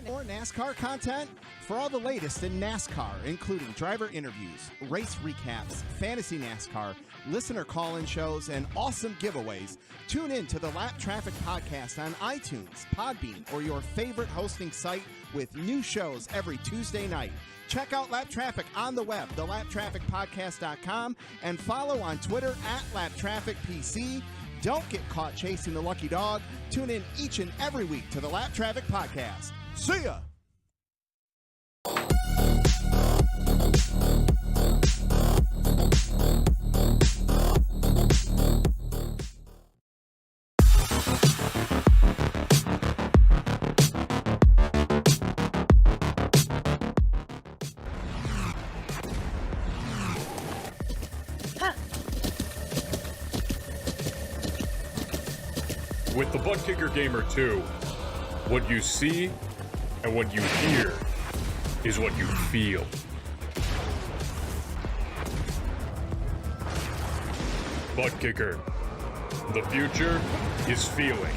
More NASCAR content? For all the latest in NASCAR, including driver interviews, race recaps, fantasy NASCAR, listener call-in shows, and awesome giveaways, tune in to the Lap Traffic Podcast on iTunes, Podbean, or your favorite hosting site with new shows every Tuesday night. Check out Lap Traffic on the web, thelaptrafficpodcast.com, and follow on Twitter at LapTrafficPC. Don't get caught chasing the lucky dog. Tune in each and every week to the Lap Traffic Podcast. See ya! With the ButtKicker Gamer 2, what you see and what you hear is what you feel. ButtKicker. The future is feeling.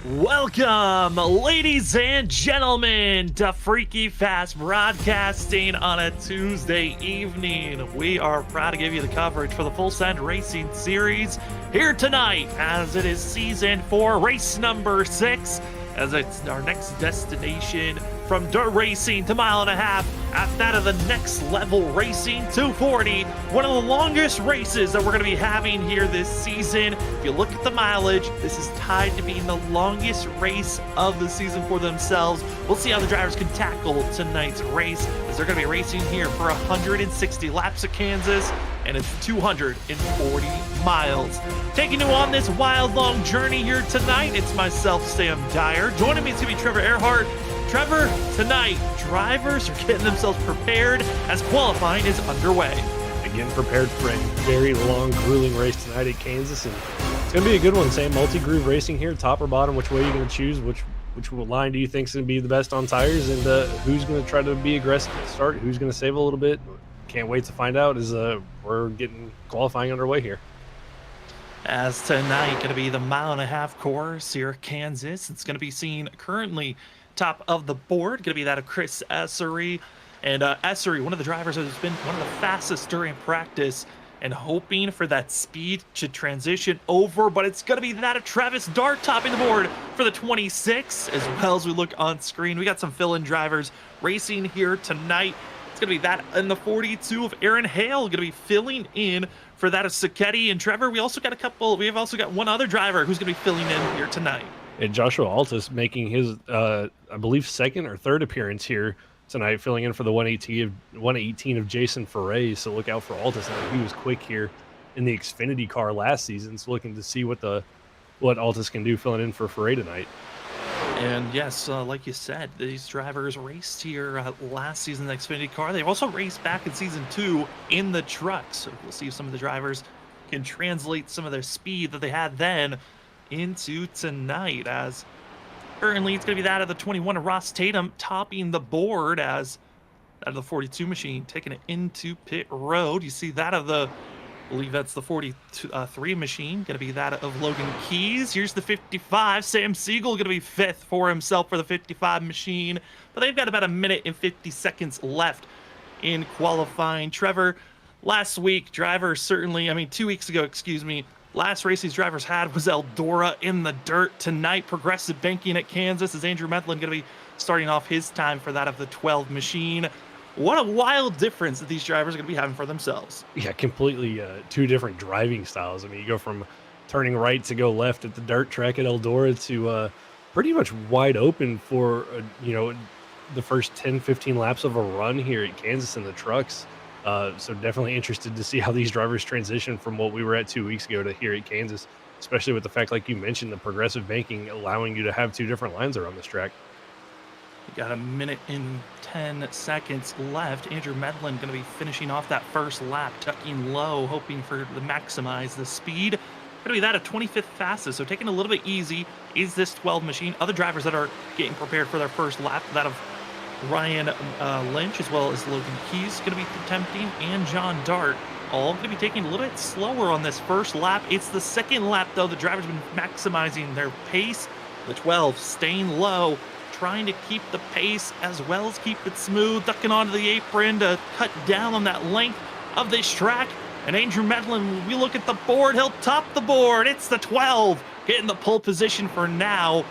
Welcome, ladies and gentlemen, to Freaky Fast Broadcasting on a Tuesday evening. We are proud to give you the coverage for the Full Send Racing Series here tonight, as it is Season 4, race number 6, as it's our next destination from dirt racing to mile and a half, at that of the Next Level Racing 240, one of the longest races that we're going to be having here this season. If you look at the mileage, this is tied to being the longest race of the season for themselves. We'll see how the drivers can tackle tonight's race, as they're going to be racing here for 160 laps of Kansas, and it's 240 miles. Taking you on this wild, long journey here tonight, it's myself, Sam Dyer. Joining me is going to be Trevor Earhart. Trevor, tonight, drivers are getting themselves prepared as qualifying is underway. Again, prepared for a very long, grueling race tonight at Kansas, and it's going to be a good one, Sam. Multi-groove racing here, top or bottom. Which way are you going to choose? Which line do you think is going to be the best on tires? And who's going to try to be aggressive at the start? Who's going to save a little bit? Can't wait to find out as we're getting qualifying underway here. As tonight, going to be the mile-and-a-half course here at Kansas. It's going to be seen currently top of the board, going to be that of Chris Essery. And Essery, one of the drivers who's been one of the fastest during practice, and hoping for that speed to transition over, but it's going to be that of Travis Dart topping the board for the 26. As well as we look on screen, we got some fill-in drivers racing here tonight. It's going to be that in the 42 of Aaron Hale, going to be filling in for that of Sacchetti. And Trevor, we have also got one other driver who's going to be filling in here tonight. And Joshua Altus making his, I believe, second or third appearance here tonight, filling in for the 118 of Jason Ferre. So look out for Altus. He was quick here in the Xfinity car last season. So looking to see what Altus can do filling in for Ferre tonight. And yes, like you said, these drivers raced here last season in the Xfinity car. They've also raced back in Season 2 in the truck. So we'll see if some of the drivers can translate some of their speed that they had then into tonight, as currently it's going to be that of the 21 of Ross Tatum topping the board, as out of the 42 machine taking it into pit road. You see that of the, I believe that's the 43 machine, going to be that of Logan Keys. Here's the 55. Sam Siegel going to be fifth for himself for the 55 machine, but they've got about a minute and 50 seconds left in qualifying. Trevor, last week, drivers certainly, 2 weeks ago, last race these drivers had was Eldora in the dirt. Tonight, Progressive Banking at Kansas, is Andrew Medlin going to be starting off his time for that of the 12 machine. What a wild difference that these drivers are going to be having for themselves. Yeah, completely two different driving styles. You go from turning right to go left at the dirt track at Eldora to pretty much wide open for, the first 10, 15 laps of a run here at Kansas in the trucks. So definitely interested to see how these drivers transition from what we were at 2 weeks ago to here at Kansas, especially with the fact, like you mentioned, the progressive banking allowing you to have two different lines around this track. We got a minute and 10 seconds left. Andrew Medlin going to be finishing off that first lap, tucking low, hoping to maximize the speed. Going to be that of 25th fastest, so taking a little bit easy is this 12 machine. Other drivers that are getting prepared for their first lap, that of Ryan Lynch, as well as Logan Keys, going to be attempting, and John Dart, all going to be taking a little bit slower on this first lap. It's the second lap, though. The drivers have been maximizing their pace. The 12 staying low, trying to keep the pace as well as keep it smooth, ducking onto the apron to cut down on that length of this track. And Andrew Medlin, when we look at the board, he'll top the board. It's the 12 getting the pole position for now.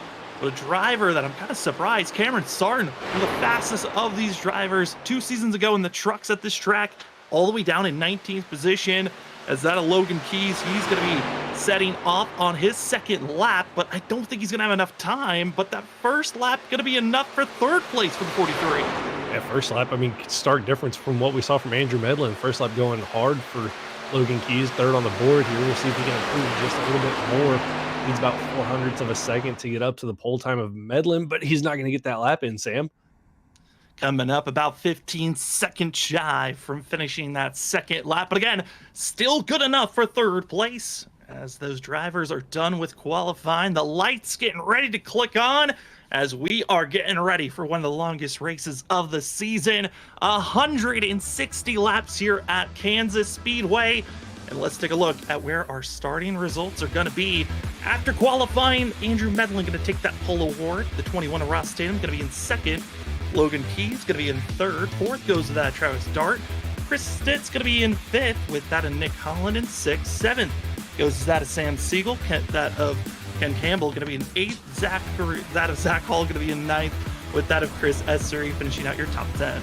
The driver that I'm kind of surprised, Cameron Sarton, one of the fastest of these drivers 2 seasons ago in the trucks at this track, all the way down in 19th position. As that of Logan Keys, he's going to be setting off on his second lap, but I don't think he's going to have enough time. But that first lap going to be enough for third place for the 43. At first lap, I mean, stark difference from what we saw from Andrew Medlin. First lap going hard for Logan Keys, third on the board here. We'll see if he can improve just a little bit more. Needs about 400ths of a second to get up to the pole time of Medlin, but he's not going to get that lap in, Sam. Coming up about 15 seconds shy from finishing that second lap. But again, still good enough for third place. As those drivers are done with qualifying, the lights getting ready to click on as we are getting ready for one of the longest races of the season. 160 laps here at Kansas Speedway. And let's take a look at where our starting results are going to be. After qualifying, Andrew Medlin going to take that pole award. The 21 of Ross Tatum going to be in second. Logan Keys going to be in third. Fourth goes to that Travis Dart. Chris Stitt's going to be in fifth with that of Nick Holland in sixth. Seventh goes to that of Sam Siegel. That of Ken Campbell going to be in eighth. That of Zach Hall going to be in ninth with that of Chris Essery finishing out your top 10.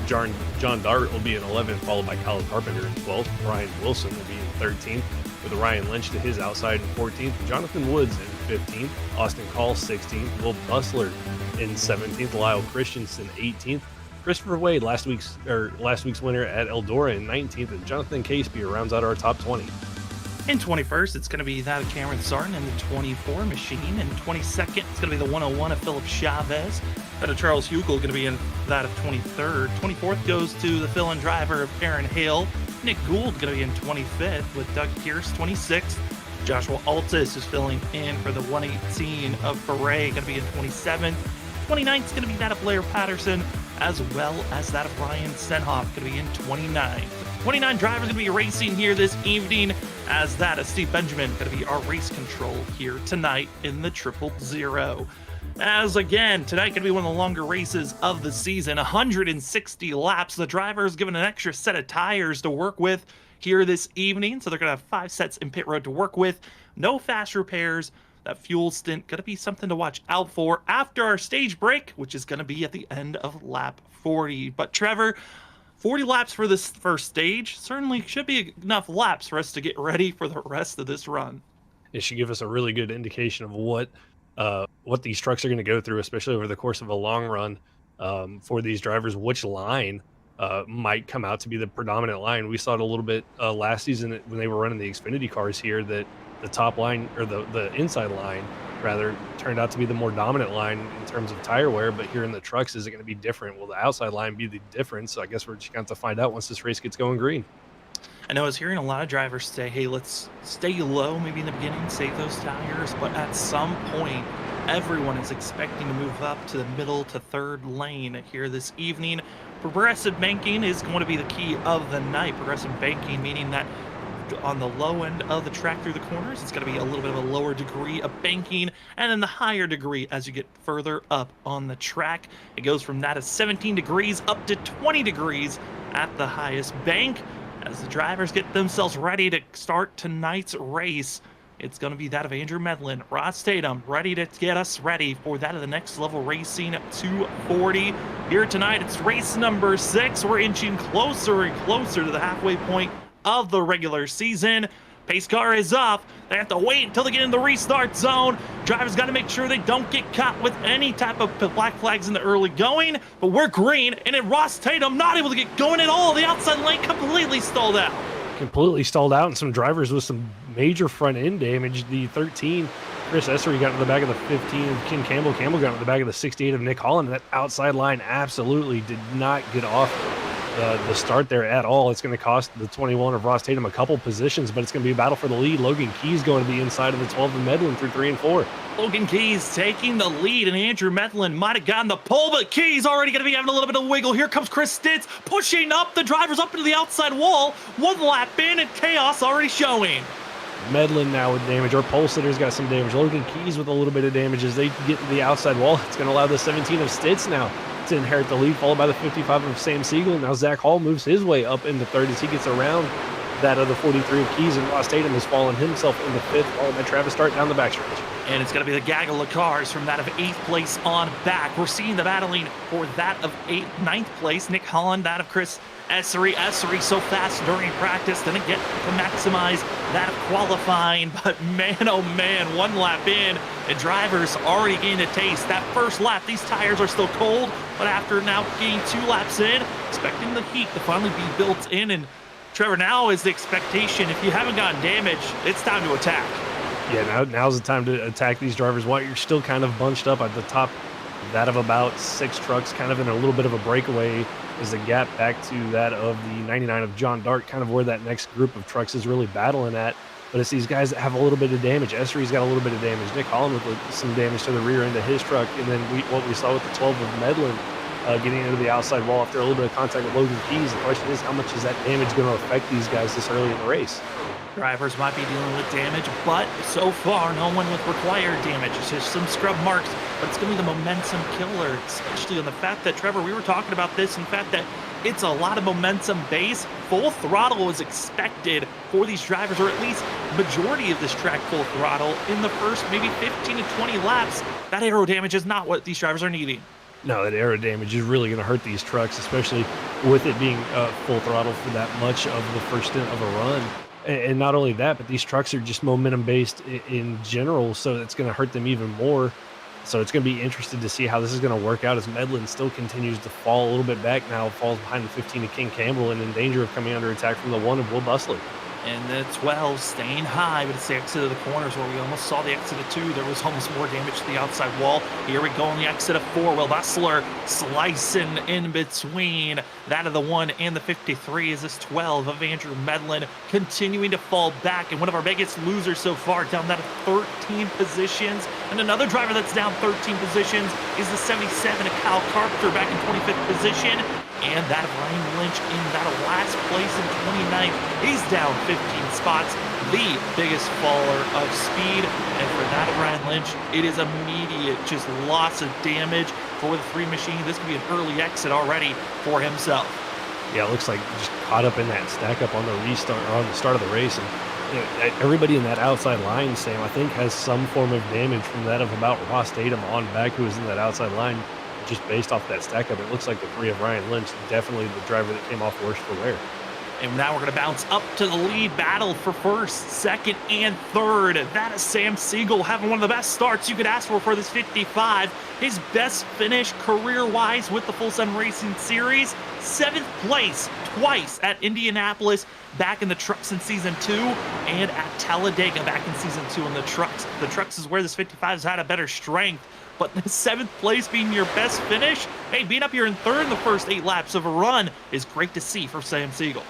John Dart will be in 11th, followed by Kyle Carpenter in 12th. Brian Wilson will be in 13th, with Ryan Lynch to his outside in 14th. Jonathan Woods in 15th. Austin Call 16th. Will Bustler in 17th. Lyle Christensen 18th. Christopher Wade, last week's winner at Eldora in 19th, and Jonathan Casey rounds out our top 20. In 21st, it's going to be that of Cameron Sarton in the 24 machine. In 22nd, it's going to be the 101 of Philip Chavez. That of Charles Hugel going to be in that of 23rd. 24th goes to the fill-in driver of Aaron Hale. Nick Gould going to be in 25th with Doug Pierce 26th. Joshua Altus is filling in for the 118 of Foray, going to be in 27th. 29th is going to be that of Blair Patterson, as well as that of Ryan Senhoff, going to be in 29th. 29 drivers going to be racing here this evening, as that of Steve Benjamin going to be our race control here tonight in the 000. As again, tonight going to be one of the longer races of the season, 160 laps. The drivers given an extra set of tires to work with here this evening, so they're going to have 5 sets in pit road to work with. No fast repairs. That fuel stint going to be something to watch out for after our stage break, which is going to be at the end of lap 40. But Trevor, 40 laps for this first stage certainly should be enough laps for us to get ready for the rest of this run. It should give us a really good indication of what these trucks are going to go through, especially over the course of a long run for these drivers, which line might come out to be the predominant line. We saw it a little bit last season when they were running the Xfinity cars here, that the top line, or the inside line rather, turned out to be the more dominant line in terms of tire wear. But here in the trucks, is it going to be different? Will the outside line be the difference? So I guess we're just going to have to find out once this race gets going green. I know I was hearing a lot of drivers say, hey, let's stay low maybe in the beginning, save those tires, but at some point, everyone is expecting to move up to the middle to third lane here this evening. Progressive banking is going to be the key of the night. Progressive banking meaning that on the low end of the track through the corners, it's going to be a little bit of a lower degree of banking, and then the higher degree as you get further up on the track. It goes from that of 17 degrees up to 20 degrees at the highest bank. As the drivers get themselves ready to start tonight's race, it's going to be that of Andrew Medlin, Ross Tatum, ready to get us ready for that of the Next Level Racing 240. Here tonight, it's race number 6. We're inching closer and closer to the halfway point of the regular season. Pace car is off. They have to wait until they get in the restart zone. Drivers got to make sure they don't get caught with any type of black flags in the early going. But we're green, and then Ross Tatum not able to get going at all. The outside lane completely stalled out. Completely stalled out, and some drivers with some major front end damage. The 13, Chris Essery, got into the back of the 15 of Ken Campbell. Campbell got into the back of the 68 of Nick Holland. That outside line absolutely did not get off the start there at all. It's going to cost the 21 of Ross Tatum a couple positions, but it's going to be a battle for the lead. Logan Keys going to be inside of the 12 of Medlin through 3 and 4. Logan Keys taking the lead, and Andrew Medlin might have gotten the pole, but Keys already going to be having a little bit of wiggle. Here comes Chris Stitz pushing up the drivers up into the outside wall. 1 lap in, and chaos already showing. Medlin now with damage. Our pole sitter's got some damage. Logan Keys with a little bit of damage as they get to the outside wall. It's going to allow the 17 of Stitz now to inherit the lead, followed by the 55 of Sam Siegel. Now Zach Hall moves his way up into third as he gets around that of the 43 of Keys, and Ross Tatum has fallen himself into 5th, followed by Travis Start down the backstretch. And it's going to be the gaggle of cars from that of 8th place on back. We're seeing the battling for that of 9th place. Nick Holland, that of Chris Essery. Essery so fast during practice, didn't get to maximize that of qualifying. But man, oh man, 1 lap in, and drivers already getting a taste. That first lap, these tires are still cold, but after now getting 2 laps in, expecting the heat to finally be built in. And Trevor, now is the expectation, if you haven't gotten damage, it's time to attack. Yeah, now's the time to attack these drivers while you're still kind of bunched up at the top. That of about 6 trucks, kind of in a little bit of a breakaway, is the gap back to that of the 99 of John Dart, kind of where that next group of trucks is really battling at. But it's these guys that have a little bit of damage. Essery's got a little bit of damage. Nick Holland with some damage to the rear end of his truck. And then what we saw with the 12 of Medlin getting into the outside wall after a little bit of contact with Logan Keys. The question is, how much is that damage going to affect these guys this early in the race? Drivers might be dealing with damage, but so far, no one with required damage. It's just some scrub marks, but it's going to be the momentum killer, especially on the fact that, Trevor, we were talking about this, in fact that it's a lot of momentum base. Full throttle is expected for these drivers, or at least majority of this track full throttle in the first maybe 15 to 20 laps. That aero damage is not what these drivers are needing. No, that aero damage is really going to hurt these trucks, especially with it being full throttle for that much of the first stint of a run. And not only that, but these trucks are just momentum based in general, so it's going to hurt them even more. So it's going to be interesting to see how this is going to work out as Medlin still continues to fall a little bit back now, falls behind the 15 of King Campbell and in danger of coming under attack from the 1 of Will Busley. And the 12 staying high, but it's the exit of the corners where we almost saw the exit of 2. There was almost more damage to the outside wall. Here we go on the exit of 4. Will Bustler slicing in between that of the 1 and the 53 is this 12 of Andrew Medlin continuing to fall back. And one of our biggest losers so far, down that of 13 positions. And another driver that's down 13 positions is the 77 of Kyle Carpenter back in 25th position. And that of Ryan Lynch in that last place in 29th. He's down 15 spots, the biggest faller of speed. And for that of Ryan Lynch, it is immediate, just loss of damage for the 3 machine. This could be an early exit already for himself. Yeah, it looks like just caught up in that stack up on the restart or on the start of the race. And you know, everybody in that outside line, Sam, I think has some form of damage from that of about Ross Tatum on back, who was in that outside line. Just based off that stack up, it looks like the 3 of Ryan Lynch, definitely the driver that came off worst for wear. And now we're going to bounce up to the lead battle for 1st, 2nd, and 3rd. That is Sam Siegel having one of the best starts you could ask for this 55. His best finish career-wise with the Full 7 Racing Series. 7th place twice at Indianapolis back in the trucks in Season 2 and at Talladega back in Season 2 in the trucks. The trucks is where this 55 has had a better strength. But the 7th place being your best finish, hey, being up here in 3rd in the first 8 laps of a run is great to see for Sam Siegel.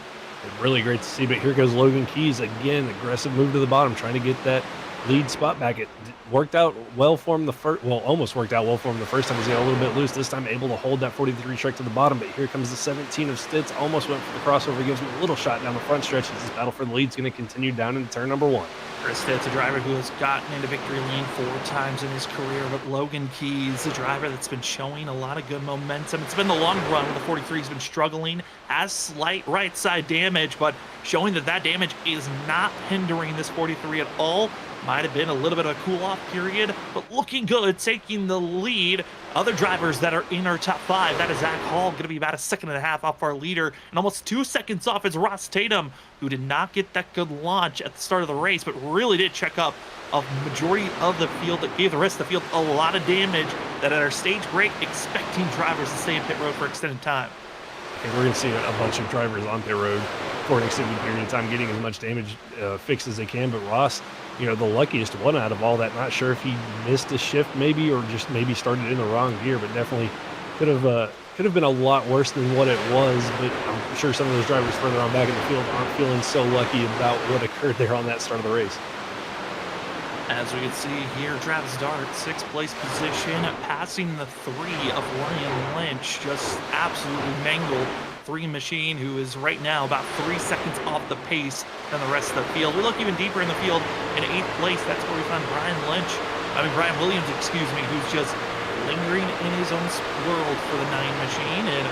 Really great to see, but here goes Logan Keys again, aggressive move to the bottom, trying to get that lead spot back. It worked out well for him the first, well, almost worked out well for him the first time. He got a little bit loose. This time able to hold that 43 truck to the bottom, but here comes the 17 of Stitz. Almost went for the crossover, gives him a little shot down the front stretch as this battle for the lead is going to continue down into turn number 1. Chris Stitz, a driver who has gotten into victory lane 4 times in his career, but Logan Keys, a driver that's been showing a lot of good momentum. It's been the long run where the 43 has been struggling, has slight right side damage, but showing that that damage is not hindering this 43 at all. Might have been a little bit of a cool-off period, but looking good, taking the lead. Other drivers that are in our top 5, that is Zach Hall, going to be about a 1.5 seconds off our leader, and almost 2 seconds off is Ross Tatum, who did not get that good launch at the start of the race, but really did check up a majority of the field that gave the rest of the field a lot of damage, that at our stage break, expecting drivers to stay in pit road for extended time. Okay, we're going to see a bunch of drivers on pit road for an extended period of time, getting as much damage fixed as they can, but Ross, you know, the luckiest one out of all that. Not sure if he missed a shift maybe, or just maybe started in the wrong gear, but definitely could have been a lot worse than what it was. But I'm sure some of those drivers further on back in the field aren't feeling so lucky about what occurred there on that start of the race. As we can see here, Travis Dart, 6th place position, passing the 3 of Ryan Lynch, just absolutely mangled 3 machine, who is right now about 3 seconds off the pace than the rest of the field. We look even deeper in the field in 8th place. That's where we find Brian Williams, who's just lingering in his own world for the 9 machine. And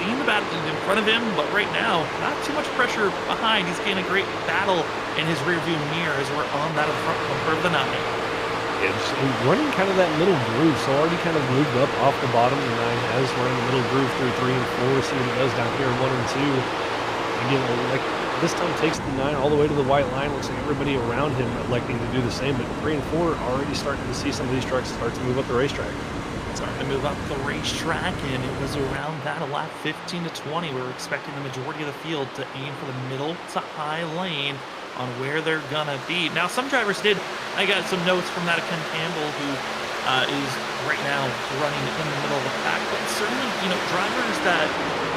seen the battle in front of him, but right now, not too much pressure behind. He's getting a great battle in his rearview mirror as we're on that front bumper of the 9. It's running kind of that middle groove, so already kind of moved up off the bottom of the 9, has run the middle groove through 3 and 4, see what it does down here in 1 and 2. Again, like this time takes the 9 all the way to the white line. Looks like everybody around him electing to do the same, but 3 and 4 already starting to see some of these trucks start to move up the racetrack. Starting to move up the racetrack, and it was around that a lap 15 to 20. We were expecting the majority of the field to aim for the middle to high lane on where they're gonna be. Now, some drivers did. I got some notes from that of Ken Campbell, who is right now running in the middle of the pack. But certainly, drivers that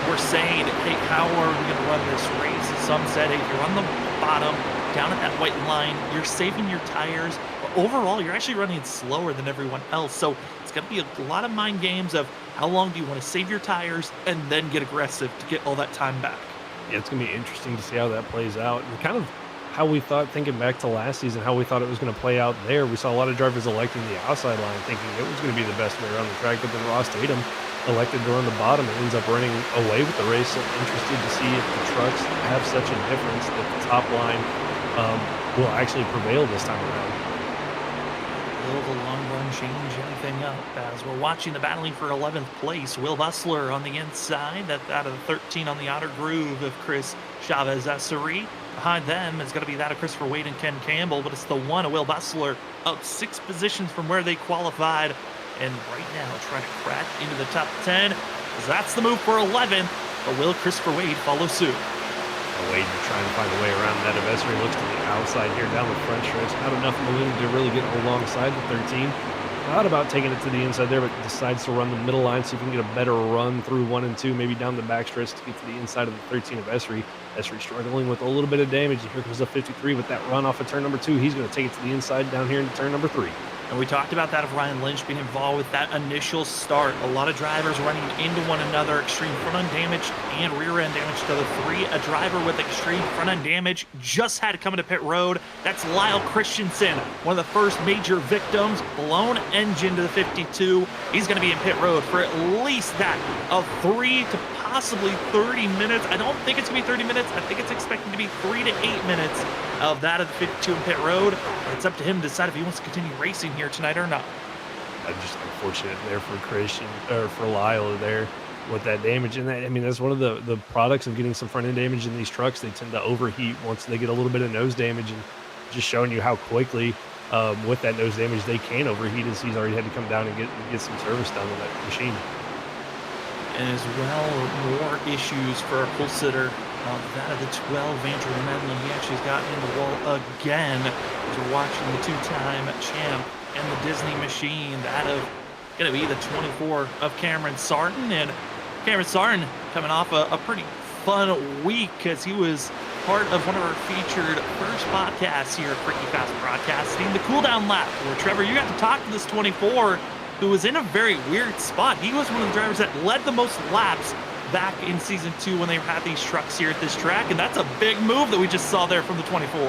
were saying, hey, how are we gonna run this race? Some said, hey, if you're on the bottom, down at that white line, you're saving your tires. But overall, you're actually running slower than everyone else. So it's gonna be a lot of mind games of how long do you want to save your tires and then get aggressive to get all that time back. Yeah, it's gonna be interesting to see how that plays out, and kind of how we thought, thinking back to last season, how we thought it was going to play out there. We saw a lot of drivers electing the outside line, thinking it was going to be the best way around the track, but then Ross Tatum elected to run the bottom and ends up running away with the race. So interested to see if the trucks have such a difference that the top line will actually prevail this time around. Will the long run change anything up? As we're watching the battling for 11th place, Will Bustler on the inside, that's out of the 13 on the outer groove of Chris Chavez-Essery. Behind them is going to be that of Christopher Wade and Ken Campbell, but it's the 1 of Will Bustler up 6 positions from where they qualified, and right now trying to crack into the top 10. That's the move for 11th, but will Christopher Wade follow suit? Wade trying to find a way around that. Essery looks to the outside here down the front stretch. Not enough momentum to really get alongside the 13. Thought about taking it to the inside there, but decides to run the middle line, see if we can get a better run through 1 and 2, maybe down the backstretch to get to the inside of the 13 of Essery. Essery struggling with a little bit of damage. Here comes the 53 with that run off of turn number 2. He's going to take it to the inside down here into turn number 3. And we talked about that of Ryan Lynch being involved with that initial start. A lot of drivers running into one another, extreme front-end damage and rear-end damage to the 3. A driver with extreme front-end damage just had to come into pit road. That's Lyle Christensen, one of the first major victims. Blown engine to the 52. He's going to be in pit road for at least that of 3 to possibly 30 minutes. I don't think it's going to be 30 minutes. I think it's expected to be 3 to 8 minutes of that of the 52 in pit road. It's up to him to decide if he wants to continue racing here tonight or not. Just unfortunate there for Christian, or for Lyle there with that damage. And that, I mean, that's one of the products of getting some front end damage in these trucks. They tend to overheat once they get a little bit of nose damage, and just showing you how quickly with that nose damage they can overheat, as he's already had to come down and get some service done on that machine. And as well, more issues for our pull sitter. That of the 12, Andrew Medlin. He actually got in the wall again as we're watching the 2-time champ and the Disney machine. That of going to be the 24 of Cameron Sarton. And Cameron Sarton coming off a pretty fun week, because he was part of one of our featured first podcasts here at Freaky Fast Broadcasting, the cool down lap, where Trevor, you got to talk to this 24 who was in a very weird spot. He was one of the drivers that led the most laps back in season 2 when they had these trucks here at this track, and that's a big move that we just saw there from the 24.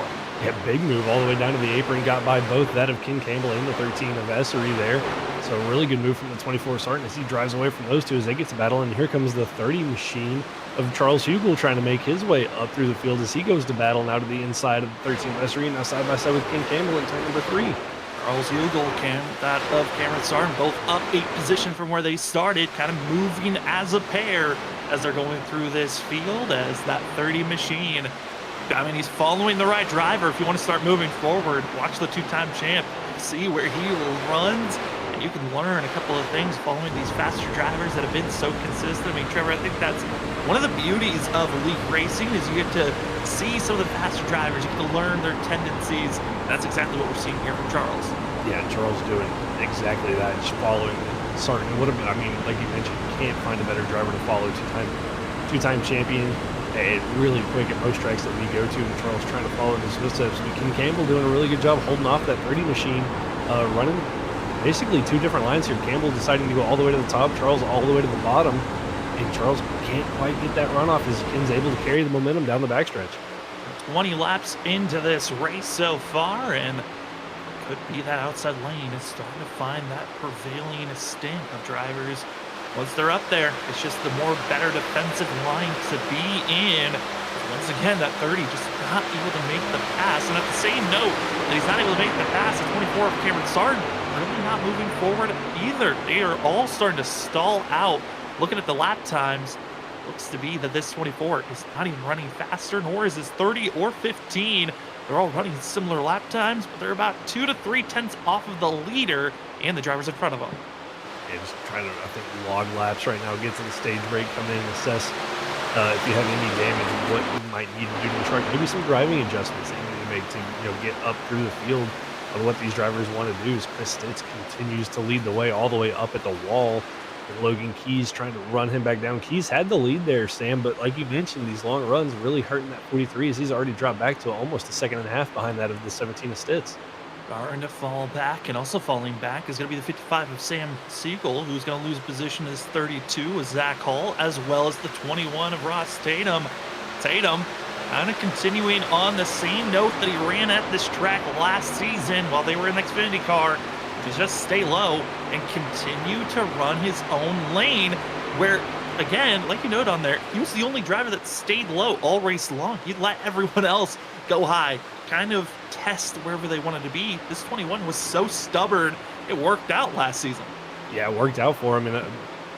Yeah, big move all the way down to the apron, got by both that of Ken Campbell and the 13 of Essery there. So a really good move from the 24 Sarton as he drives away from those two as they get to battle. And here comes the 30 machine of Charles Hugel trying to make his way up through the field as he goes to battle now to the inside of the 13 of Essery, now side by side with Ken Campbell in turn number 3. Charles Hugel, that of Cameron Sarton, both up 8 positions from where they started, kind of moving as a pair as they're going through this field, as that 30 machine, I mean, he's following the right driver. If you want to start moving forward, watch the 2-time champ, see where he runs, and you can learn a couple of things following these faster drivers that have been so consistent. I mean, Trevor, I think that's one of the beauties of elite racing, is you get to see some of the faster drivers, you get to learn their tendencies. That's exactly what we're seeing here from Charles. Yeah, Charles doing exactly that, just following Sarton. I mean, like you mentioned, you can't find a better driver to follow. Two-time champion, and really quick at most tracks that we go to, and Charles trying to follow in his footsteps. Ken Campbell doing a really good job holding off that 30 machine, running basically 2 different lines here. Campbell deciding to go all the way to the top, Charles all the way to the bottom, and Charles can't quite get that runoff as Ken's able to carry the momentum down the backstretch. 20 laps into this race so far, and could be that outside lane is starting to find that prevailing stint of drivers Once they're up there, it's just the more better defensive line to be in. Once again, that 30 just not able to make the pass. And at the same note that he's not able to make the pass, the 24 of Cameron Sargent really not moving forward either. They are all starting to stall out. Looking at the lap times, looks to be that this 24 is not even running faster, nor is this 30 or 15. They're all running similar lap times, but they're about 2 to 3 tenths off of the leader and the drivers in front of them. Yeah, just trying to, I think, log laps right now, get to the stage break, come in and assess if you have any damage, what you might need to do to the truck. Maybe some driving adjustments that you need to make to, get up through the field of what these drivers want to do. As Chris Stitz continues to lead the way all the way up at the wall. And Logan Keys trying to run him back down. Keys had the lead there, Sam, but like you mentioned, these long runs really hurting that 43 as he's already dropped back to almost a second and a half behind that of the 17 of Stitz. Starting to fall back, and also falling back is going to be the 55 of Sam Siegel, who's going to lose position as 32 with Zach Hall, as well as the 21 of Ross Tatum. Tatum kind of continuing on the same note that he ran at this track last season while they were in the Xfinity car, to just stay low and continue to run his own lane, where, again, like you noted on there, he was the only driver that stayed low all race long. He let everyone else go high, kind of test wherever they wanted to be. This 21 was so stubborn, it worked out last season. Yeah, it worked out for him, and I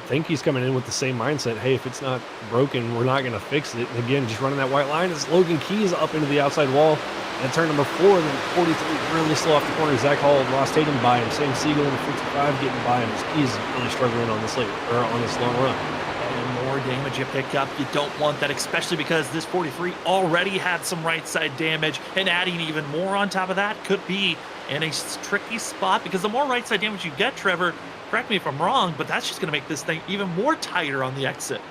think he's coming in with the same mindset. Hey, if it's not broken, we're not going to fix it. And again, just running that white line as Logan Keys up into the outside wall. And turn number 4, and then 43 really slow off the corner. Zach Hall and Ross Tatum by him. Sam Siegel in the 55 getting by him. He's really struggling on this on this long run. And the more damage you pick up, you don't want that, especially because this 43 already had some right side damage, and adding even more on top of that could be in a tricky spot, because the more right side damage you get, Trevor, correct me if I'm wrong, but that's just going to make this thing even more tighter on the exit.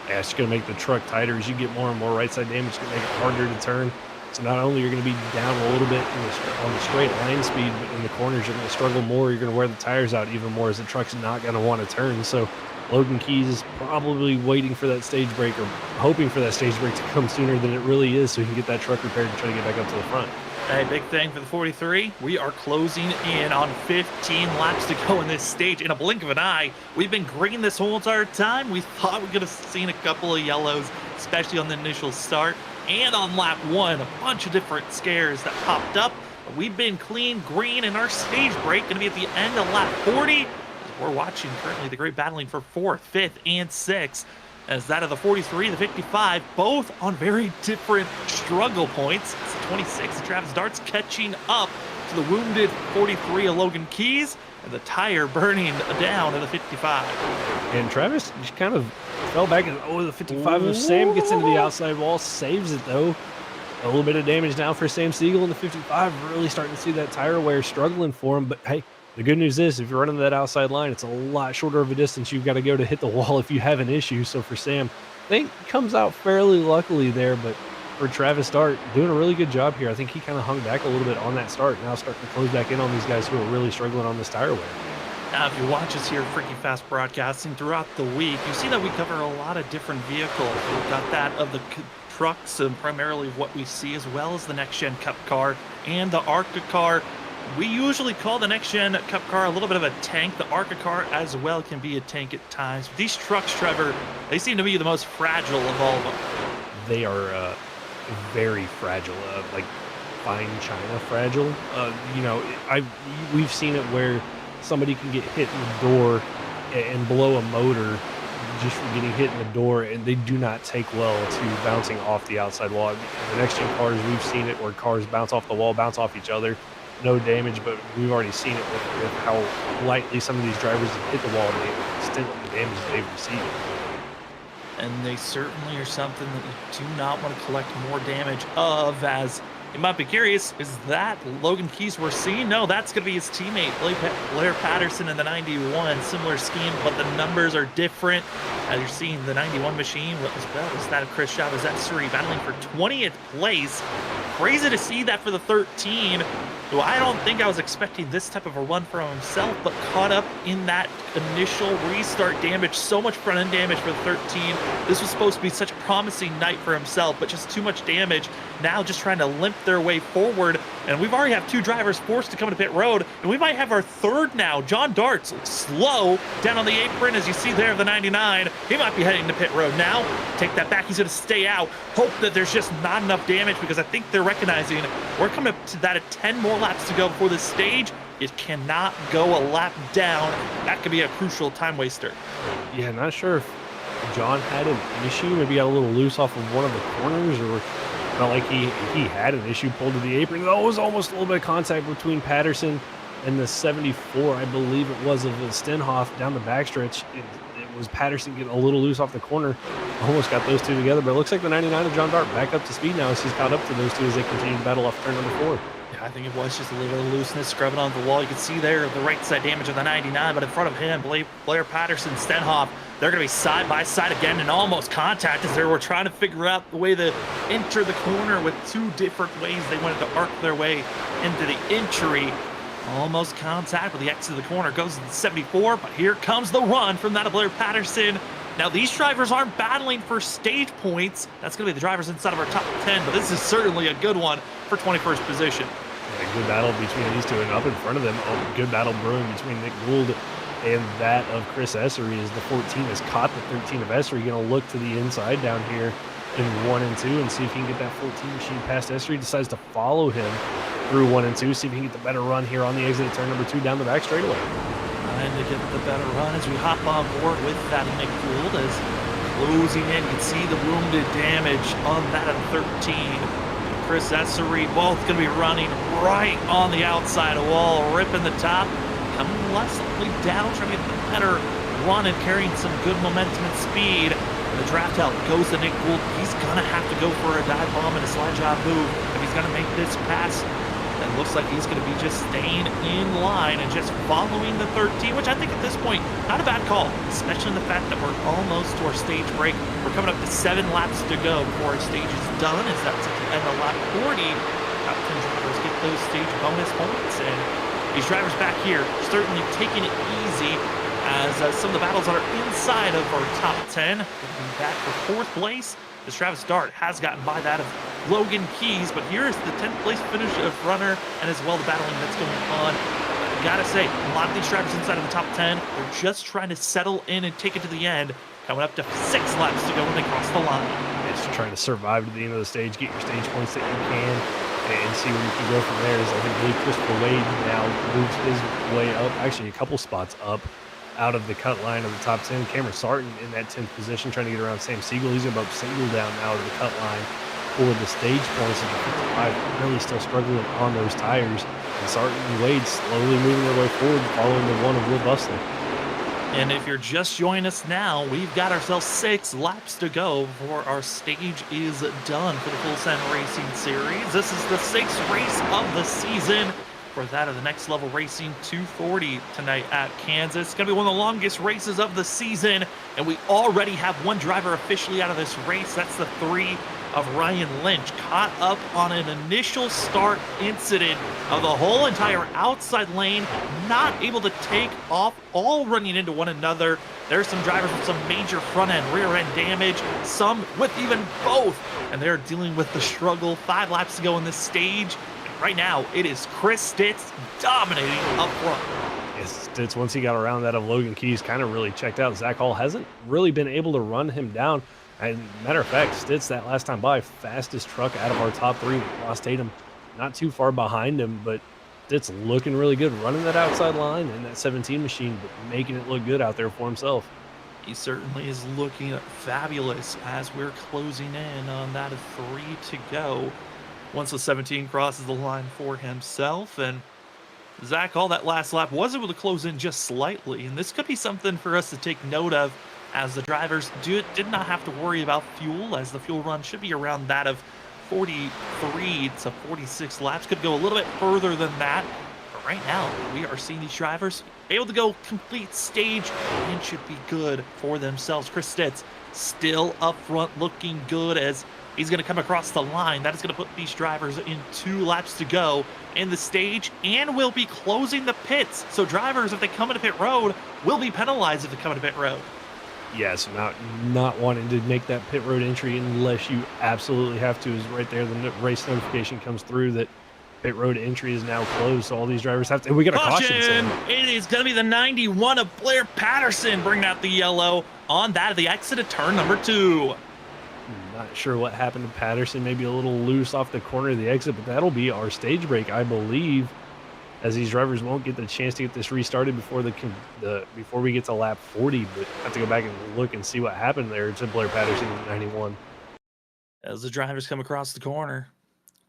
Yeah, it's going to make the truck tighter as you get more and more right side damage. It's going to make it harder to turn. So not only you're going to be down a little bit on the straight line speed, but in the corners you're going to struggle more. You're going to wear the tires out even more as the truck's not going to want to turn. So Logan Keys is probably waiting for that stage break, or hoping for that stage break to come sooner than it really is, so he can get that truck repaired and try to get back up to the front. Hey, big thing for the 43. We are closing in on 15 laps to go in this stage. In a blink of an eye, we've been green this whole entire time. We thought we could have seen a couple of yellows, especially on the initial start. And on lap 1, a bunch of different scares that popped up. We've been clean green, and our stage break going to be at the end of lap 40. We're watching currently the great battling for 4th, 5th, and 6th, as that of the 43, the 55, both on very different struggle points. It's the 26, Travis Darts catching up to the wounded 43 of Logan Keys, and the tire burning down in the 55. And Travis just kind of fell back, and the 55 of Sam gets into the outside wall, saves it though. A little bit of damage now for Sam Siegel in the 55, really starting to see that tire wear struggling for him. But hey, the good news is if you're running that outside line, it's a lot shorter of a distance you've got to go to hit the wall if you have an issue. So for Sam, I think comes out fairly luckily there, but for Travis Dart, doing a really good job here. I think he kind of hung back a little bit on that start, now starting to close back in on these guys who are really struggling on this tire wear. Now, if you watch us here at Freaky Fast Broadcasting throughout the week, you see that we cover a lot of different vehicles. We've got that of the trucks, and primarily what we see, as well as the Next Gen Cup car and the ARCA car. We usually call the Next Gen Cup car a little bit of a tank. The ARCA car as well can be a tank at times. But these trucks, Trevor, they seem to be the most fragile of all of them. They are very fragile, like fine china fragile. We've seen it where somebody can get hit in the door and blow a motor just from getting hit in the door, and they do not take well to bouncing off the outside wall. In the Next Gen cars, we've seen it where cars bounce off the wall, bounce off each other, no damage, but we've already seen it with how lightly some of these drivers have hit the wall and the extent of the damage they've received. And they certainly are something that you do not want to collect more damage of, as you might be curious, is that Logan Keys we're seeing? No, that's going to be his teammate, Blair Patterson in the 91. Similar scheme, but the numbers are different. As you're seeing the 91 machine, what was that of Chris Chavez Essery battling for 20th place. Crazy to see that for the 13, who I don't think I was expecting this type of a run from himself, but caught up in that initial restart damage. So much front end damage for the 13. This was supposed to be such a promising night for himself, but just too much damage. Now just trying to limp their way forward. And we've already have 2 drivers forced to come to pit road, and we might have our 3rd now. John Dart's slow down on the apron, as you see there, the 99. He might be heading to pit road now. Take that back. He's going to stay out. Hope that there's just not enough damage, because I think they're recognizing we're coming up to that at 10 more laps to go before this stage. It cannot go a lap down. That could be a crucial time waster. Yeah, not sure if John had an issue. Maybe got a little loose off of one of the corners, or not like he had an issue pulled to the apron. There was almost a little bit of contact between Patterson and the 74, I believe it was, of Stenhoff down the backstretch. It was Patterson getting a little loose off the corner. Almost got those 2 together, but it looks like the 99 of John Dart back up to speed now as he's caught up to those 2 as they continue to battle off turn number 4. Yeah, I think it was just a little bit of looseness scrubbing on the wall. You can see there the right side damage of the 99, but in front of him, Blair Patterson, Stenhoff, they're going to be side by side again and almost contact as they were trying to figure out the way to enter the corner with 2 different ways they wanted to arc their way into the entry. Almost contact with the exit of the corner. Goes to the 74, but here comes the run from that of Blair Patterson. Now, these drivers aren't battling for stage points. That's going to be the drivers inside of our top 10, but this is certainly a good one for 21st position. Yeah, good battle between these 2, and up in front of them, good battle brewing between Nick Gould and that of Chris Essery, as the 14 has caught the 13 of Essery. Going to look to the inside down here in 1 and 2 and see if he can get that 14 machine past Essery. Decides to follow him through 1 and 2, see if he can get the better run here on the exit of turn number 2 down the back straightaway. Trying to get the better run as we hop on board with that Nick Gould, as closing in. You can see the wounded damage on that of 13. Chris Essery both going to be running right on the outside wall, ripping the top, coming less slightly down, trying to get the better run and carrying some good momentum and speed. And the draft out goes to Nick Gould. He's going to have to go for a dive bomb and a slide job move if he's going to make this pass. It looks like he's going to be just staying in line and just following the 13, which I think at this point, not a bad call, especially in the fact that we're almost to our stage break. We're coming up to 7 laps to go before our stage is done, as that's at the end of lap 40. Top 10 drivers get those stage bonus points, and these drivers back here certainly taking it easy, as some of the battles that are inside of our top 10, getting back for 4th place. As Travis Dart has gotten by that of Logan Keys, but here is the 10th place finish of runner, and as well the battling that's going on. I gotta say, a lot of these drivers inside of the top 10, they're just trying to settle in and take it to the end, coming up to 6 laps to go when they cross the line. It's trying to survive to the end of the stage, get your stage points that you can, and see where you can go from there. As I think Christopher Wade now moves his way up, actually a couple spots up, out of the cut line of the top 10. Cameron Sarton in that 10th position, trying to get around Sam Siegel. He's about single down out of the cut line for the stage points of the 55. Really still struggling on those tires. And Sarton and Wade slowly moving their way forward, following the one of Will Bustler. And if you're just joining us now, we've got ourselves 6 laps to go before our stage is done for the Full Send Racing Series. This is the 6th race of the season for that of the Next Level Racing 240 tonight at Kansas. It's going to be one of the longest races of the season, and we already have one driver officially out of this race. That's the 3 of Ryan Lynch, caught up on an initial start incident of the whole entire outside lane, not able to take off, all running into one another. There's some drivers with some major front end, rear end damage, some with even both, and they're dealing with the struggle. 5 laps to go in this stage. Right now, it is Chris Stitz dominating up front. Yes, Stitz, once he got around that of Logan Keys, kind of really checked out. Zach Hall hasn't really been able to run him down. And matter of fact, Stitz, that last time by, fastest truck out of our top 3. Ross Tatum not too far behind him, but Stitz looking really good, running that outside line and that 17 machine, but making it look good out there for himself. He certainly is looking fabulous as we're closing in on that of 3 to go. Once the 17 crosses the line for himself, and Zach Hall that last lap was able to close in just slightly, and this could be something for us to take note of, as the drivers did not have to worry about fuel, as the fuel run should be around that of 43 to 46 laps. Could go a little bit further than that, but right now we are seeing these drivers able to go complete stage and should be good for themselves. Chris Stitz still up front looking good, as he's going to come across the line. That is going to put these drivers in 2 laps to go in the stage, and will be closing the pits. So drivers, if they come into pit road, will be penalized if they come into pit road. Yes, not wanting to make that pit road entry unless you absolutely have to is right there. The race notification comes through that pit road entry is now closed. So all these drivers have to. And we got a caution. It is going to be the 91 of Blair Patterson bringing out the yellow on that of the exit of turn number 2. Not sure what happened to Patterson. Maybe a little loose off the corner of the exit, but that'll be our stage break, I believe, as these drivers won't get the chance to get this restarted before before we get to lap 40. But I have to go back and look and see what happened there to Blair Patterson in 91. As the drivers come across the corner,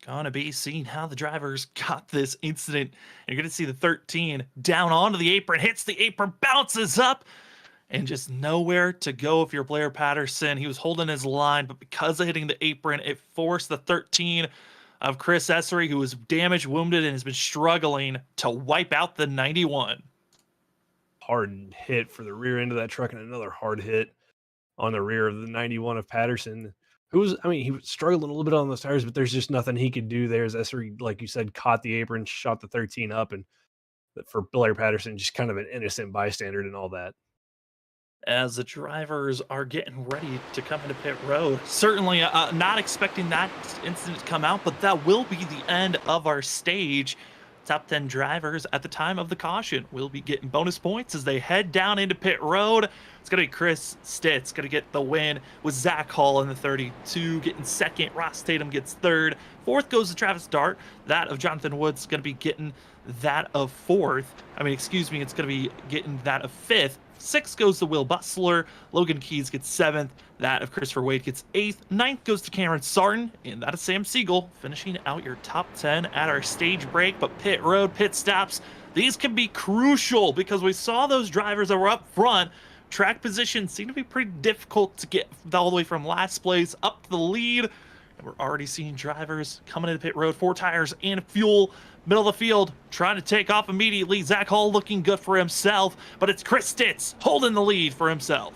gonna be seeing how the drivers got this incident. You're gonna see the 13 down onto the apron, hits the apron, bounces up, and just nowhere to go if you're Blair Patterson. He was holding his line, but because of hitting the apron, it forced the 13 of Chris Essery, who was damaged, wounded, and has been struggling to wipe out the 91. Hard hit for the rear end of that truck, and another hard hit on the rear of the 91 of Patterson, who was, I mean, he was struggling a little bit on those tires, but there's just nothing he could do there as Essery, like you said, caught the apron, shot the 13 up, and for Blair Patterson, just kind of an innocent bystander and all that. As the drivers are getting ready to come into pit road. Certainly not expecting that incident to come out, but that will be the end of our stage. Top 10 drivers at the time of the caution will be getting bonus points as they head down into pit road. It's going to be Chris Stitz going to get the win with Zach Hall in the 32, getting second. Ross Tatum gets third. Fourth goes to Travis Dart. That of Jonathan Woods going to be getting that of fourth. It's going to be getting that of fifth. Sixth goes to Will Bustler. Logan Keys gets seventh. That of Christopher Wade gets eighth. Ninth goes to Cameron Sarton. And that of Sam Siegel, finishing out your top 10 at our stage break. But pit road, pit stops, these can be crucial because we saw those drivers that were up front. Track position seemed to be pretty difficult to get all the way from last place up to the lead. And we're already seeing drivers coming into pit road, 4 tires and fuel. Middle of the field, trying to take off immediately. Zach Hall looking good for himself, but it's Chris Stitz holding the lead for himself.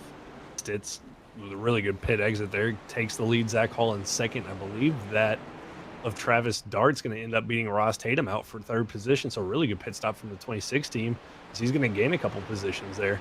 Stitz with a really good pit exit there, takes the lead. Zach Hall in second. I believe that of Travis Dart's going to end up beating Ross Tatum out for third position, so really good pit stop from the 26 team. So he's going to gain a couple positions there.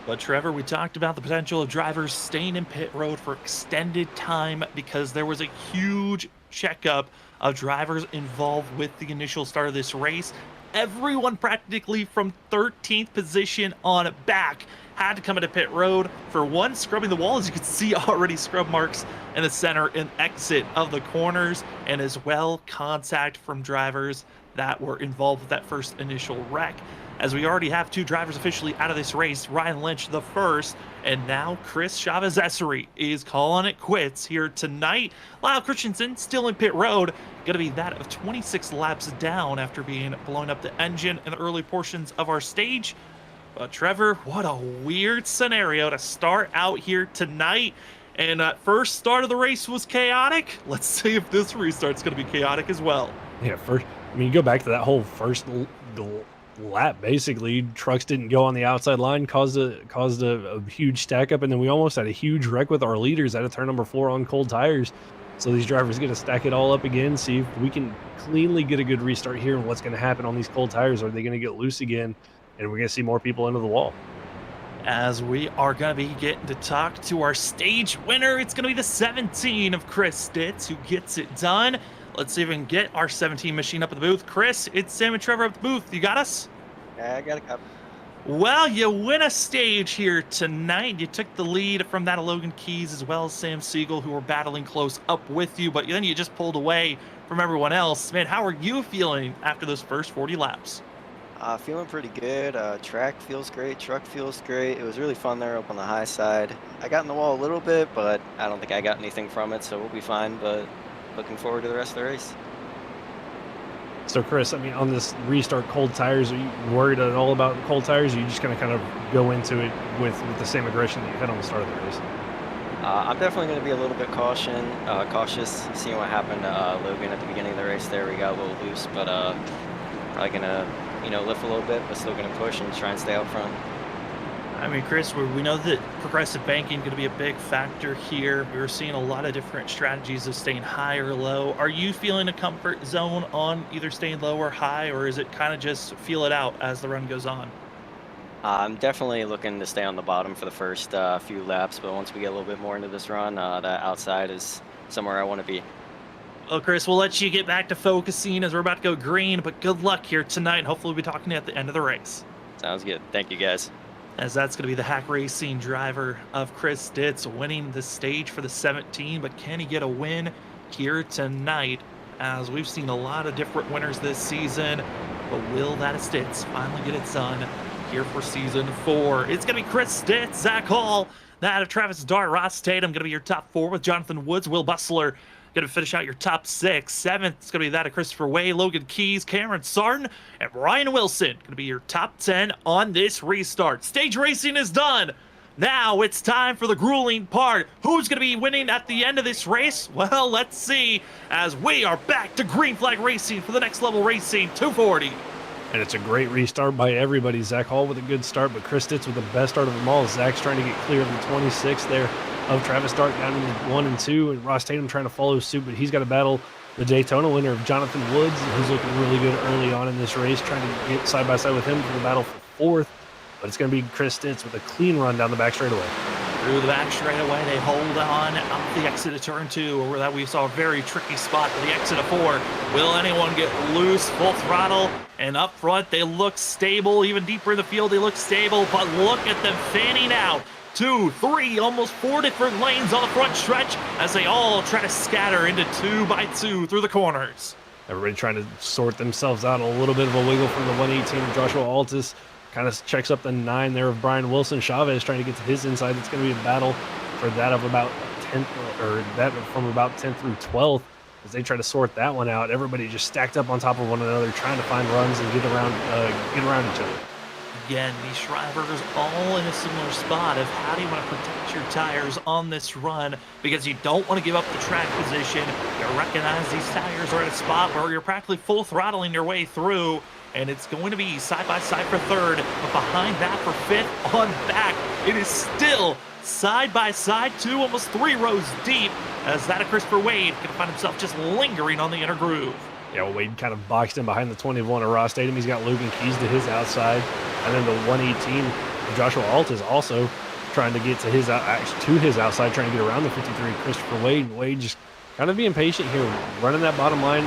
But Trevor, we talked about the potential of drivers staying in pit road for extended time because there was a huge checkup of drivers involved with the initial start of this race. Everyone practically from 13th position on back had to come into pit road for one, scrubbing the wall, as you can see already scrub marks in the center and exit of the corners, and as well contact from drivers that were involved with that first initial wreck. As we already have 2 drivers officially out of this race, Ryan Lynch the first, and now Chris Chavez Essery is calling it quits here tonight. Lyle Christensen still in pit road, going to be that of 26 laps down after being blowing up the engine in the early portions of our stage. But Trevor, what a weird scenario to start out here tonight. And that first start of the race was chaotic. Let's see if this restart's going to be chaotic as well. Yeah, you go back to that whole first lap, basically trucks didn't go on the outside line, caused a huge stack up, and then we almost had a huge wreck with our leaders at a turn number 4 on cold tires. So these drivers get to stack it all up again, see if we can cleanly get a good restart here. And what's going to happen on these cold tires? Are they going to get loose again, and we're going to see more people into the wall? As we are going to be getting to talk to our stage winner, it's going to be the 17 of Chris Stitz who gets it done. Let's see if we can get our 17 machine up at the booth. Chris, it's Sam and Trevor up the booth. You got us? Yeah, I got a couple. Well, you win a stage here tonight. You took the lead from that of Logan Keys as well as Sam Siegel, who were battling close up with you, but then you just pulled away from everyone else. Man, how are you feeling after those first 40 laps? Feeling pretty good. Track feels great. Truck feels great. It was really fun there up on the high side. I got in the wall a little bit, but I don't think I got anything from it, so we'll be fine. But looking forward to the rest of the race. So, Chris, on this restart cold tires, are you worried at all about cold tires? Or are you just going to kind of go into it with the same aggression that you had on the start of the race? I'm definitely going to be a little bit cautious, seeing what happened to Logan at the beginning of the race there. We got a little loose, but probably going to, lift a little bit, but still going to push and try and stay out front. Chris, we know that progressive banking is going to be a big factor here. We were seeing a lot of different strategies of staying high or low. Are you feeling a comfort zone on either staying low or high, or is it kind of just feel it out as the run goes on? I'm definitely looking to stay on the bottom for the first few laps, but once we get a little bit more into this run, that outside is somewhere I want to be. Well, Chris, we'll let you get back to focusing as we're about to go green, but good luck here tonight. Hopefully we'll be talking to you at the end of the race. Sounds good. Thank you, guys. As that's going to be the Hack Racing driver of Chris Stitz winning the stage for the 17, but can he get a win here tonight? As we've seen a lot of different winners this season, but will that Stitz finally get it done here for season 4? It's going to be Chris Stitz, Zach Hall, that of Travis Dart, Ross Tatum, going to be your top 4 with Jonathan Woods, Will Bustler, going to finish out your top 6. 7th is going to be that of Christopher Way, Logan Keys, Cameron Sarton, and Ryan Wilson. Going to be your top 10 on this restart. Stage racing is done. Now it's time for the grueling part. Who's going to be winning at the end of this race? Well, let's see, as we are back to green flag racing for the next level racing 240. And it's a great restart by everybody. Zach Hall with a good start, but Chris Stitz with the best start of them all. Zach's trying to get clear of the 26 there of Travis Dart down into 1 and 2, and Ross Tatum trying to follow suit, but he's got to battle the Daytona winner of Jonathan Woods, who's looking really good early on in this race, trying to get side by side with him for the battle for 4th. But it's going to be Chris Stitz with a clean run down the back straightaway. Through the back straightaway, they hold on up the exit of turn 2, where that we saw a very tricky spot for the exit of 4. Will anyone get loose, full throttle? And up front, they look stable. Even deeper in the field, they look stable. But look at them fanning out. 2, 3, almost 4 different lanes on the front stretch as they all try to scatter into 2 by 2 through the corners. Everybody trying to sort themselves out. A little bit of a wiggle from the 118 of Joshua Altus. Kind of checks up the 9 there of Brian Wilson. Chavez trying to get to his inside. It's going to be a battle for that of about 10th, or that from about 10th through 12th as they try to sort that one out. Everybody just stacked up on top of one another, trying to find runs and get around each other. Again, these drivers all in a similar spot of how do you want to protect your tires on this run, because you don't want to give up the track position. You recognize these tires are at a spot where you're practically full throttling your way through, and it's going to be side by side for 3rd, but behind that for 5th on back, it is still side by side 2, almost 3 rows deep, as that of Christopher Wade can find himself just lingering on the inner groove. Yeah, Wade kind of boxed in behind the 21 of Ross Tatum. He's got Logan Keys to his outside. And then the 118 of Joshua Alt is also trying to get to his outside, trying to get around the 53 Christopher Wade. And Wade just kind of being patient here, running that bottom line,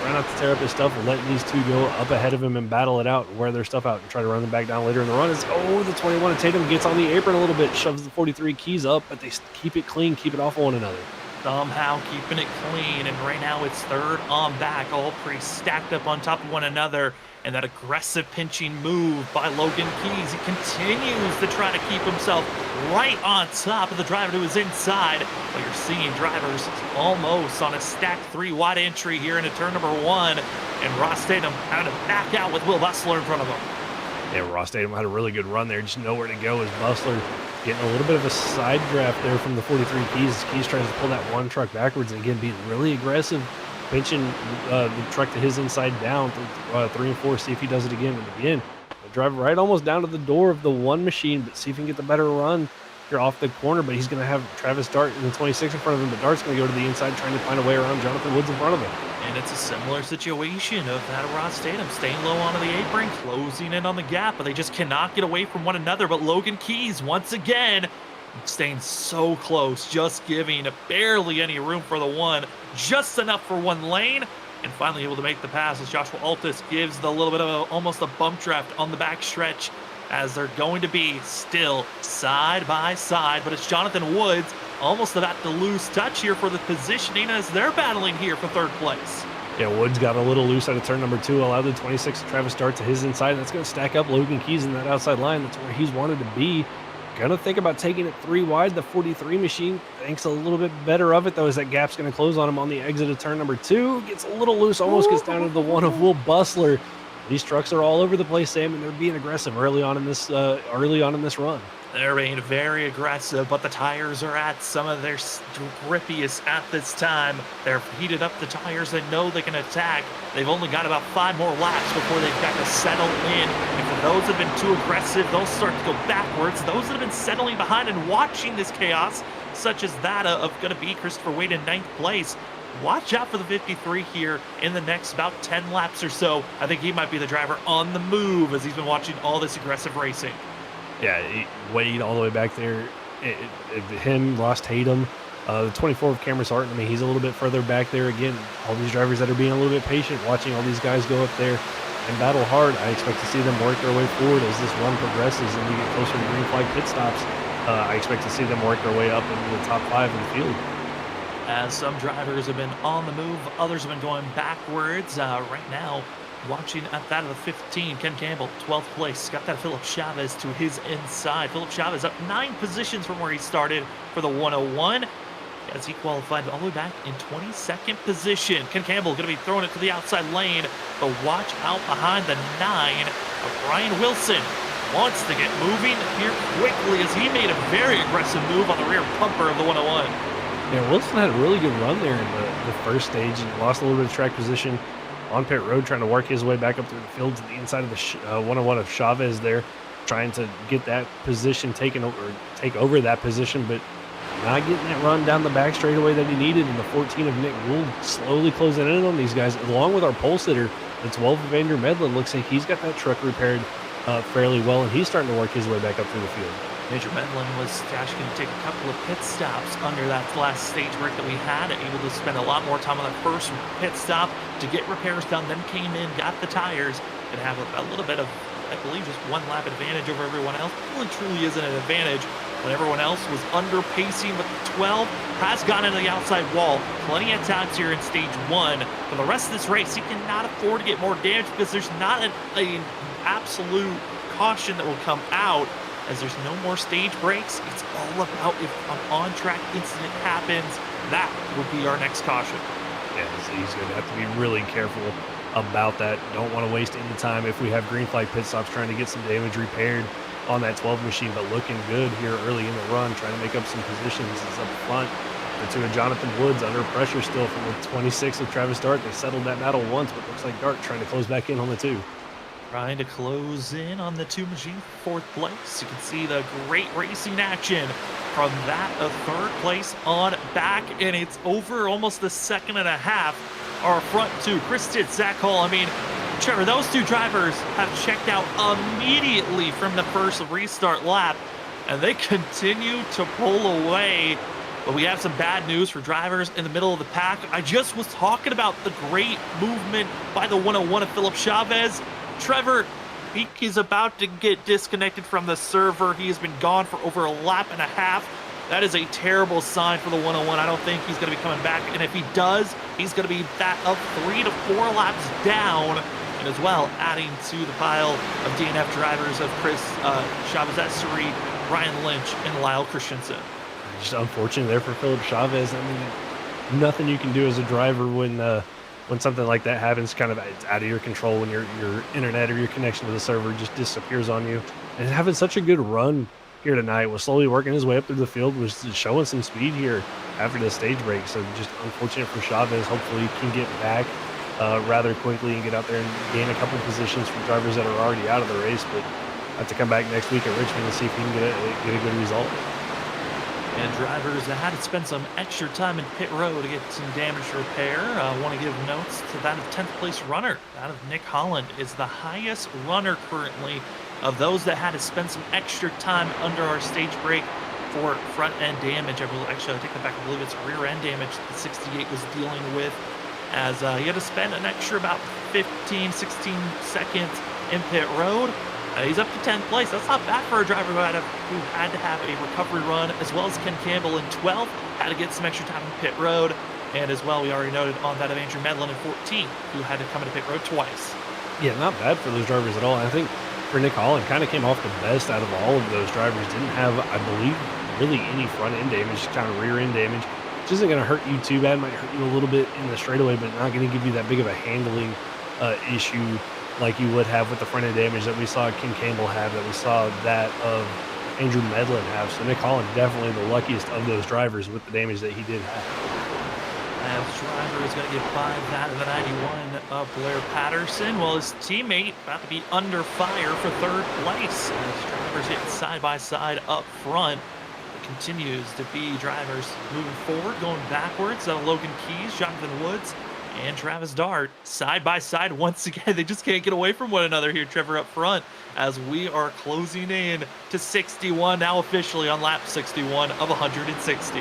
trying not to tear up his stuff, and letting these 2 go up ahead of him and battle it out, wear their stuff out, and try to run them back down later in the run. The 21 of Tatum gets on the apron a little bit, shoves the 43 Keys up, but they keep it clean, keep it off of one another. Somehow keeping it clean, and right now it's 3rd on back, all pretty stacked up on top of one another. And that aggressive pinching move by Logan Keys, he continues to try to keep himself right on top of the driver who is inside. But you're seeing drivers almost on a stacked 3 wide entry here into turn number 1, and Ross Tatum having to back out with Will Bustler in front of him. Yeah, Ross Tatum had a really good run there, just nowhere to go as Bustler getting a little bit of a side draft there from the 43 Keys. Keys tries to pull that 1 truck backwards and again being really aggressive, pinching the truck to his inside down through 3 and 4, see if he does it again. And again, the driver right almost down to the door of the 1 machine, but see if he can get the better run here off the corner. But he's going to have Travis Dart in the 26 in front of him, but Dart's going to go to the inside trying to find a way around Jonathan Woods in front of him. And it's a similar situation of that of Ross Tatum staying low onto the apron, closing in on the gap, but they just cannot get away from one another. But Logan Keys, once again, staying so close, just giving barely any room for the 1, just enough for 1 lane, and finally able to make the pass as Joshua Altus gives the little bit of almost a bump draft on the back stretch, as they're going to be still side by side. But it's Jonathan Woods almost about to lose touch here for the positioning as they're battling here for 3rd place. Yeah, Woods got a little loose out of turn number 2, allowed the 26 Travis Dart to his inside. That's going to stack up Logan Keys in that outside line. That's where he's wanted to be. Gonna think about taking it 3 wide. The 43 machine thinks a little bit better of it, though, as that gap's going to close on him on the exit of turn number 2. Gets a little loose, almost gets down to the 1 of Will Bustler. These trucks are all over the place, Sam, and they're being aggressive early on in this run. They're being very aggressive, but the tires are at some of their grippiest at this time. They're heated up the tires. They know they can attack. They've only got about 5 more laps before they've got to settle in. And for those that have been too aggressive, they'll start to go backwards. Those that have been settling behind and watching this chaos, such as that of going to be Christopher Wade in 9th place, watch out for the 53 here in the next about 10 laps or so. I think he might be the driver on the move as he's been watching all this aggressive racing. Yeah, Wade all the way back there. Him, Ross Tatum, the 24 of Cameron Sarton. I mean, he's a little bit further back there. Again, all these drivers that are being a little bit patient, watching all these guys go up there and battle hard. I expect to see them work their way forward as this run progresses and we get closer to green flag pit stops. I expect to see them work their way up into the top 5 in the field. As some drivers have been on the move, others have been going backwards. Right now, watching at that of the 15, Ken Campbell, 12th place. Got that Philip Chavez to his inside. Philip Chavez up 9 positions from where he started for the 101. As he qualified all the way back in 22nd position. Ken Campbell going to be throwing it to the outside lane, but watch out behind the 9 of Brian Wilson. Wants to get moving here quickly as he made a very aggressive move on the rear bumper of the 101. Yeah, Wilson had a really good run there in the first stage and lost a little bit of track position on pit road, trying to work his way back up through the field to the inside of the 101 of Chavez there, trying to get that position taken over, or take over that position, but not getting that run down the back straightaway that he needed. And the 14 of Nick Gould slowly closing in on these guys, along with our pole sitter, the 12 of Andrew Medlin. Looks like he's got that truck repaired fairly well, and he's starting to work his way back up through the field. Andrew Medlin was actually going to take a couple of pit stops under that last stage break that we had, able to spend a lot more time on that first pit stop to get repairs done, then came in, got the tires, and have a little bit of, I believe, just 1 lap advantage over everyone else. Really truly isn't an advantage when everyone else was under pacing, but the 12 has gone into the outside wall plenty of times here in stage 1. For the rest of this race, he cannot afford to get more damage because there's not an absolute caution that will come out, as there's no more stage breaks. It's all about if an on-track incident happens, that would be our next caution. Yeah, so he's going to have to be really careful about that. Don't want to waste any time if we have green flag pit stops trying to get some damage repaired on that 12 machine, but looking good here early in the run, trying to make up some positions. Is up front. The 2 of Jonathan Woods under pressure still from the 26 of Travis Dart. They settled that battle once, but looks like Dart trying to close back in on the 2. Trying to close in on the 2 machine, 4th place. You can see the great racing action from that of 3rd place on back, and it's over almost a second and a half. Our front 2, Chris Titt, Zach Hall. I mean, Trevor, those 2 drivers have checked out immediately from the first restart lap, and they continue to pull away. But we have some bad news for drivers in the middle of the pack. I just was talking about the great movement by the 101 of Philip Chavez. Trevor, he's about to get disconnected from the server. He has been gone for over a lap and a half. That is a terrible sign for the 101. I don't think he's going to be coming back. And if he does, he's going to be that up 3 to 4 laps down. And as well, adding to the pile of DNF drivers of Chris Chavez Essery, Ryan Lynch, and Lyle Christensen. Just unfortunate there for Philip Chavez. I mean, nothing you can do as a driver when something like that happens. Kind of it's out of your control when your internet or your connection to the server just disappears on you. And having such a good run here tonight, was slowly working his way up through the field, was showing some speed here after the stage break. So just unfortunate for Chavez. Hopefully he can get back rather quickly and get out there and gain a couple positions from drivers that are already out of the race. But have to come back next week at Richmond and see if he can get a good result. And drivers that had to spend some extra time in pit road to get some damage repair. I want to give notes to that of 10th place runner. That of Nick Holland is the highest runner currently of those that had to spend some extra time under our stage break for front end damage. Actually, I take that back. I believe it's rear end damage that the 68 was dealing with, as he had to spend an extra about 15, 16 seconds in pit road. He's up to 10th place. That's not bad for a driver who had to have a recovery run, as well as Ken Campbell in 12th, had to get some extra time in pit road. And as well, we already noted on that of Andrew Medlin in 14th, who had to come into pit road twice. Yeah, not bad for those drivers at all. I think for Nick Holland, kind of came off the best out of all of those drivers. Didn't have, I believe, really any front end damage, just kind of rear end damage, which isn't going to hurt you too bad. Might hurt you a little bit in the straightaway, but not going to give you that big of a handling issue like you would have with the front end damage that we saw Ken Campbell have, that we saw that of Andrew Medlin have. So Nick Holland, definitely the luckiest of those drivers with the damage that he did have. As driver is going to get by that of the 91 of Blair Patterson, while his teammate about to be under fire for 3rd place. As drivers getting side by side up front. continues to be drivers moving forward, going backwards. Logan Keys, Jonathan Woods, and Travis Dart side by side once again. They just can't get away from one another here, Trevor, up front, as we are closing in to 61 now officially on lap 61 of 160.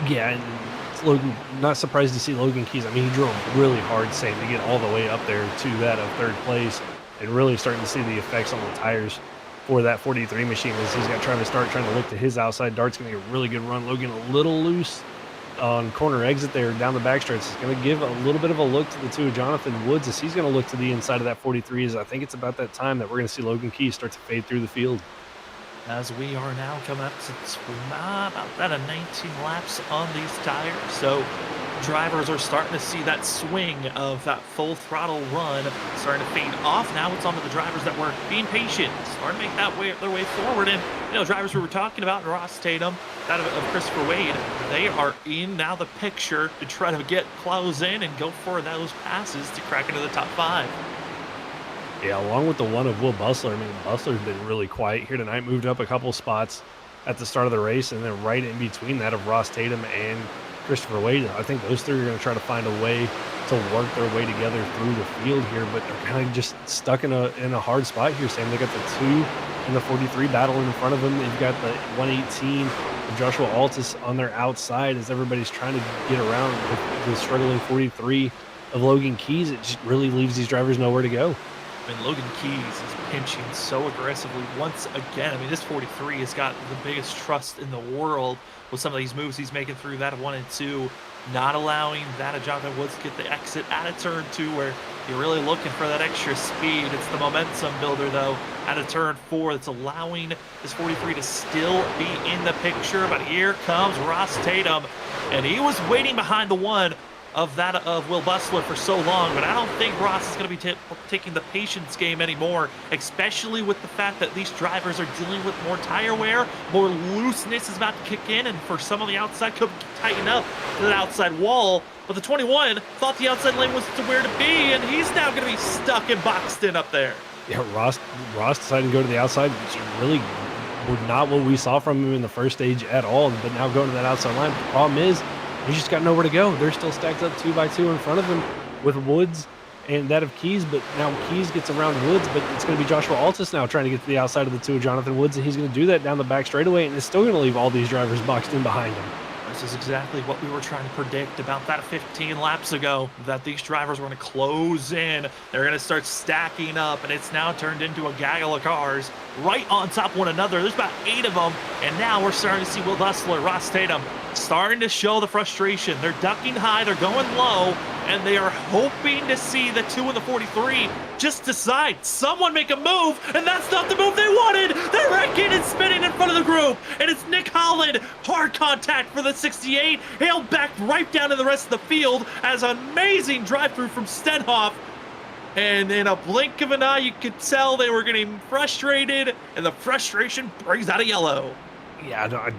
Yeah, and Logan, not surprised to see Logan Keys. I mean, he drove really hard, saying to get all the way up there to that of third place, and really starting to see the effects on the tires for that 43 machine as he's got Travis Dart trying to look to his outside. Dart's going to get a really good run. Logan a little loose on corner exit there down the backstretch. It's going to give a little bit of a look to the two of Jonathan Woods as he's going to look to the inside of that 43. As I think it's about that time that we're going to see Logan Keys start to fade through the field. As we are now coming up to about that 19 laps on these tires. So drivers are starting to see that swing of that full throttle run starting to fade off. Now it's on to the drivers that were being patient, starting to make their way forward. And, drivers we were talking about, Ross Tatum, that of Christopher Wade, they are in now the picture to try to close in and go for those passes to crack into the top 5. Yeah, along with the one of Will Bustler. I mean, Bustler's been really quiet here tonight, moved up a couple spots at the start of the race, and then right in between that of Ross Tatum and Christopher Wade. I think those three are going to try to find a way to work their way together through the field here, but they're kind of just stuck in a hard spot here, Sam. They got the 2 and the 43 battling in front of them. They've got the 118 of Joshua Altus on their outside as everybody's trying to get around with the struggling 43 of Logan Keys. It just really leaves these drivers nowhere to go. I mean, Logan Keys is pinching so aggressively once again. I mean, this 43 has got the biggest trust in the world with some of these moves he's making through that of 1 and 2, not allowing that of Jonathan Woods to get the exit out of turn 2 where you're really looking for that extra speed. It's the momentum builder, though, out of turn 4 that's allowing this 43 to still be in the picture. But here comes Ross Tatum, and he was waiting behind the one of that of Will Bustler for so long, but I don't think Ross is going to be taking the patience game anymore, especially with the fact that these drivers are dealing with more tire wear, more looseness is about to kick in, and for some of the outside could tighten up to that outside wall. But the 21 thought the outside lane was where to be, and he's now going to be stuck and boxed in up there. Yeah, Ross decided to go to the outside, which really was not what we saw from him in the first stage at all, but now going to that outside line. The problem is, he's just got nowhere to go. They're still stacked up 2 by 2 in front of him with Woods and that of Keys, but now Keys gets around Woods, but it's going to be Joshua Altus now trying to get to the outside of the 2 of Jonathan Woods, and he's going to do that down the back straightaway, and it's still going to leave all these drivers boxed in behind him. This is exactly what we were trying to predict about that 15 laps ago, that these drivers were going to close in. They're going to start stacking up, and it's now turned into a gaggle of cars right on top of one another. There's about 8 of them, and now we're starting to see Will Bustler, Ross Tatum, starting to show the frustration. They're ducking high, they're going low, and they are hoping to see the 2 and the 43 just decide. Someone make a move, and that's not the move they wanted. They're wrecking and spinning in front of the group, and it's Nick Holland. Hard contact for the 68. He'll back right down to the rest of the field as amazing drive-through from Stenhoff. And in a blink of an eye, you could tell they were getting frustrated, and the frustration brings out a yellow. Yeah,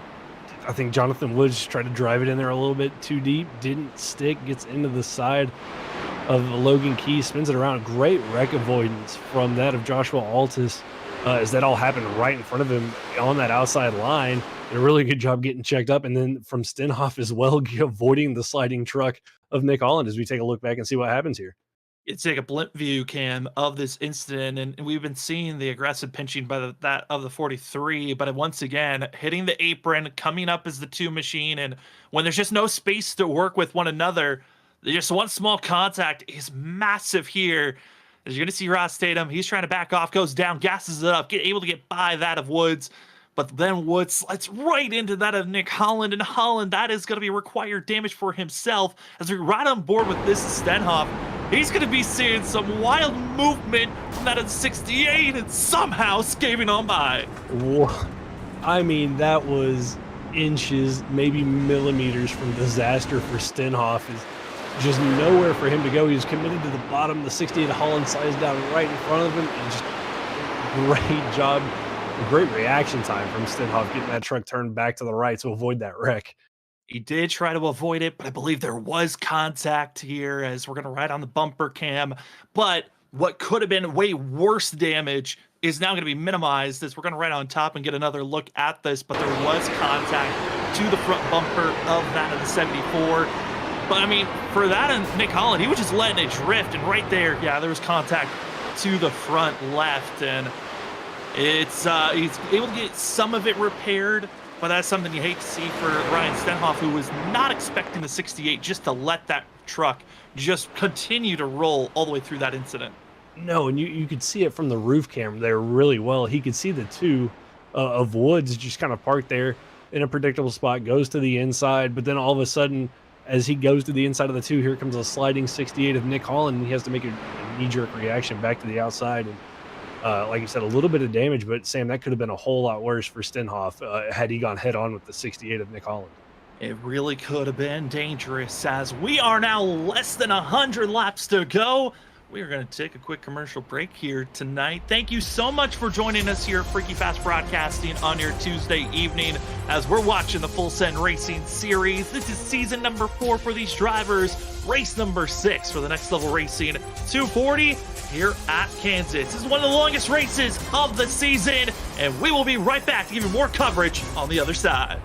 I think Jonathan Woods tried to drive it in there a little bit too deep, didn't stick, gets into the side of Logan Key, spins it around. Great wreck avoidance from that of Joshua Altus as that all happened right in front of him on that outside line. Did a really good job getting checked up, and then from Stenhoff as well, avoiding the sliding truck of Nick Holland as we take a look back and see what happens here. It's like a blimp view, Cam, of this incident, and we've been seeing the aggressive pinching by that of the 43, but once again, hitting the apron, coming up as the 2 machine, and when there's just no space to work with one another, just one small contact is massive here. As you're going to see Ross Tatum, he's trying to back off, goes down, gasses it up, able to get by that of Woods, but then Woods slides right into that of Nick Holland, and Holland, that is going to be required damage for himself. As we ride on board with this Stenhoff, he's going to be seeing some wild movement from that of 68 and somehow scaping on by. I mean, that was inches, maybe millimeters from disaster for Stenhoff. Is just nowhere for him to go. He was committed to the bottom. The 68 Holland slides down right in front of him, and just great job. Great reaction time from Stenhoff getting that truck turned back to the right to avoid that wreck. He did try to avoid it, but I believe there was contact here as we're going to ride on the bumper cam. But what could have been way worse damage is now going to be minimized as we're going to right on top and get another look at this, but there was contact to the front bumper of that of the 74. But I mean, for that and Nick Holland, he was just letting it drift, and right there, yeah, there was contact to the front left, and it's he's able to get some of it repaired, but that's something you hate to see for Ryan Stenhoff, who was not expecting the 68 just to let that truck just continue to roll all the way through that incident. No, and you could see it from the roof camera there really well. He could see the two of Woods just kind of parked there in a predictable spot, goes to the inside, but then all of a sudden, as he goes to the inside of the two, here comes a sliding 68 of Nick Holland, and he has to make a knee-jerk reaction back to the outside. And like you said, a little bit of damage, but Sam, that could have been a whole lot worse for Stenhoff had he gone head-on with the 68 of Nick Holland. It really could have been dangerous, as we are now less than 100 laps to go. We are going to take a quick commercial break here tonight. Thank you so much for joining us here at Freaky Fast Broadcasting on your Tuesday evening as we're watching the Full Send Racing Series. This is season number 4 for these drivers, race number 6 for the Next Level Racing 240 here at Kansas. This is one of the longest races of the season, and we will be right back to give you more coverage on the other side.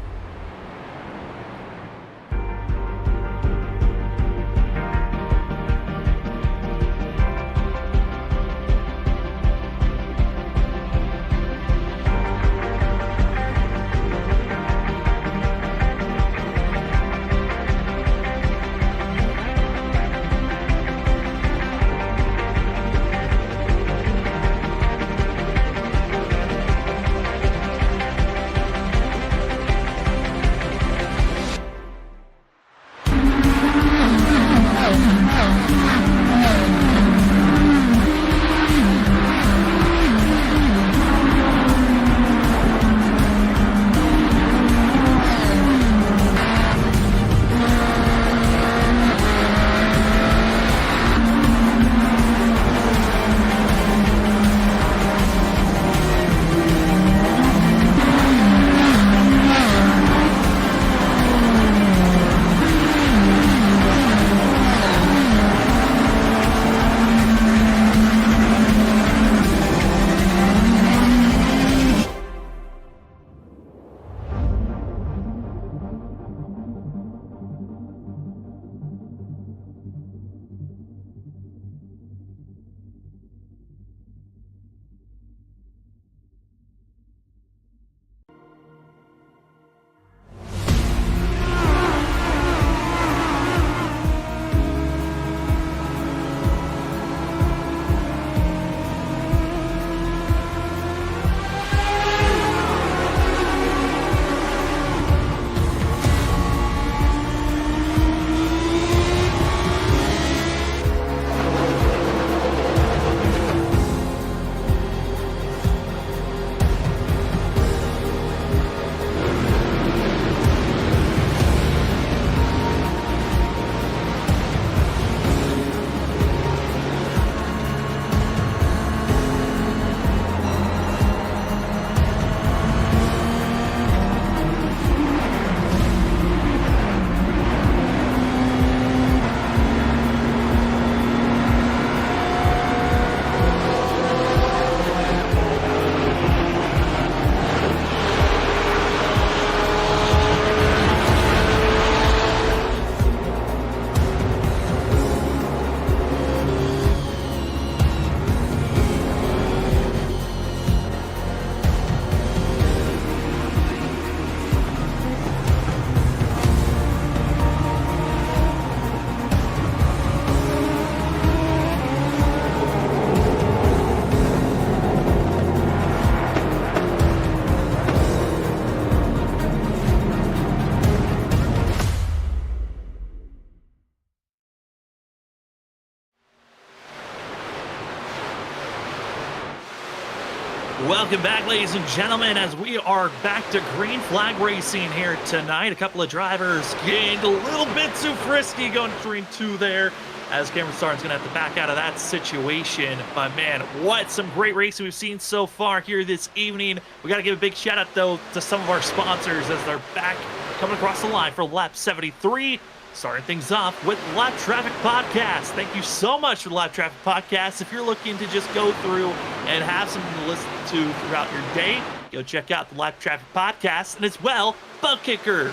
Welcome back, ladies and gentlemen, as we are back to green flag racing here tonight. A couple of drivers getting a little bit too frisky going to Green 2 there, as Cameron Starnes going to have to back out of that situation. But man, what some great racing we've seen so far here this evening. We got to give a big shout out though to some of our sponsors as they're back coming across the line for lap 73. Starting things off with Live Traffic Podcast. Thank you so much for the Live Traffic Podcast. If you're looking to just go through and have something to listen to throughout your day, go check out the Live Traffic Podcast, and as well, ButtKicker.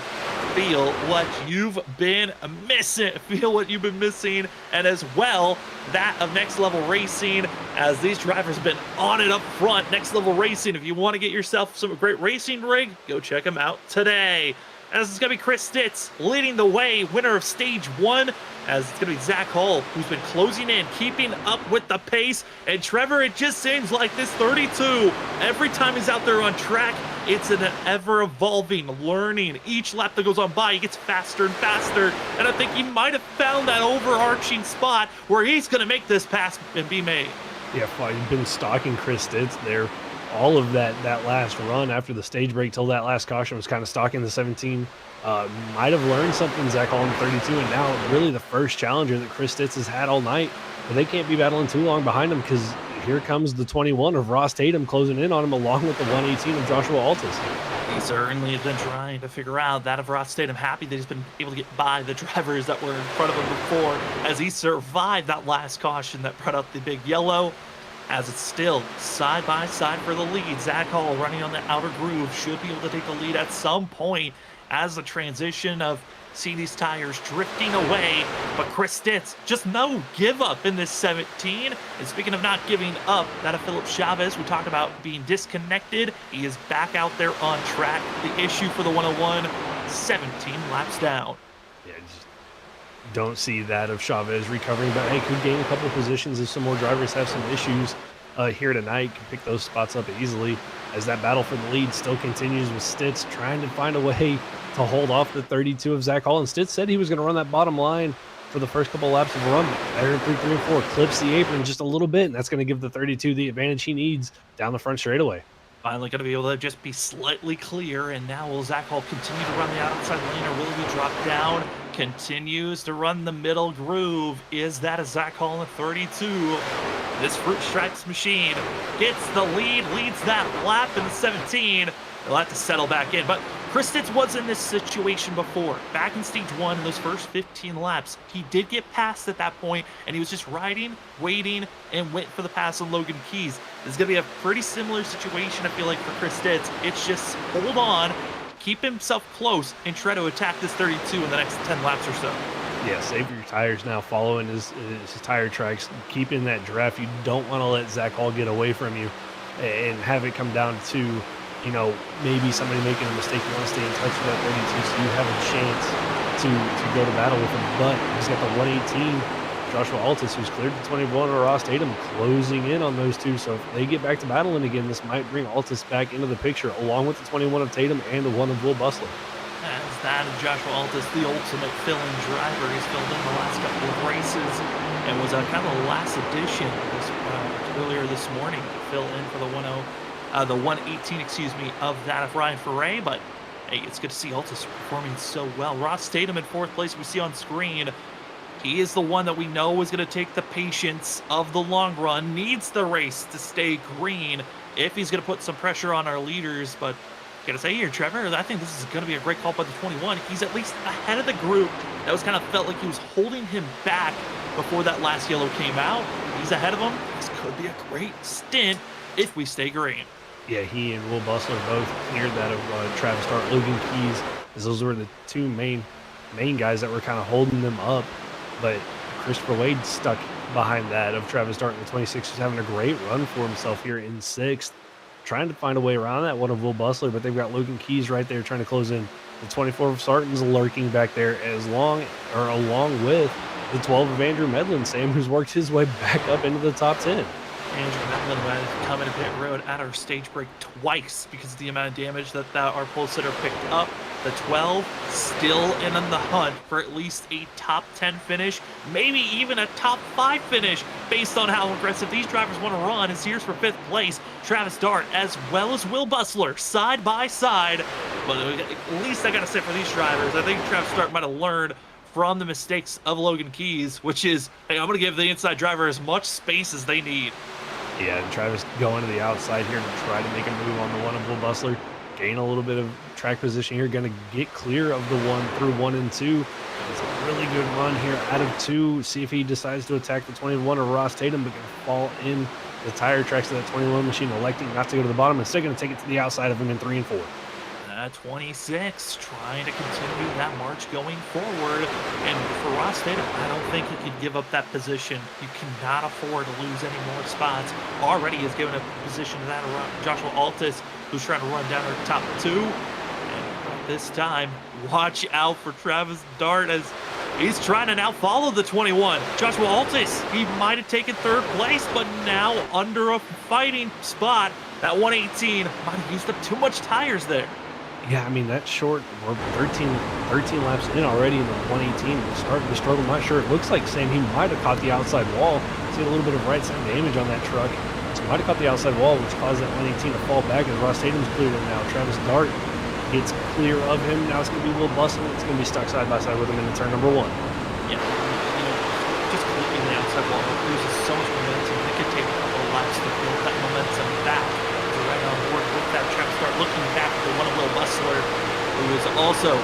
Feel what you've been missing. Feel what you've been missing, and as well, that of Next Level Racing, as these drivers have been on it up front. Next Level Racing, if you want to get yourself some great racing rig, go check them out today. As it's going to be Chris Stitz leading the way, winner of Stage 1, as it's going to be Zach Hull, who's been closing in, keeping up with the pace. And Trevor, it just seems like this 32, every time he's out there on track, it's an ever-evolving learning. Each lap that goes on by, he gets faster and faster. And I think he might have found that overarching spot where he's going to make this pass and be made. Yeah, well, you've been stalking Chris Stitz there. All of that last run after the stage break till that last caution was kind of stalking the 17. Might have learned something, Zach Hall in the 32, and now really the first challenger that Chris Stitz has had all night. But they can't be battling too long behind him, because here comes the 21 of Ross Tatum closing in on him, along with the 118 of Joshua Altus. He certainly has been trying to figure out that of Ross Tatum. Happy that he's been able to get by the drivers that were in front of him before, as he survived that last caution that brought out the big yellow. As it's still side by side for the lead. Zach Hall running on the outer groove should be able to take the lead at some point, as the transition of seeing these tires drifting away. But Chris Stitz, just no give up in this 17. And speaking of not giving up, that of Philip Chavez, we talked about being disconnected. He is back out there on track. The issue for the 101, 17 laps down. Yeah, just don't see that of Chavez recovering, but hey, could gain a couple of positions if some more drivers have some issues here tonight. Can pick those spots up easily, as that battle for the lead still continues, with Stitz trying to find a way to hold off the 32 of Zach Hall. And Stitz said he was going to run that bottom line for the first couple of laps of the run. There in 3, 3, and 4, clips the apron just a little bit, and that's going to give the 32 the advantage he needs down the front straightaway. Finally going to be able to just be slightly clear, and now will Zach Hall continue to run the outside lane, or will he drop down? Continues to run the middle groove. Is that a Zach Hall in the 32? This Fruit Stripes machine gets the lead, leads that lap in the 17. They'll have to settle back in, but Chris Stitz was in this situation before. Back in Stage 1, in those first 15 laps, he did get past at that point, and he was just riding, waiting, and went for the pass on Logan Keys. This is going to be a pretty similar situation, I feel like, for Chris Stitz. It's just hold on, keep himself close, and try to attack this 32 in the next 10 laps or so. Yeah, save your tires now, following his tire tracks, keeping that draft. You don't want to let Zach Hall get away from you and have it come down to, you know, maybe somebody making a mistake. You want to stay in touch with that 32 so you have a chance to go to battle with him. But he's got the 118, Joshua Altus, who's cleared the 21, or Ross Tatum closing in on those two. So if they get back to battling again, this might bring Altus back into the picture, along with the 21 of Tatum and the 1 of Will Bustler. As that of Joshua Altus, the ultimate fill-in driver. He's filled in the last couple of races and was kind of the last addition earlier this morning to fill in for the 118, excuse me, of that of Ryan Ferre. But hey, it's good to see Altus performing so well. Ross Tatum in 4th place, we see on screen. He is the one that we know is going to take the patience of the long run, needs the race to stay green if he's going to put some pressure on our leaders. But gotta say here, Trevor, I think this is going to be a great call by the 21. He's at least ahead of the group. That was kind of felt like he was holding him back before that last yellow came out. He's ahead of him. This could be a great stint if we stay green. Yeah, he and Will Bustler both cleared that of Travis Dart, Logan Keys, as those were the two main guys that were kind of holding them up. But Christopher Wade stuck behind that of Travis Dart in the 26, who's having a great run for himself here in 6th. Trying to find a way around that one of Will Bustler, but they've got Logan Keys right there trying to close in. The 24 of Sarton's lurking back there, along with the 12 of Andrew Medlin, Sam, who's worked his way back up into the top 10. Andrew Medlin had come into pit road at our stage break twice because of the amount of damage that our pole sitter picked up. The 12 still in on the hunt for at least a top 10 finish, maybe even a top 5 finish based on how aggressive these drivers want to run. Is here's for 5th place, Travis Dart as well as Will Bustler side by side. But at least I got to say for these drivers, I think Travis Dart might have learned from the mistakes of Logan Keys, which is, hey, I'm going to give the inside driver as much space as they need. Yeah, and Travis going to the outside here to try to make a move on the one of Will Bustler. gain a little bit of track position here. Going to get clear of the 1 through 1 and 2. It's a really good run here out of 2. See if he decides to attack the 21 or Ross Tatum, but going to fall in the tire tracks of that 21 machine, electing not to go to the bottom. Instead, going to take it to the outside of him in 3 and 4. 26, trying to continue that march going forward. And for Ross Tatum, I don't think he can give up that position. You cannot afford to lose any more spots. Already has given a position to that around Joshua Altus, who's trying to run down our top 2. And this time, watch out for Travis Dart as he's trying to now follow the 21. Joshua Altus, he might have taken 3rd place, but now under a fighting spot. That 118 might have used up too much tires there. Yeah, I mean, that's short. We're 13 laps in already in the 118. We're starting to struggle. I'm not sure. It looks like Sam, he might have caught the outside wall. See a little bit of right side damage on that truck. So he might have caught the outside wall, which caused that 118 to fall back as Ross Tatum's cleared it now. Travis Dart gets clear of him. Now it's going to be Will Bustle. It's going to be stuck side by side with him into turn number 1. Yeah, just clearing the outside wall loses so much momentum. It could take a couple of laps to build that momentum back. Right on board with that Travis Dart, looking back at the one of Will Bustler, who is also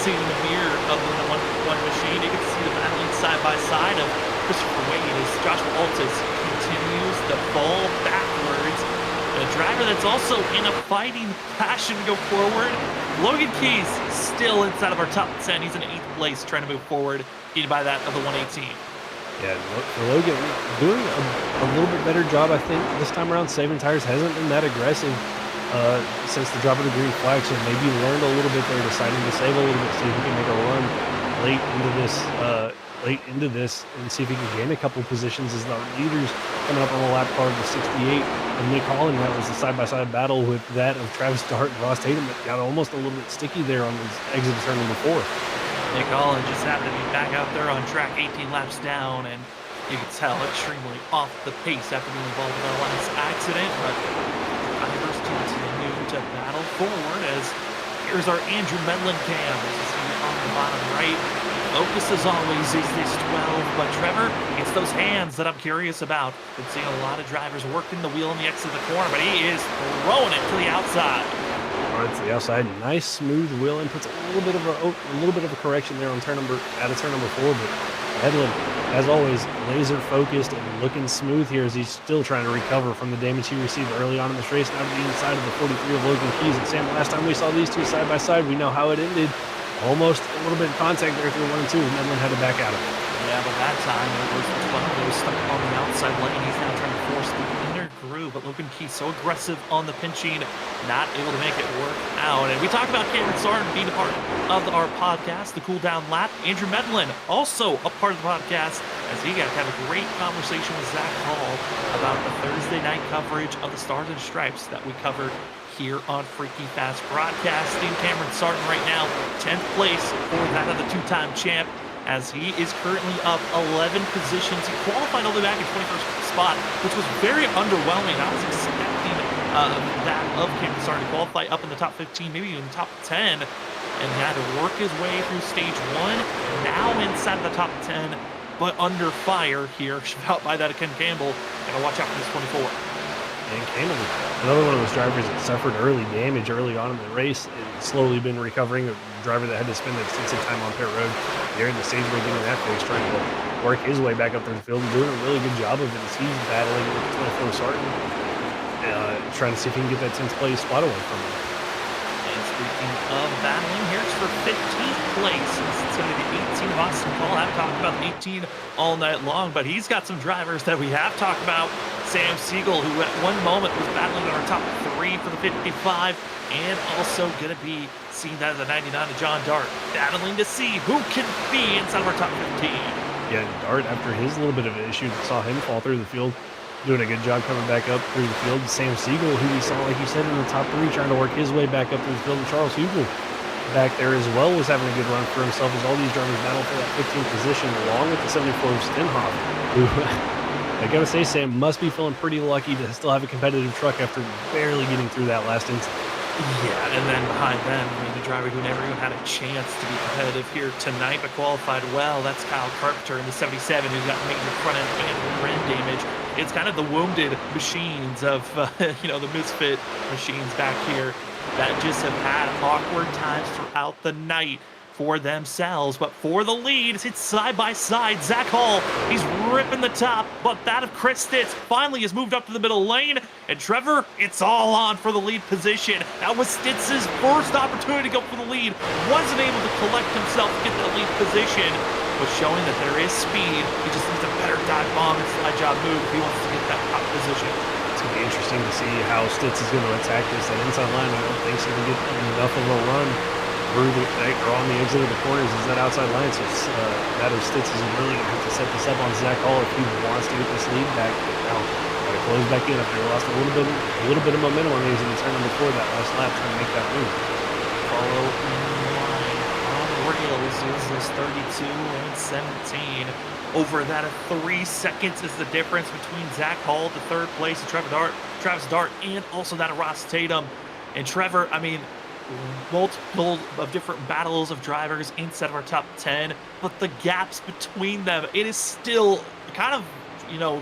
seeing the mirror of the one machine. You can see the battling side by side of Christopher Wade as Joshua Altus continues to fall backwards. And a driver that's also in a fighting passion to go forward. Logan Keys still inside of our top 10. He's in 8th place trying to move forward, beaten by that of the 118. Yeah, Logan doing a little bit better job, I think, this time around. Saving tires hasn't been that aggressive since the drop of the green flag, so maybe learned a little bit there, deciding to save a little bit, see if he can make a run late into this, and see if he can gain a couple positions as the leaders coming up on the lap car of the 68. And Nick Holland, that was the side-by-side battle with that of Travis Dart and Ross Tatum that got almost a little bit sticky there on his exit turn number 4. Nick Holland just happened to be back out there on track 18 laps down, and you can tell extremely off the pace after being involved in our last accident, but drivers continue to battle forward as here's our Andrew Medlin cam. This is here on the bottom right. Focus as always is this 12, but Trevor, it's those hands that I'm curious about. Been seeing a lot of drivers working the wheel on the exit of the corner, but he is throwing it to the outside. To the outside, nice smooth wheel and puts a little bit of a correction there on turn number 4. But Medlin, as always, laser focused and looking smooth here as he's still trying to recover from the damage he received early on in this race. Now to the inside of the 43 of Logan Keys. And Sam, last time we saw these two side by side, we know how it ended. Almost a little bit of contact there through 1 and 2. Medlin had to back out of it. Yeah, but that time it was the 12 that was stuck on the outside lane. He's now trying to force the inner groove, but Logan Keys so aggressive on the pinching, not able to make it work out. And we talked about Cameron Sarton being a part of our podcast, the Cool Down Lap. Andrew Medlin, also a part of the podcast, as he got to have a great conversation with Zach Hall about the Thursday night coverage of the Stars and Stripes that we covered here on Freaky Fast Broadcasting. Cameron Sarton right now, 10th place for that of the 2-time champ, as he is currently up 11 positions. He qualified all the way back in 21st spot, which was very underwhelming. I was expecting that of Cameron Sarton to qualify up in the top 15, maybe even top 10, and he had to work his way through stage 1, now inside of the top 10, but under fire here, out by that of Ken Campbell. Gotta watch out for this 24. And Campbell, another one of those drivers that suffered early damage early on in the race and slowly been recovering. A driver that had to spend extensive time on pit road here in the stage where getting that fixed, trying to work his way back up through the field and doing a really good job of it as he's battling with 24 Sarton, trying to see if he can get that 10th place spot away from him. And speaking of battling, here's for 15th place. It's going to be the 18 of Austin Cole. I've talked about the 18 all night long, but he's got some drivers that we have talked about. Sam Siegel, who at one moment was battling in our top 3 for the 55, and also going to be seeing that of the 99 of John Dart, battling to see who can be inside of our top 15. Yeah, Dart, after his little bit of an issue, saw him fall through the field, doing a good job coming back up through the field. Sam Siegel, who we saw, like you said, in the top 3, trying to work his way back up through the field, and Charles Hugel back there as well was having a good run for himself as all these drivers battle for that 15th position, along with the 74 of Stenhoff, who I gotta say, Sam must be feeling pretty lucky to still have a competitive truck after barely getting through that last incident. Yeah, and then behind them, I mean, the driver who never even had a chance to be competitive here tonight, but qualified well, that's Kyle Carpenter in the 77, who's got major front end and rear end damage. It's kind of the wounded machines of, the misfit machines back here that just have had awkward times throughout the night for themselves. But for the lead, it's side by side. Zach Hall, he's ripping the top, but that of Chris Stitz finally has moved up to the middle lane. And Trevor, it's all on for the lead position. That was Stitz's first opportunity to go for the lead. Wasn't able to collect himself to get that lead position, but showing that there is speed. He just needs a better dive bomb and slide job move if he wants to get that top position. It's going to be interesting to see how Stitz is going to attack this. That inside line, I don't think he's going to get enough of a run through or on the exit of the corners. Is that outside line? So it's that of Stitz is really going to have to set this up on Zach Hall if he wants to get this lead back. But now, got to close back in after he lost a little bit of momentum on the exit of turn number 4 that last lap, trying to make that move. Follow in line on rails is this 32 and 17. Over that of 3 seconds is the difference between Zach Hall, the third place, and Travis Dart, and also that of Ross Tatum. And Trevor, I mean, multiple of different battles of drivers inside of our top 10, but the gaps between them, it is still kind of,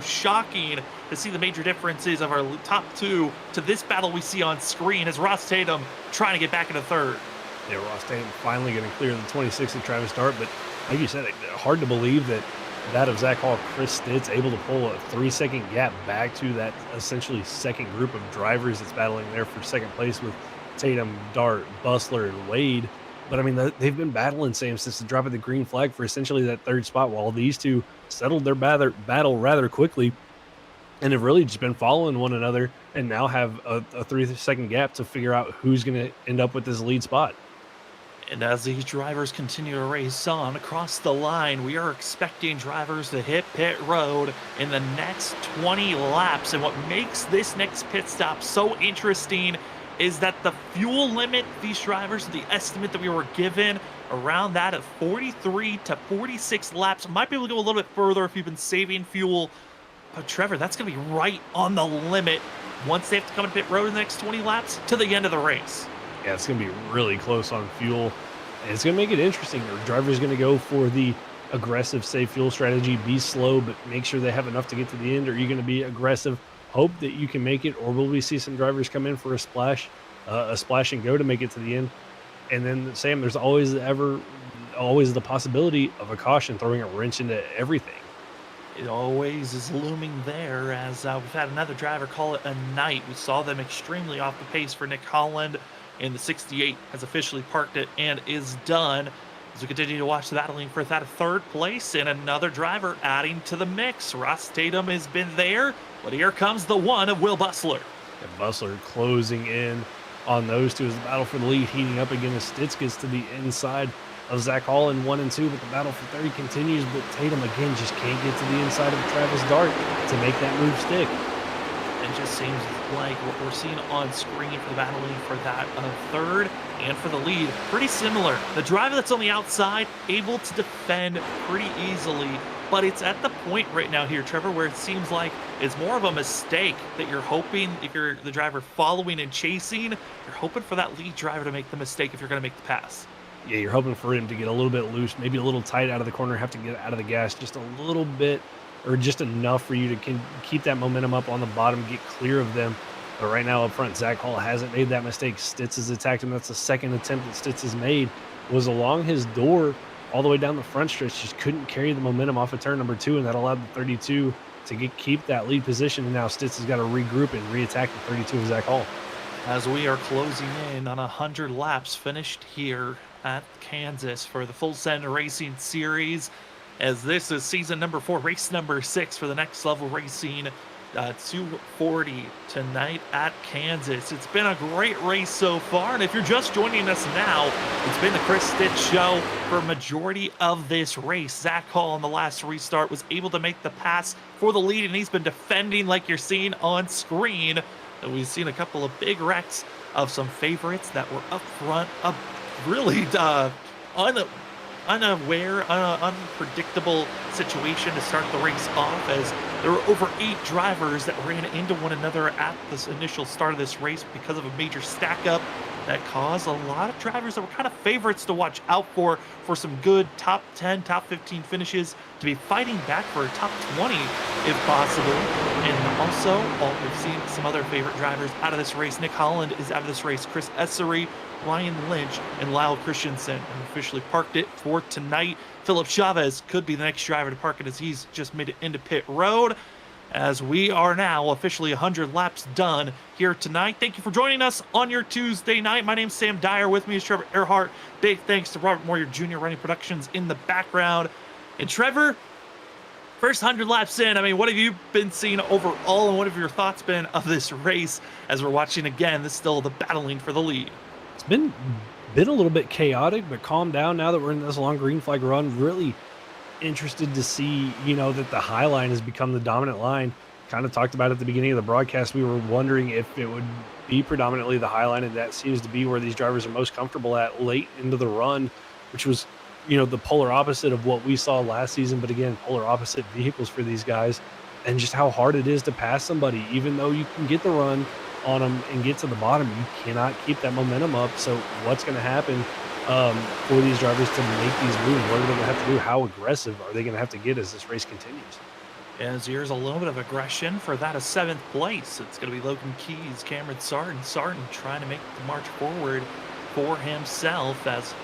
shocking to see the major differences of our top 2 to this battle we see on screen as Ross Tatum trying to get back into third. Yeah, Ross Tatum finally going to clear the 26 of Travis Dart, but like you said, hard to believe that of Zach Hall, Chris Stitz, able to pull a 3-second gap back to that essentially second group of drivers that's battling there for second place with Tatum, Dart, Bustler, and Wade. But I mean, they've been battling, Sam, since the drop of the green flag for essentially that third spot, while these two settled their battle rather quickly and have really just been following one another and now have a 3-second gap to figure out who's going to end up with this lead spot. And as these drivers continue to race on across the line, we are expecting drivers to hit pit road in the next 20 laps. And what makes this next pit stop so interesting is that the fuel limit, these drivers, the estimate that we were given around that of 43 to 46 laps, might be able to go a little bit further if you've been saving fuel. But Trevor, that's going to be right on the limit once they have to come to pit road in the next 20 laps to the end of the race. Yeah, it's going to be really close on fuel. It's going to make it interesting. The driver's going to go for the aggressive save fuel strategy, be slow, but make sure they have enough to get to the end. Or are you going to be aggressive, hope that you can make it? Or will we see some drivers come in for a splash and go to make it to the end? And then, Sam, there's always the possibility of a caution throwing a wrench into everything. It always is looming there as we've had another driver call it a night. We saw them extremely off the pace for Nick Holland. And the 68 has officially parked it and is done. As we continue to watch the battling for that third place and another driver adding to the mix. Ross Tatum has been there, but here comes the one of Will Bustler. And Bustler closing in on those two as the battle for the lead heating up again as Stitz gets to the inside of Zach Hall in 1 and 2, but the battle for 30 continues. But Tatum again just can't get to the inside of Travis Dart to make that move stick. It just seems like what we're seeing on screen for the battling for that third and for the lead, pretty similar. The driver that's on the outside able to defend pretty easily, but it's at the point right now here, Trevor, where it seems like it's more of a mistake that you're hoping, if you're the driver following and chasing, you're hoping for that lead driver to make the mistake if you're going to make the pass. Yeah, you're hoping for him to get a little bit loose, maybe a little tight out of the corner, have to get out of the gas just a little bit, or just enough for you to keep that momentum up on the bottom, get clear of them. But right now up front, Zach Hall hasn't made that mistake. Stitz has attacked him. That's the second attempt that Stitz has made. Was along his door all the way down the front stretch. Just couldn't carry the momentum off of turn number 2, and that allowed the 32 to keep that lead position. And now Stitz has got to regroup and reattack the 32 of Zach Hall. As we are closing in on 100 laps finished here at Kansas for the Full Send Racing Series, as this is season number 4, race number 6 for the Next Level Racing 240 tonight at Kansas. It's been a great race so far, and if you're just joining us now, it's been the Chris Stitz show for a majority of this race. Zach Hall on the last restart was able to make the pass for the lead, and he's been defending like you're seeing on screen. And we've seen a couple of big wrecks of some favorites that were up front, really unpredictable situation to start the race off, as there were over 8 drivers that ran into one another at this initial start of this race because of a major stack up that caused a lot of drivers that were kind of favorites to watch out for some good top 10, top 15 finishes to be fighting back for a top 20 if possible. And also, we've seen some other favorite drivers out of this race. Nick Holland is out of this race. Chris Essery, Ryan Lynch, and Lyle Christensen have officially parked it for tonight. Philip Chavez could be the next driver to park it as he's just made it into pit road. As we are now officially 100 laps done here tonight. Thank you for joining us on your Tuesday night. My name's Sam Dyer. With me is Trevor Earhart. Big thanks to Robert Moyer Jr. running productions in the background. And Trevor, first 100 laps in, I mean, what have you been seeing overall, and what have your thoughts been of this race as we're watching again? This is still the battling for the lead. It's been a little bit chaotic, but calm down now that we're in this long green flag run. Really interested to see, that the high line has become the dominant line. Kind of talked about at the beginning of the broadcast. We were wondering if it would be predominantly the high line, and that seems to be where these drivers are most comfortable at late into the run, which was, the polar opposite of what we saw last season. But again, polar opposite vehicles for these guys, and just how hard it is to pass somebody. Even though you can get the run on them and get to the bottom, you cannot keep that momentum up. So what's going to happen for these drivers to make these moves? What are they going to have to do? How aggressive are they going to have to get as this race continues? As here's a little bit of aggression for that of 7th place. It's going to be Logan Keys, Cameron Sarton trying to make the march forward for himself, as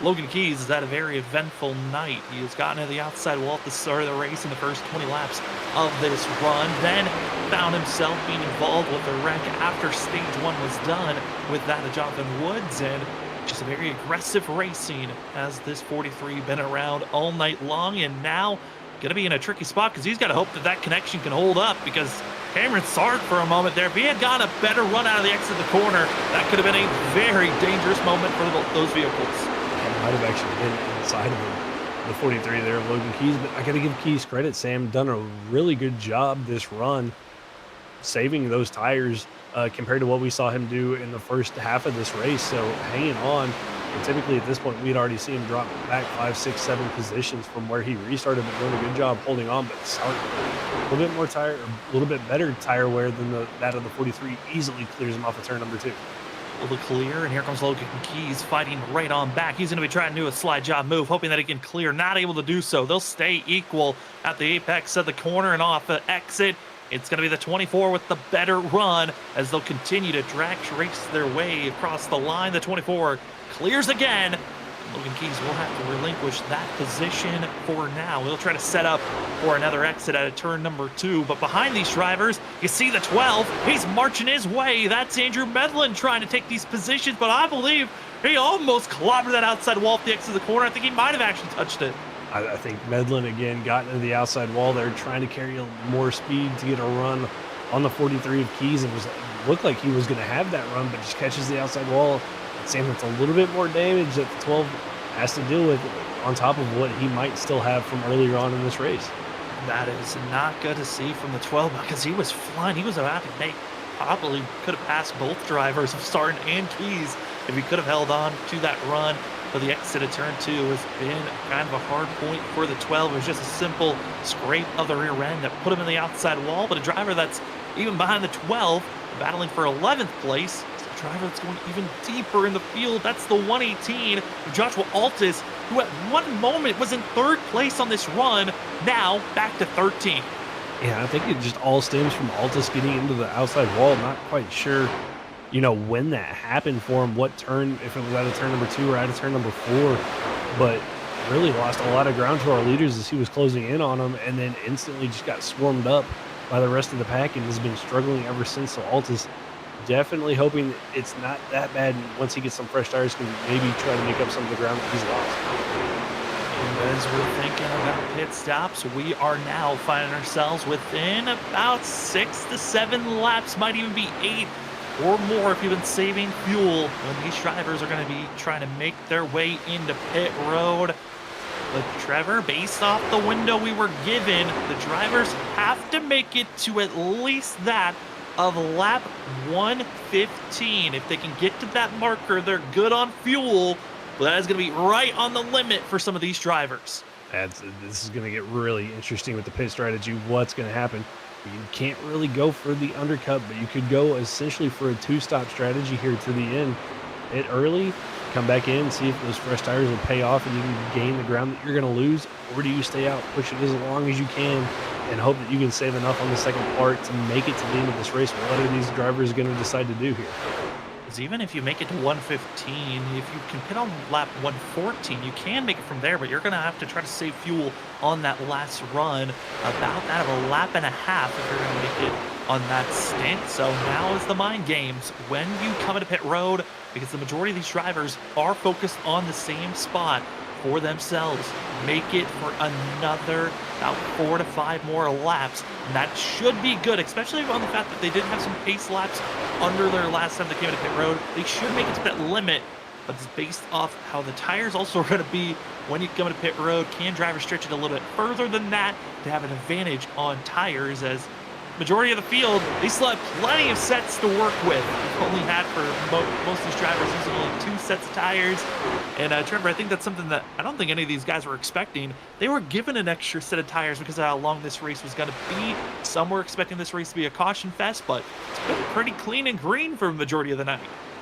Logan Keys has had a very eventful night. He has gotten to the outside wall at the start of the race in the first 20 laps of this run, then found himself being involved with a wreck after stage 1 was done with that of Jonathan Woods, and just a very aggressive racing. Has this 43 been around all night long, and now going to be in a tricky spot because he's got to hope that connection can hold up, because Cameron Sark for a moment there, if he had gotten a better run out of the exit of the corner, that could have been a very dangerous moment for those vehicles. It might have actually been inside of the 43 there of Logan Keys, but I got to give Keys credit. Sam done a really good job this run saving those tires compared to what we saw him do in the first half of this race. So hanging on. And typically at this point, we'd already seen him drop back 5, 6, 7 positions from where he restarted, but doing a good job holding on. But a little bit better tire wear than that of the 43 easily clears him off of turn number 2. Will clear, and here comes Logan Keys fighting right on back. He's going to be trying to do a slide job move, hoping that he can clear. Not able to do so. They'll stay equal at the apex of the corner and off the exit. It's going to be the 24 with the better run as they'll continue to drag race their way across the line. The 24 clears again. Logan Keys will have to relinquish that position for now. He'll try to set up for another exit at a turn number 2. But behind these drivers, you see the 12. He's marching his way. That's Andrew Medlin trying to take these positions, but I believe he almost clobbered that outside wall at the exit of the corner. I think he might have actually touched it. I think Medlin again got into the outside wall there, trying to carry more speed to get a run on the 43 of Keys, and looked like he was going to have that run, but just catches the outside wall. Sam, that's a little bit more damage that the 12 has to deal with on top of what he might still have from earlier on in this race. That is not good to see from the 12 because he was flying. He was about to probably could have passed both drivers of Sarton and Keys if he could have held on to that run. But the exit of turn 2 has been kind of a hard point for the 12. It was just a simple scrape of the rear end that put him in the outside wall. But a driver that's even behind the 12, battling for 11th place, driver that's going even deeper in the field. That's the 118 of Joshua Altus, who at one moment was in 3rd place on this run, now back to 13. Yeah, I think it just all stems from Altus getting into the outside wall. Not quite sure, when that happened for him, what turn, if it was out of turn number 2 or out of turn number 4, but really lost a lot of ground to our leaders as he was closing in on them, and then instantly just got swarmed up by the rest of the pack and has been struggling ever since. So Altus definitely hoping it's not that bad, and once he gets some fresh tires, can maybe try to make up some of the ground that he's lost. And as we're thinking about pit stops, we are now finding ourselves within about 6 to 7 laps, might even be 8 or more if you've been saving fuel, when these drivers are going to be trying to make their way into pit road. But Trevor, based off the window we were given, the drivers have to make it to at least that of lap 115. If they can get to that marker, they're good on fuel, but that is going to be right on the limit for some of these drivers. This is going to get really interesting with the pit strategy. What's going to happen? You can't really go for the undercut, but you could go essentially for a 2-stop strategy here to the end. pit early, come back in, see if those fresh tires will pay off and you can gain the ground that you're going to lose? Or do you stay out, push it as long as you can, and hope that you can save enough on the second part to make it to the end of this race? What are these drivers going to decide to do here? Because even if you make it to 115, if you can pit on lap 114, you can make it from there, but you're going to have to try to save fuel on that last run, about that of a lap and a half if you're going to make it on that stint. So now is the mind games when you come into pit road, because the majority of these drivers are focused on the same spot for themselves. Make it for another about 4 to 5 more laps, and that should be good, especially on the fact that they did have some pace laps under their last time they came into pit road. They should make it to that limit, but it's based off how the tires also are going to be when you come into pit road. Can drivers stretch it a little bit further than that to have an advantage on tires, as majority of the field, they still have plenty of sets to work with. We've only had for most of these drivers using only 2 sets of tires. And Trevor, I think that's something that I don't think any of these guys were expecting. They were given an extra set of tires because of how long this race was going to be. Some were expecting this race to be a caution fest, but it's been pretty clean and green for the majority of the night.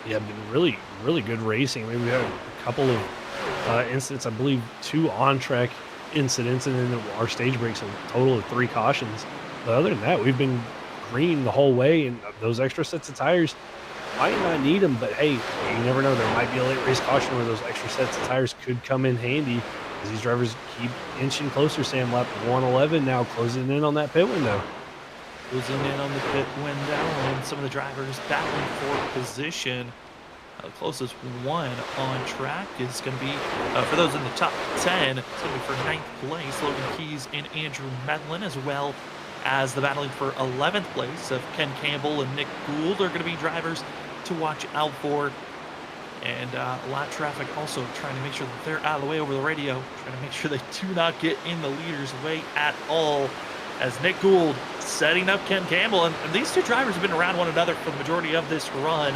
Yeah, been really, really good racing. Maybe we had a couple of incidents, I believe 2 on-track incidents, and then our stage breaks, a total of 3 cautions. But other than that, we've been green the whole way, and those extra sets of tires, might not need them, but hey, you never know. There might be a late race caution where those extra sets of tires could come in handy as these drivers keep inching closer. Sam, lap 111 now, closing in on that pit window. Closing in on the pit window, and some of the drivers battling for position. The closest one on track is going to be, for those in the top 10, it's going to be for 9th place, Logan Keys and Andrew Medlin, as well as the battling for 11th place of Ken Campbell and Nick Gould are going to be drivers to watch out for. And lap traffic also trying to make sure that they're out of the way over the radio, trying to make sure they do not get in the leader's way at all, as Nick Gould setting up Ken Campbell. And these 2 drivers have been around one another for the majority of this run.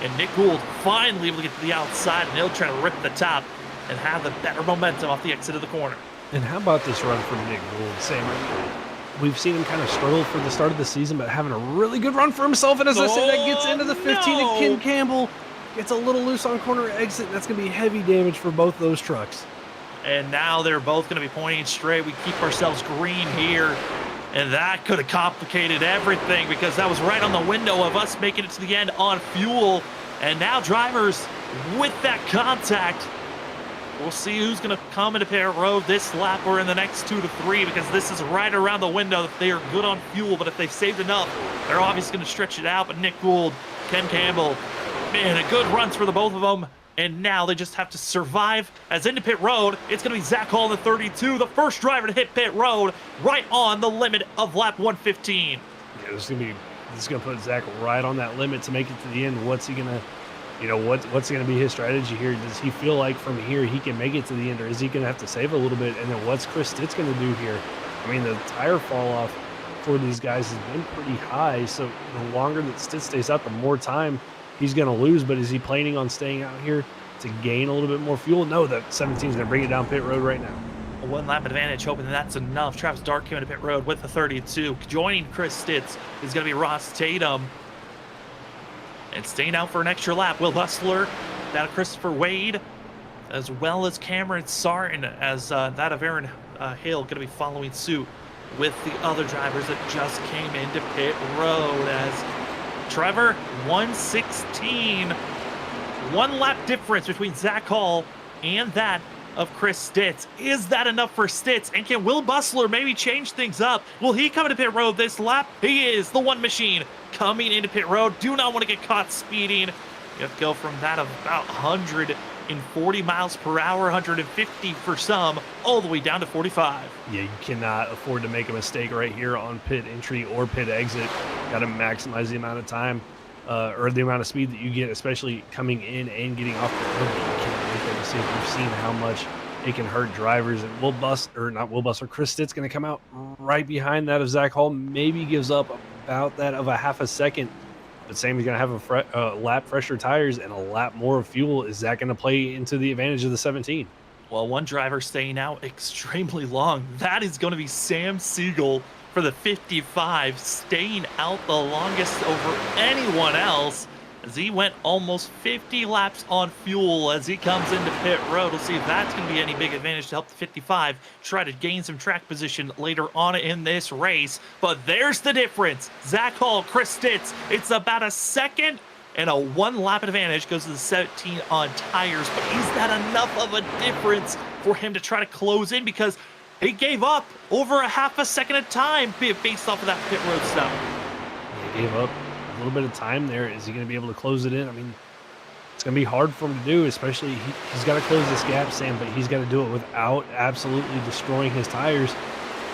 And Nick Gould finally able to get to the outside, and he'll try to rip the top and have the better momentum off the exit of the corner. And how about this run from Nick Gould, Sam? We've seen him kind of struggle for the start of the season, but having a really good run for himself. And as I say, that gets into the 15, and Ken Campbell gets a little loose on corner exit. That's going to be heavy damage for both those trucks. And now they're both going to be pointing straight. We keep ourselves green here. And that could have complicated everything, because that was right on the window of us making it to the end on fuel. And now drivers with that contact, we'll see who's going to come into pit road this lap or in the next 2 to 3, because this is right around the window that they are good on fuel. But if they've saved enough, they're obviously going to stretch it out. But Nick Gould, Ken Campbell, man, a good runs for the both of them. And now they just have to survive as into pit road. It's going to be Zach Hall in the 32, the first driver to hit pit road right on the limit of lap 115. Yeah, this is going to put Zach right on that limit to make it to the end. What's he going to, what's going to be his strategy here? Does he feel like from here he can make it to the end, or is he going to have to save a little bit? And then what's Chris Stitz going to do here? I mean, the tire fall off for these guys has been pretty high. So the longer that Stitz stays out, the more time he's going to lose. But is he planning on staying out here to gain a little bit more fuel? No, that 17 is going to bring it down pit road right now. A 1 lap advantage, hoping that's enough. Travis Dark came into pit road with the 32. Joining Chris Stitz is going to be Ross Tatum. And staying out for an extra lap, Will Hustler, that of Christopher Wade, as well as Cameron Sarton, as that of Aaron Hale going to be following suit with the other drivers that just came into pit road. As Trevor, 116, 1 lap difference between Zach Hall and that of Chris Stitz. Is that enough for Stitz? And can Will Bustler maybe change things up? Will he come into pit road this lap? He is the one machine coming into pit road. Do not want to get caught speeding. You have to go from that of about 140 miles per hour, 150 for some, all the way down to 45. Yeah, you cannot afford to make a mistake right here on pit entry or pit exit. Got to maximize the amount of time or the amount of speed that you get, especially coming in and getting off the road. You can't make that mistake. We've seen how much it can hurt drivers. And Chris Stitz going to come out right behind that of Zach Hall. Maybe gives up about that of a half a second. But Sammy's going to have a lap fresher tires and a lap more of fuel. Is that going to play into the advantage of the 17? Well, one driver staying out extremely long. That is going to be Sam Siegel for the 55, staying out the longest over anyone else. as he went almost 50 laps on fuel as he comes into pit road. We'll see if that's going to be any big advantage to help the 55 try to gain some track position later on in this race. But there's the difference. Zach Hall, Chris Stitz, it's about a second and a 1 lap advantage goes to the 17 on tires. But is that enough of a difference for him to try to close in? Because he gave up over a half a second of time based off of that pit road stuff. He gave up a little bit of time there. Is he going to be able to close it in? I mean, it's going to be hard for him to do, especially he's got to close this gap, Sam, but he's got to do it without absolutely destroying his tires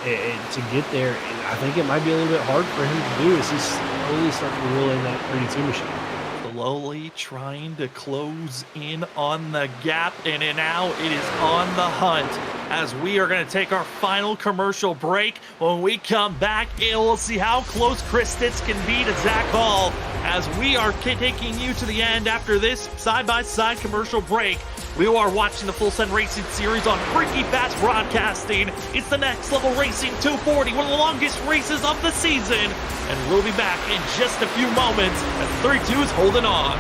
to get there. And I think it might be a little bit hard for him to do as he's slowly starting to reel in that 32 machine. Slowly trying to close in on the gap, and now it is on the hunt as we are going to take our final commercial break. When we come back, we'll see how close Chris Stitz can be to Zach Hall as we are taking you to the end after this side-by-side commercial break. We are watching the Full Send Racing Series on Freaky Fast Broadcasting. It's the Next Level Racing 240, one of the longest races of the season. And we'll be back in just a few moments as 32 is holding on.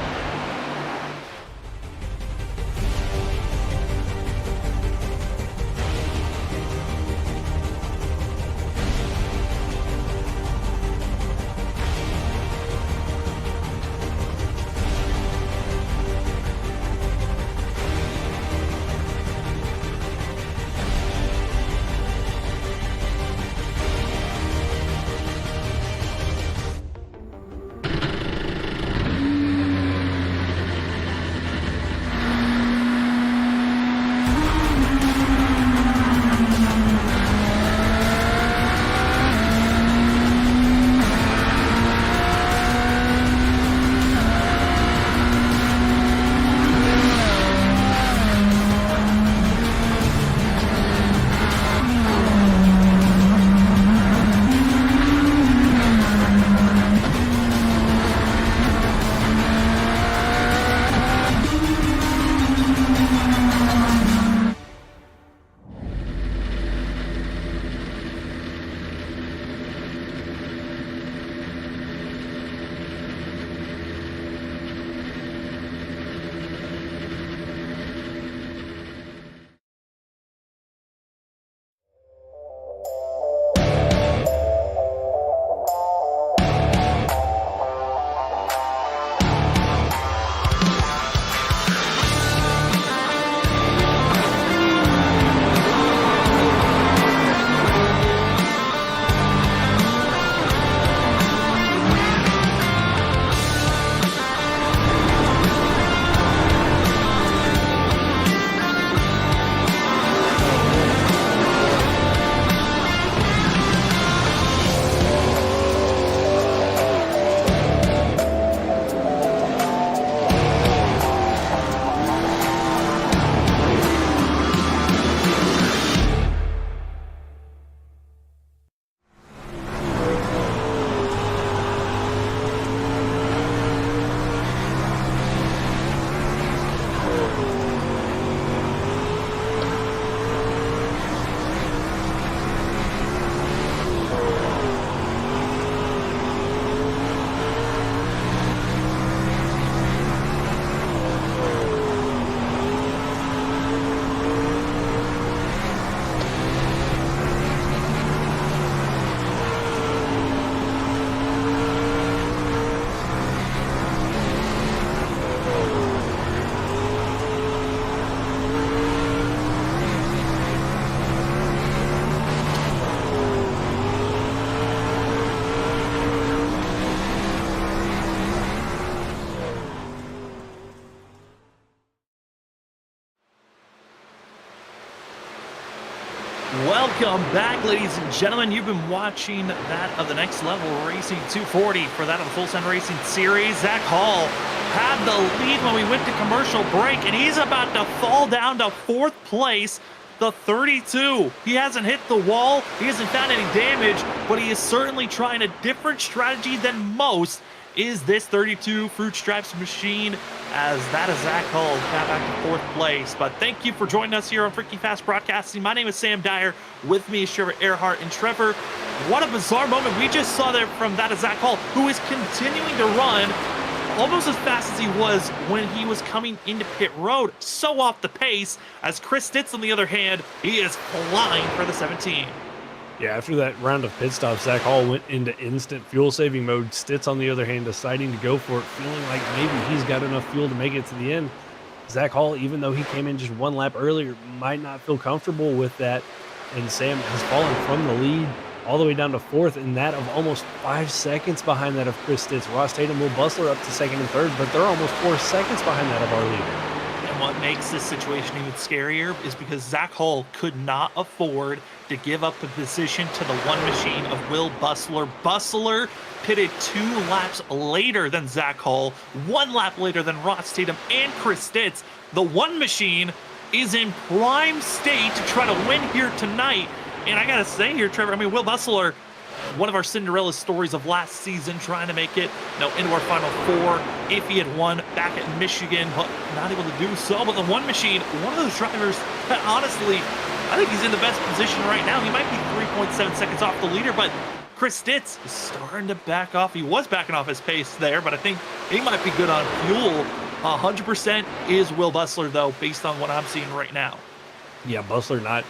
Welcome back, ladies and gentlemen. You've been watching that of the Next Level Racing 240 for that of the Full Send Racing Series. Zach Hall had the lead when we went to commercial break, and he's about to fall down to 4th place. The 32. He hasn't hit the wall. He hasn't found any damage, but he is certainly trying a different strategy than most. Is this 32 Fruit Stripes machine, as that is Zach Hall now back to 4th place. But thank you for joining us here on Freaky Fast Broadcasting. My name is Sam Dyer. With me is Trevor Earhart. And Trevor, what a bizarre moment we just saw there from that is Zach Hall, who is continuing to run almost as fast as he was when he was coming into pit road. So off the pace, as Chris Stitz, on the other hand, he is flying for the 17. Yeah, after that round of pit stops, Zach Hall went into instant fuel-saving mode. Stitz, on the other hand, deciding to go for it, feeling like maybe he's got enough fuel to make it to the end. Zach Hall, even though he came in just one lap earlier, might not feel comfortable with that. And Sam has fallen from the lead all the way down to fourth, and that of almost 5 seconds behind that of Chris Stitz. Ross Tatum, Will Bustler up to second and third, but they're almost 4 seconds behind that of our leader. And what makes this situation even scarier is because Zach Hall could not afford to give up the position to the one machine of Will Bustler. Bustler pitted 2 laps later than Zach Hall, 1 lap later than Ross Tatum and Chris Stitz. The one machine is in prime state to try to win here tonight. And I gotta say here, Trevor, I mean, Will Bustler, one of our Cinderella stories of last season, trying to make it, into our Final Four. If he had won back at Michigan, but not able to do so. But the one machine, one of those drivers that honestly, I think he's in the best position right now. He might be 3.7 seconds off the leader, but Chris Stitz is starting to back off. He was backing off his pace there, but I think he might be good on fuel. 100% is Will Bustler, though, based on what I'm seeing right now. Yeah, Bustler not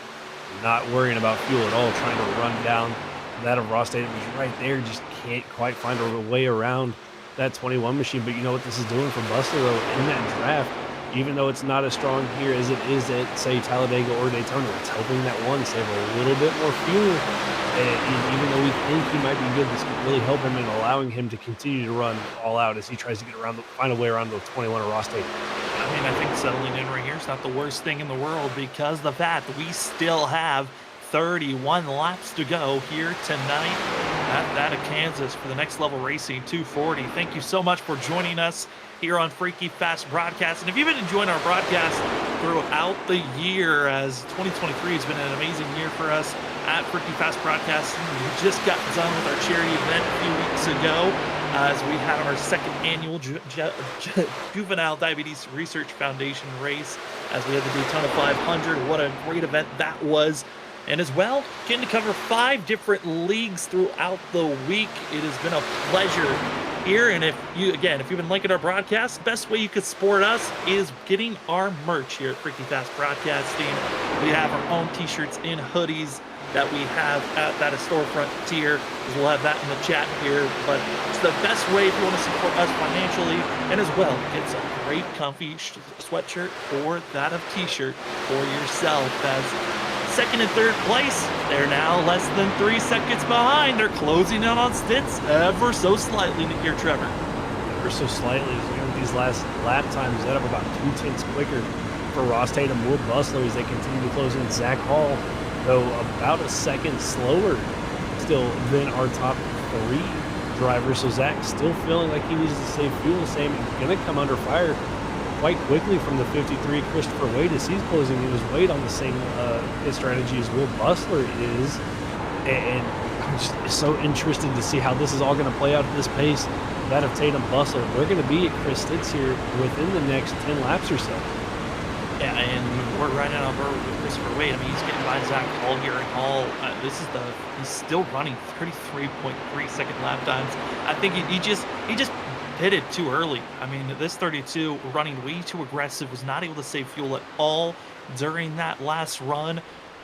worrying about fuel at all, trying to run down that of Ross Tatum. He's right there, just can't quite find a way around that 21 machine. But you know what this is doing for Bustler, though, in that draft, even though it's not as strong here as it is at, say, Talladega or Daytona, it's helping that one save a little bit more fuel. And even though we think he might be good, this could really help him in allowing him to continue to run all out as he tries to get around, find a way around the 21 of Ross Tatum. I mean, I think settling in right here is not the worst thing in the world, because the fact that we still have 31 laps to go here tonight at Kansas for the Next Level Racing 240. Thank you so much for joining us here on Freaky Fast Broadcast. And if you've been enjoying our broadcast throughout the year, as 2023 has been an amazing year for us at Freaky Fast Broadcasting. We just got done with our charity event a few weeks ago, as we had our second annual Juvenile Diabetes Research Foundation race, as we had the Daytona 500. What a great event that was. And as well, getting to cover 5 different leagues throughout the week. It has been a pleasure here. And if you've been liking our broadcast, the best way you could support us is getting our merch here at Freaky Fast Broadcasting. We have our own t-shirts and hoodies that we have at that storefront tier. We'll have that in the chat here, but it's the best way if you want to support us financially, and as well, get some great comfy sweatshirt or that of t-shirt for yourself. As second and third place, they're now less than 3 seconds behind. They're closing in on Stitz ever so slightly here, Trevor. Ever so slightly. With these last lap times, that up about 2/10 quicker for Ross Tatum, Will Bustler, as they continue to close in. Zach Hall, though, about a second slower still than our top 3 drivers. So Zach still feeling like he needs to save fuel. Sam going to come under fire quite quickly from the 53 Christopher Wade, as he's closing in his weight on the same pit strategy as Will Bustler is. And I'm just so interested to see how this is all going to play out at this pace. That of Tatum, Bustler, they're going to be at Chris Stitz here within the next 10 laps or so. Yeah, and we're right now with Christopher Wade. I mean, he's getting by Zach Hall here, and Hall, he's still running 33.3 second lap times. I think he just pitted too early. I mean, this 32 running way too aggressive, was not able to save fuel at all during that last run.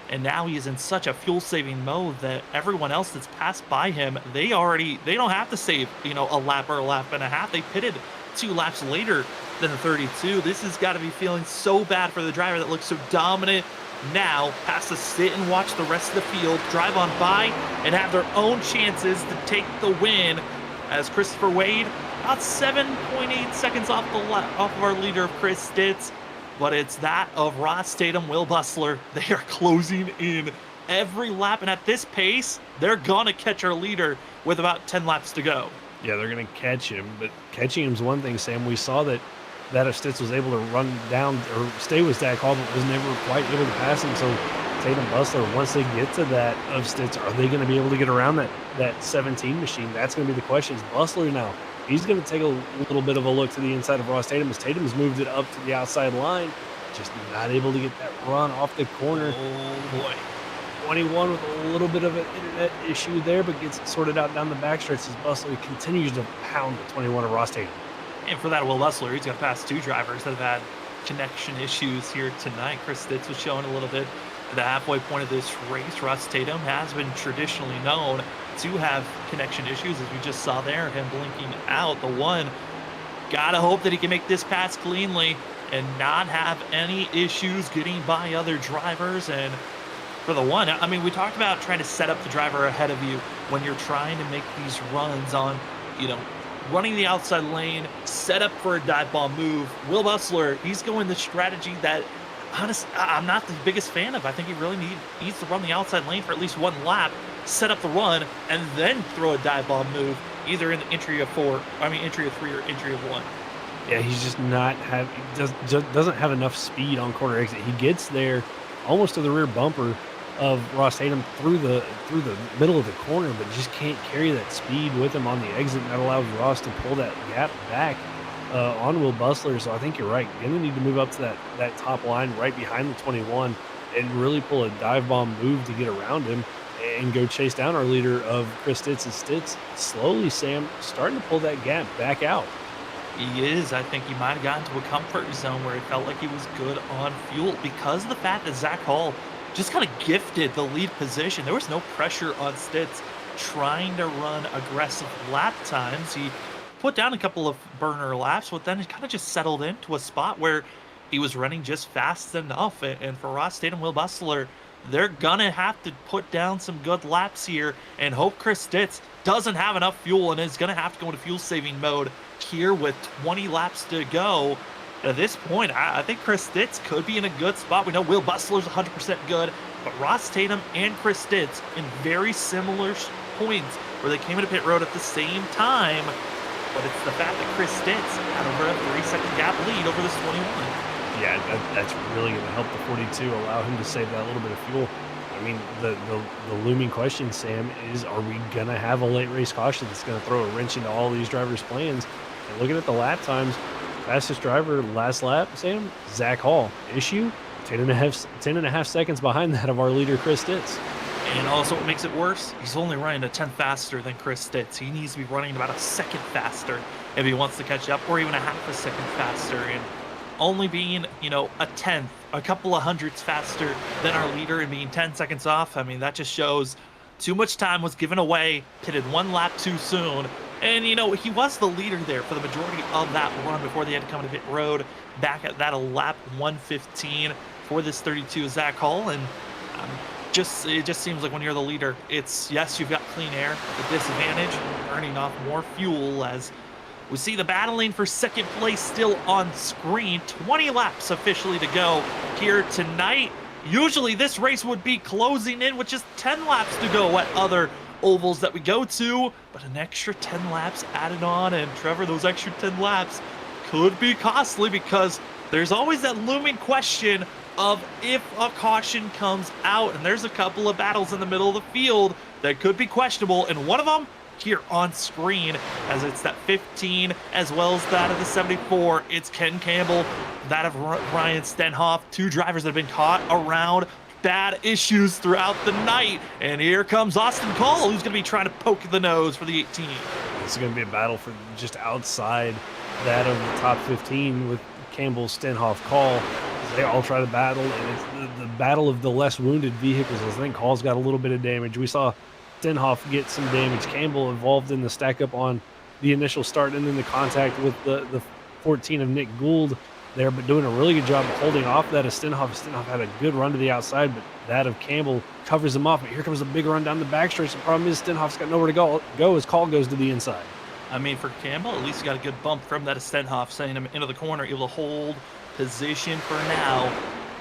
And now he is in such a fuel-saving mode that everyone else that's passed by him, they don't have to save, a lap or a lap and a half. They pitted 2 laps later than the 32. This has got to be feeling so bad for the driver that looks so dominant now, has to sit and watch the rest of the field drive on by and have their own chances to take the win, as Christopher Wade about 7.8 seconds off of our leader of Chris Stitz. But it's that of Ross Tatum, Will Bustler. They are closing in every lap, and at this pace, they're gonna catch our leader with about 10 laps to go. Yeah, they're going to catch him, but catching him's one thing, Sam. We saw that of Stitz was able to run down or stay with Zach Hall, but was never quite able to pass him. So Tatum, Bustler, once they get to that of Stitz, are they going to be able to get around that 17 machine? That's going to be the question. Is Bustler now, he's going to take a little bit of a look to the inside of Ross Tatum, as Tatum's moved it up to the outside line, just not able to get that run off the corner. Oh boy. 21 with a little bit of an internet issue there, but gets it sorted out down the backstretch as Bustler continues to pound the 21 of Ross Tatum. And for that, Will Bustler, he's got to pass 2 drivers that have had connection issues here tonight. Chris Stitz was showing a little bit at the halfway point of this race. Ross Tatum has been traditionally known to have connection issues, as we just saw there, him blinking out. The one, gotta hope that he can make this pass cleanly and not have any issues getting by other drivers. And for the one, I mean, we talked about trying to set up the driver ahead of you when you're trying to make these runs on, running the outside lane, set up for a dive bomb move. Will Bustler, he's going the strategy that, honestly, I'm not the biggest fan of. I think he really needs to run the outside lane for at least 1 lap, set up the run, and then throw a dive bomb move, either in the entry of 3 or entry of 1. Yeah, he's just not doesn't have enough speed on corner exit. He gets there almost to the rear bumper of Ross Tatum through the middle of the corner, but just can't carry that speed with him on the exit, and that allows Ross to pull that gap back on Will Bustler. So I think you're right. Gonna need to move up to that top line right behind the 21 and really pull a dive bomb move to get around him and go chase down our leader of Chris Stitz. And Stitz slowly, Sam, starting to pull that gap back out. He is. I think he might have gotten to a comfort zone where he felt like he was good on fuel because of the fact that Zach Hall just kind of gifted the lead position. There was no pressure on Stitz trying to run aggressive lap times. He put down a couple of burner laps, but then it kind of just settled into a spot where he was running just fast enough. And for Ross Tatum, Will Bustler, they're gonna have to put down some good laps here and hope Chris Stitz doesn't have enough fuel and is gonna have to go into fuel saving mode here with 20 laps to go. At this point, I think Chris Stitz could be in a good spot. We know Will Bustler's 100% good, but Ross Tatum and Chris Stitz in very similar points where they came into pit road at the same time. But it's the fact that Chris Stitz had over a 3-second gap lead over this 21. Yeah, that's really going to help the 42, allow him to save that little bit of fuel. I mean, the looming question, Sam, is are we going to have a late race caution that's going to throw a wrench into all these drivers' plans? And looking at the lap times, fastest driver last lap, Sam, Zach Hall. Issue, 10.5 seconds behind that of our leader, Chris Stitz. And also what makes it worse, he's only running a 10th faster than Chris Stitz. He needs to be running about a second faster if he wants to catch up, or even a half a second faster. And only being, a tenth, a couple of hundredths faster than our leader and being 10 seconds off, I mean, that just shows too much time was given away, pitted 1 lap too soon. And, he was the leader there for the majority of that run before they had to come to pit road back at that lap 115 for this 32 Zach Hall. And it just seems like when you're the leader, it's, yes, you've got clean air, the disadvantage, burning off more fuel as we see the battling for second place still on screen. 20 laps officially to go here tonight. Usually this race would be closing in with just 10 laps to go at other ovals that we go to, but an extra 10 laps added on, and Trevor, those extra 10 laps could be costly because there's always that looming question of if a caution comes out, and there's a couple of battles in the middle of the field that could be questionable, and one of them here on screen, as it's that 15 as well as that of the 74. It's Ken Campbell, that of Ryan Stenhoff, 2 drivers that have been caught around bad issues throughout the night. And here comes Austin Cole, who's going to be trying to poke the nose for the 18. It's going to be a battle for just outside that of the top 15 with Campbell, Stenhoff, Call. They all try to battle, and it's the battle of the less wounded vehicles. I think Call's got a little bit of damage. We saw Stenhoff get some damage. Campbell involved in the stack up on the initial start and then the contact with the 14 of Nick Gould there, but doing a really good job of holding off that of Stenhoff. Stenhoff had a good run to the outside, but that of Campbell covers him off. But here comes a big run down the backstretch. The problem is Stenhoff's got nowhere to go as Call goes to the inside. I mean, for Campbell, at least he got a good bump from that of Stenhoff, sending him into the corner, able to hold position for now.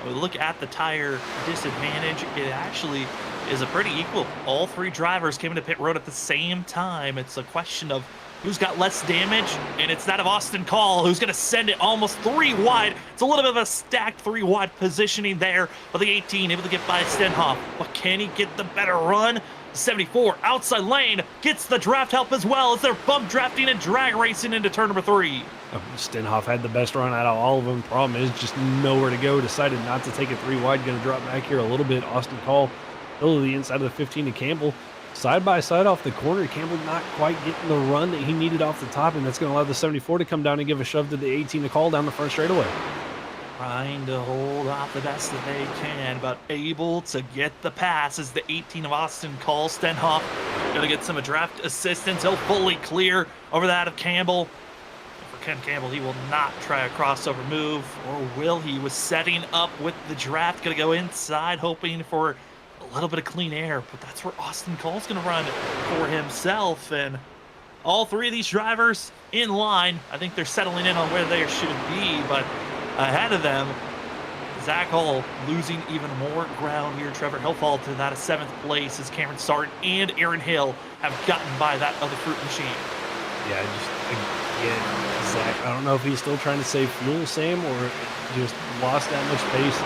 When we look at the tire disadvantage, it actually is a pretty equal. All 3 drivers came into pit road at the same time. It's a question of who's got less damage, and it's that of Austin Call, who's going to send it almost 3 wide. It's a little bit of a stacked 3 wide positioning there, but the 18 able to get by Stenhoff. But can he get the better run? 74 outside lane gets the draft help as well as they're bump drafting and drag racing into turn number 3. Stenhoff had the best run out of all of them. Problem is just nowhere to go. Decided not to take it 3 wide. Going to drop back here a little bit. Austin Call, middle of the inside of the 15 to Campbell. side by side off the corner. Campbell not quite getting the run that he needed off the top, and that's going to allow the 74 to come down and give a shove to the 18 to call down the front straightaway. Trying to hold off the best that they can, but able to get the pass as the 18 of Austin Cole. Stenhoff going to get some draft assistance. He'll fully clear over that of Campbell. For Ken Campbell, he will not try a crossover move, or will he? Was setting up with the draft, going to go inside, hoping for a little bit of clean air, but that's where Austin Cole's going to run for himself. And all three of these drivers in line, I think they're settling in on where they should be, but ahead of them, Zach Hull losing even more ground here. Trevor Hill fall to that of 7th place as Cameron Sarton and Aaron Hill have gotten by that other fruit machine. Yeah, just again, Zach, I don't know if he's still trying to save fuel, Sam, or just lost that much pace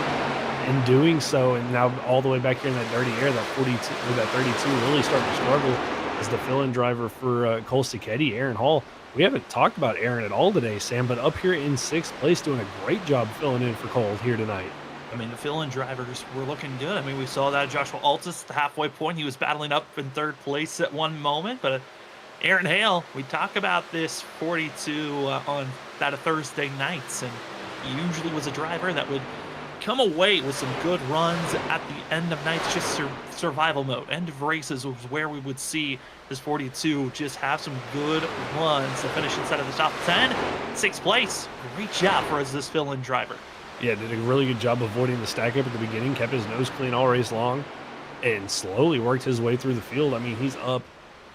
in doing so, and now all the way back here in that dirty air, that 42 or that 32 really starting to struggle as the fill-in driver for Cole Sacchetti, Aaron Hall. We haven't talked about Aaron at all today, Sam, but up here in 6th place, doing a great job filling in for Cole here tonight. I mean, the fill-in drivers were looking good. I mean, we saw that Joshua Altus at the halfway point. He was battling up in 3rd place at one moment, but Aaron Hale, we talk about this 42 on that of Thursday nights, and he usually was a driver that would come away with some good runs at the end of nights, just survival mode. End of races was where we would see this 42 just have some good runs to finish inside of the top 10. 6th place, great job for us, this fill-in driver. Yeah, did a really good job avoiding the stack up at the beginning, kept his nose clean all race long, and slowly worked his way through the field. I mean, he's up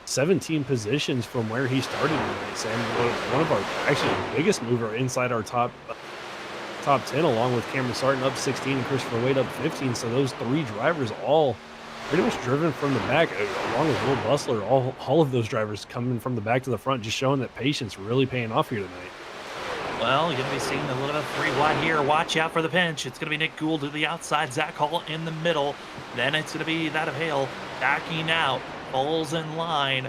17 positions from where he started tonight, Sam. One of our, actually the biggest mover inside our top 10, along with Cameron Sarton up 16 and Christopher Wade up 15. So those 3 drivers all pretty much driven from the back, along with Will Bustler. All of those drivers coming from the back to the front, just showing that patience really paying off here tonight. Well, you're going to be seeing a little bit of 3 wide here. Watch out for the pinch. It's going to be Nick Gould to the outside, Zach Hall in the middle. Then it's going to be that of Hale backing out, falls in line,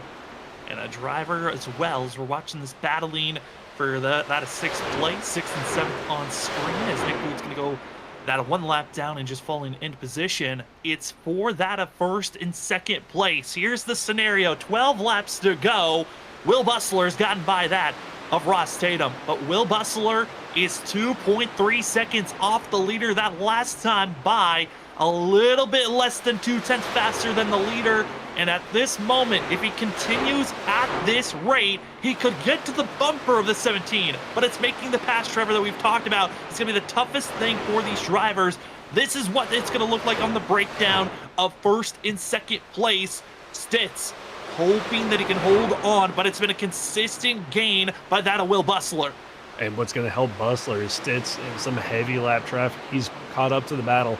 and a driver as well as we're watching this battling for that of 6th place, 6th and 7th on screen, as Nick Gould's going to go that of 1 lap down and just falling into position. It's for that of 1st and 2nd place. Here's the scenario, 12 laps to go. Will Bustler's gotten by that of Ross Tatum, but Will Bustler is 2.3 seconds off the leader that last time by, a little bit less than 2/10 faster than the leader. And at this moment, if he continues at this rate, he could get to the bumper of the 17. But it's making the pass, Trevor, that we've talked about. It's going to be the toughest thing for these drivers. This is what it's going to look like on the breakdown of 1st and 2nd place. Stitz hoping that he can hold on, but it's been a consistent gain by that of Will Bustler. And what's going to help Bustler is Stitz in some heavy lap traffic. He's caught up to the battle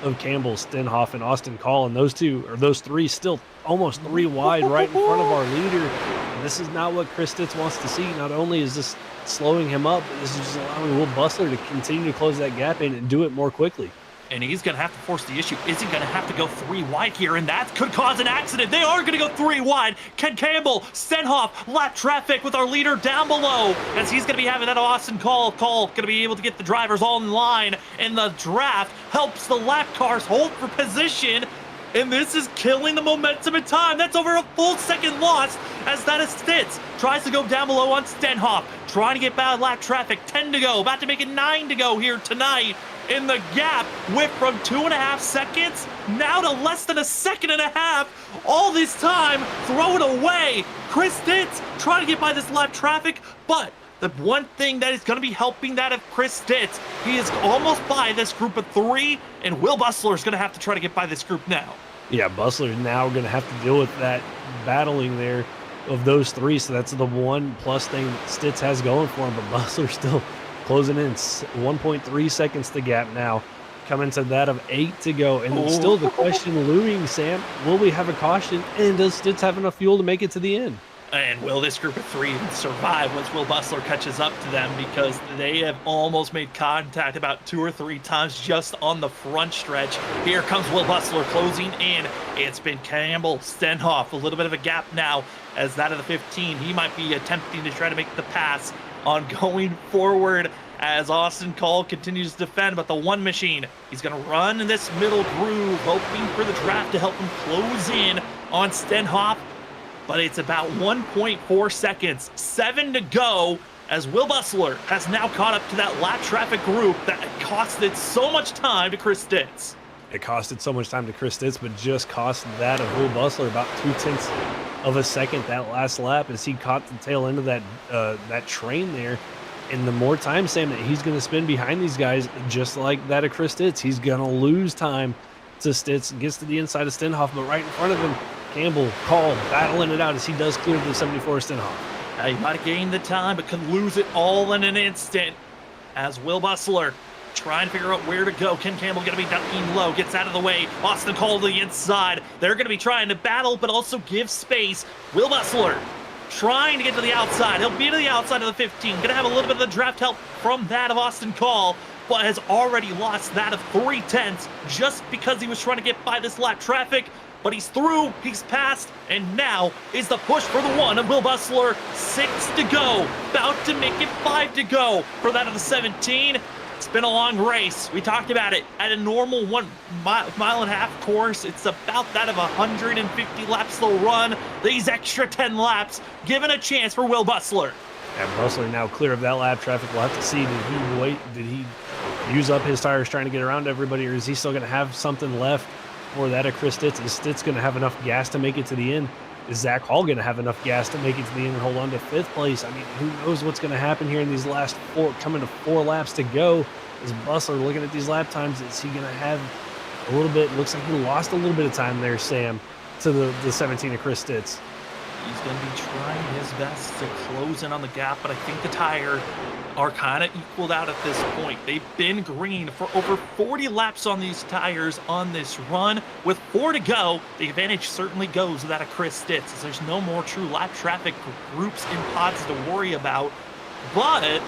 of Campbell, Stenhoff, and Austin Call, and those 3 still almost 3 wide right in front of our leader. And this is not what Chris Stitz wants to see. Not only is this slowing him up, but this is just allowing Will Bustler to continue to close that gap in and do it more quickly. And he's going to have to force the issue. Is he going to have to go 3 wide here? And that could cause an accident. They are going to go 3 wide. Ken Campbell, Stenhoff, lap traffic with our leader down below, as he's going to be having that Austin Call going to be able to get the drivers all in line. And the draft helps the lap cars hold for position. And this is killing the momentum in time. That's over a full second lost, as that is Stitz. Tries to go down below on Stenhoff. Trying to get by lap traffic. 10 to go. About to make it 9 to go here tonight. In the gap went from 2.5 seconds now to less than 1.5 seconds. All this time, throw it away. Chris Stitz trying to get by this lap traffic, but the one thing that is going to be helping that of Chris Stitz, he is almost by this group of 3, and Will Bustler is going to have to try to get by this group now. Yeah, Bustler now going to have to deal with that battling there of those 3, so that's the one plus thing that Stitz has going for him, but Bustler still closing in 1.3 seconds the gap now, coming to that of 8 to go. And still the question looming, Sam, will we have a caution? And does Stitz have enough fuel to make it to the end? And will this group of 3 survive once Will Bustler catches up to them? Because they have almost made contact about 2 or 3 times just on the front stretch. Here comes Will Bustler closing in. It's been Campbell, Stenhoff, a little bit of a gap now as that of the 15. He might be attempting to try to make the pass on going forward as Austin Cole continues to defend, but the one machine, he's going to run in this middle groove, hoping for the draft to help him close in on Stenhoff, but it's about 1.4 seconds, 7 to go, as Will Bustler has now caught up to that lap traffic group that costed so much time to Chris Stitz. It costed so much time to Chris Stitz, but just cost that of Will Bustler about 0.2 of a second that last lap as he caught the tail end of that train there. And the more time, Sam, that he's going to spend behind these guys, just like that of Chris Stitz, he's going to lose time to Stitz. Gets to the inside of Stenhoff, but right in front of him, Campbell, Call, battling it out as he does clear the 74 Stenhoff. He might have gained the time, but could lose it all in an instant as Will Bustler trying to figure out where to go. Ken Campbell going to be ducking low, gets out of the way. Austin Cole to the inside. They're going to be trying to battle, but also give space. Will Bustler trying to get to the outside. He'll be to the outside of the 15. Going to have a little bit of the draft help from that of Austin Cole, but has already lost that of 0.3 just because he was trying to get by this lap traffic. But he's through, he's passed, and now is the push for the one of Will Bustler. 6 to go, about to make it 5 to go for that of the 17. It's been a long race. We talked about it. At a normal 1.5 mile course, it's about that of 150 laps they'll run. These extra 10 laps given a chance for Will Bustler. And Bustler now clear of that lap traffic. We'll have to see, did he use up his tires trying to get around everybody, or is he still going to have something left for that of Chris Stitz? Is Stitz going to have enough gas to make it to the end? Is Zach Hall going to have enough gas to make it to the end and hold on to 5th place? I mean, who knows what's going to happen here in these last coming to 4 laps to go. Is Bustler looking at these lap times? Is he going to have a little bit? Looks like he lost a little bit of time there, Sam, to the 17 of Chris Stitz. He's going to be trying his best to close in on the gap, but I think the tire are kind of equaled out at this point. They've been green for over 40 laps on these tires on this run. With 4 to go, the advantage certainly goes to that of Chris Stitz, as there's no more true lap traffic groups in pods to worry about. But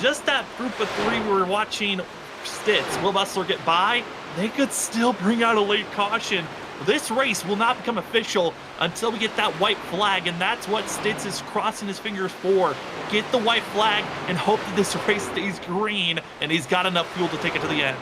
just that group of 3 we were watching Stitz, Will Bustler get by, they could still bring out a late caution. This race will not become official until we get that white flag, and that's what Stitz is crossing his fingers for. Get the white flag and hope that this race stays green, and he's got enough fuel to take it to the end.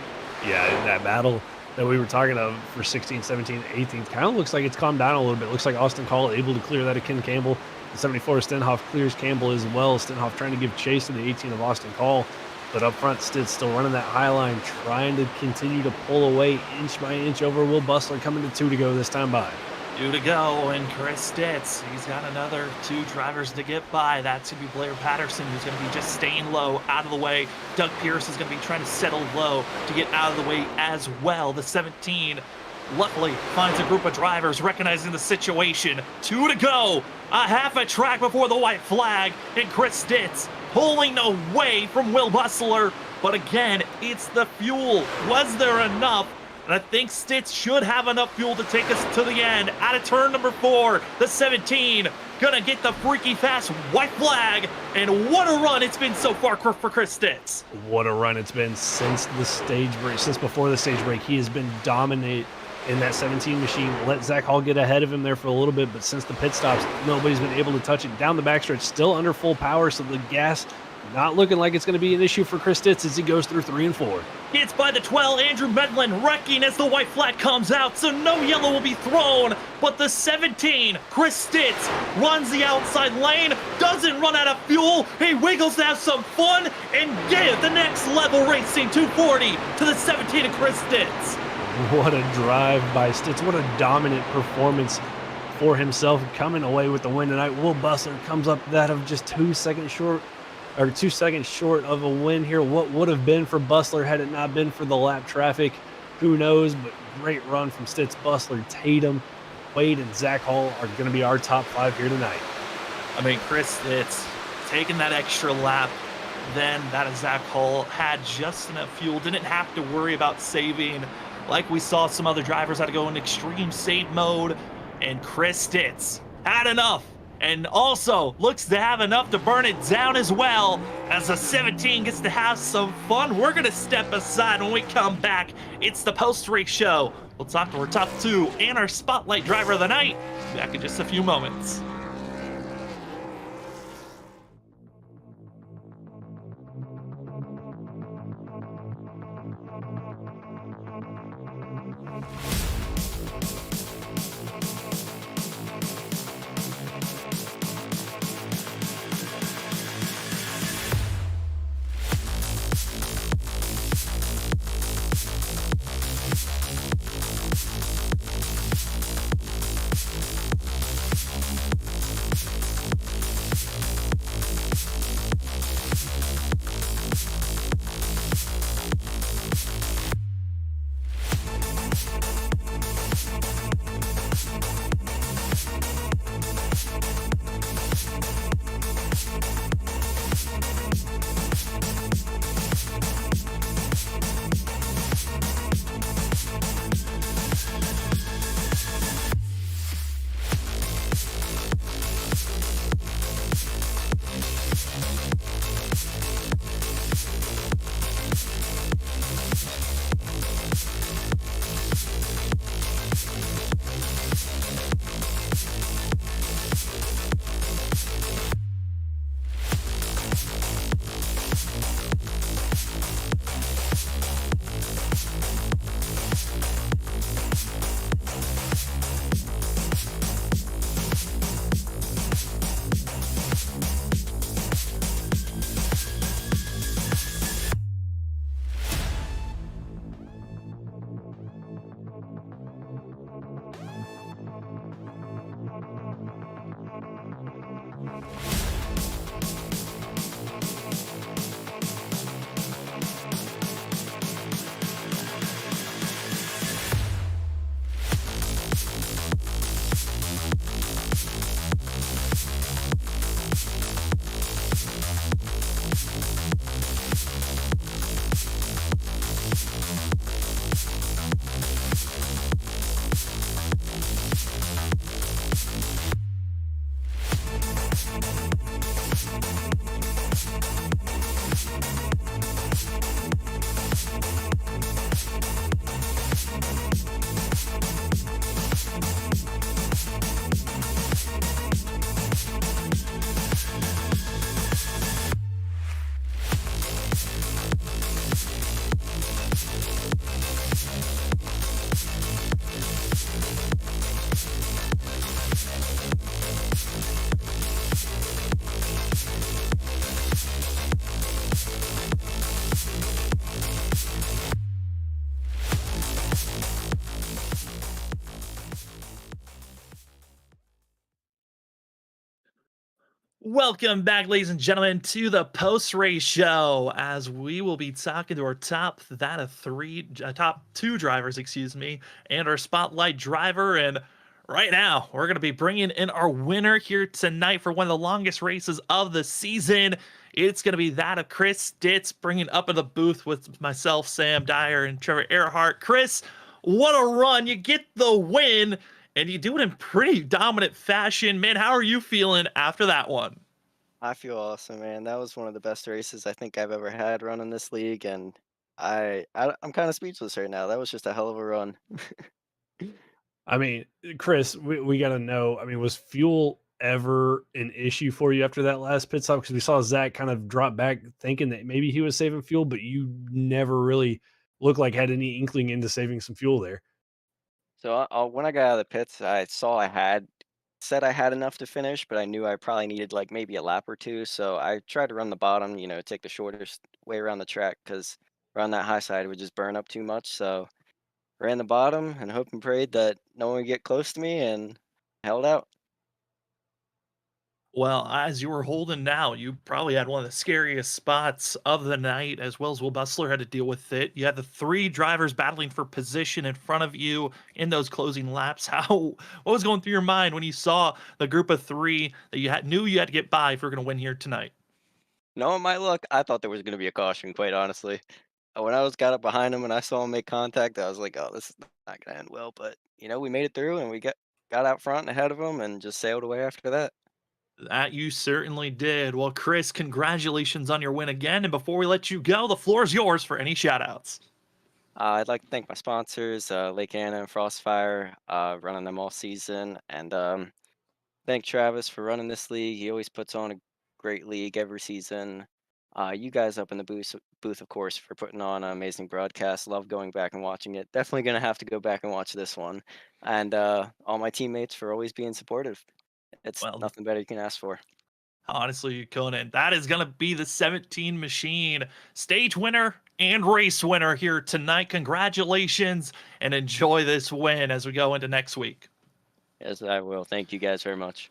Yeah, that battle that we were talking of for 16, 17, 18 kind of looks like it's calmed down a little bit. Looks like Austin Call able to clear that of Ken Campbell. The 74 Stenhoff clears Campbell as well. Stenhoff trying to give chase to the 18 of Austin Call. But up front, Stitz still running that high line, trying to continue to pull away inch by inch over Will Bustler, coming to 2 to go this time by. 2 to go, and Chris Stitz, he's got another 2 drivers to get by. That's going to be Blair Patterson, who's going to be just staying low, out of the way. Doug Pierce is going to be trying to settle low to get out of the way as well. The 17 luckily finds a group of drivers recognizing the situation. 2 to go, a half a track before the white flag, and Chris Stitz pulling away from Will Bustler. But again, it's the fuel. Was there enough? And I think Stitz should have enough fuel to take us to the end. Out of turn number 4, the 17 gonna get the freaky fast white flag. And what a run it's been so far for Chris Stitz. What a run it's been since the stage break, since before the stage break. He has been dominant in that 17 machine. Let Zach Hall get ahead of him there for a little bit, but since the pit stops, nobody's been able to touch it. Down the backstretch, still under full power, so the gas not looking like it's going to be an issue for Chris Stitz as he goes through 3 and 4. Hits by the 12, Andrew Medlin wrecking as the white flag comes out, so no yellow will be thrown. But the 17, Chris Stitz, runs the outside lane, doesn't run out of fuel. He wiggles to have some fun and give the next level racing 240 to the 17 of Chris Stitz. What a drive by Stitz. What a dominant performance for himself, coming away with the win tonight. Will Bustler comes up that of just 2 seconds short of a win here. What would have been for Bustler had it not been for the lap traffic? Who knows, but great run from Stitz, Bustler, Tatum, Wade, and Zach Hall are going to be our top 5 here tonight. I mean, Chris Stitz taking that extra lap, then that of Zach Hall had just enough fuel, didn't have to worry about saving. Like we saw some other drivers had to go in extreme save mode, and Chris Stitz had enough. And also looks to have enough to burn it down as well, as the 17 gets to have some fun. We're going to step aside when we come back. It's the post-race show. We'll talk to our top 2 and our spotlight driver of the night back in just a few moments. Welcome back, ladies and gentlemen, to the post-race show, as we will be talking to our top two drivers, excuse me, and our spotlight driver. And right now, we're going to be bringing in our winner here tonight for one of the longest races of the season. It's going to be that of Chris Stitz, bringing up in the booth with myself, Sam Dyer, and Trevor Earhart. Chris, what a run! You get the win, and you do it in pretty dominant fashion. Man, how are you feeling after that one? I feel awesome, man. That was one of the best races I think I've ever had running this league, and I'm kind of speechless right now. That was just a hell of a run. I mean, Chris, we got to know. I mean, was fuel ever an issue for you after that last pit stop? Because we saw Zach kind of drop back thinking that maybe he was saving fuel, but you never really looked like had any inkling into saving some fuel there. So when I got out of the pits, I saw I had enough to finish, but I knew I probably needed like maybe a lap or two. So I tried to run the bottom, take the shortest way around the track because around that high side it would just burn up too much. So ran the bottom and hoped and prayed that no one would get close to me and held out. Well, as you were holding now, you probably had one of the scariest spots of the night, as well as Will Bustler had to deal with it. You had the three drivers battling for position in front of you in those closing laps. What was going through your mind when you saw the group of three that knew you had to get by if you're going to win here tonight? Knowing my luck, I thought there was going to be a caution, quite honestly. When I got up behind him and I saw him make contact, I was like, "Oh, this is not going to end well." But we made it through and we got out front and ahead of him and just sailed away after that. That you certainly did. Well, Chris, congratulations on your win again. And before we let you go, the floor is yours for any shout outs. I'd like to thank my sponsors, Lake Anna and Frostfire, running them all season, and thank Travis for running this league. He always puts on a great league every season. You guys up in the booth, of course, for putting on an amazing broadcast. Love going back and watching it. Definitely gonna have to go back and watch this one. And all my teammates for always being supportive. It's Well, nothing better you can ask for. honestly, Conan, that is going to be the 17 machine stage winner and race winner here tonight. Congratulations and enjoy this win as we go into next week. Yes, I will. Thank you guys very much.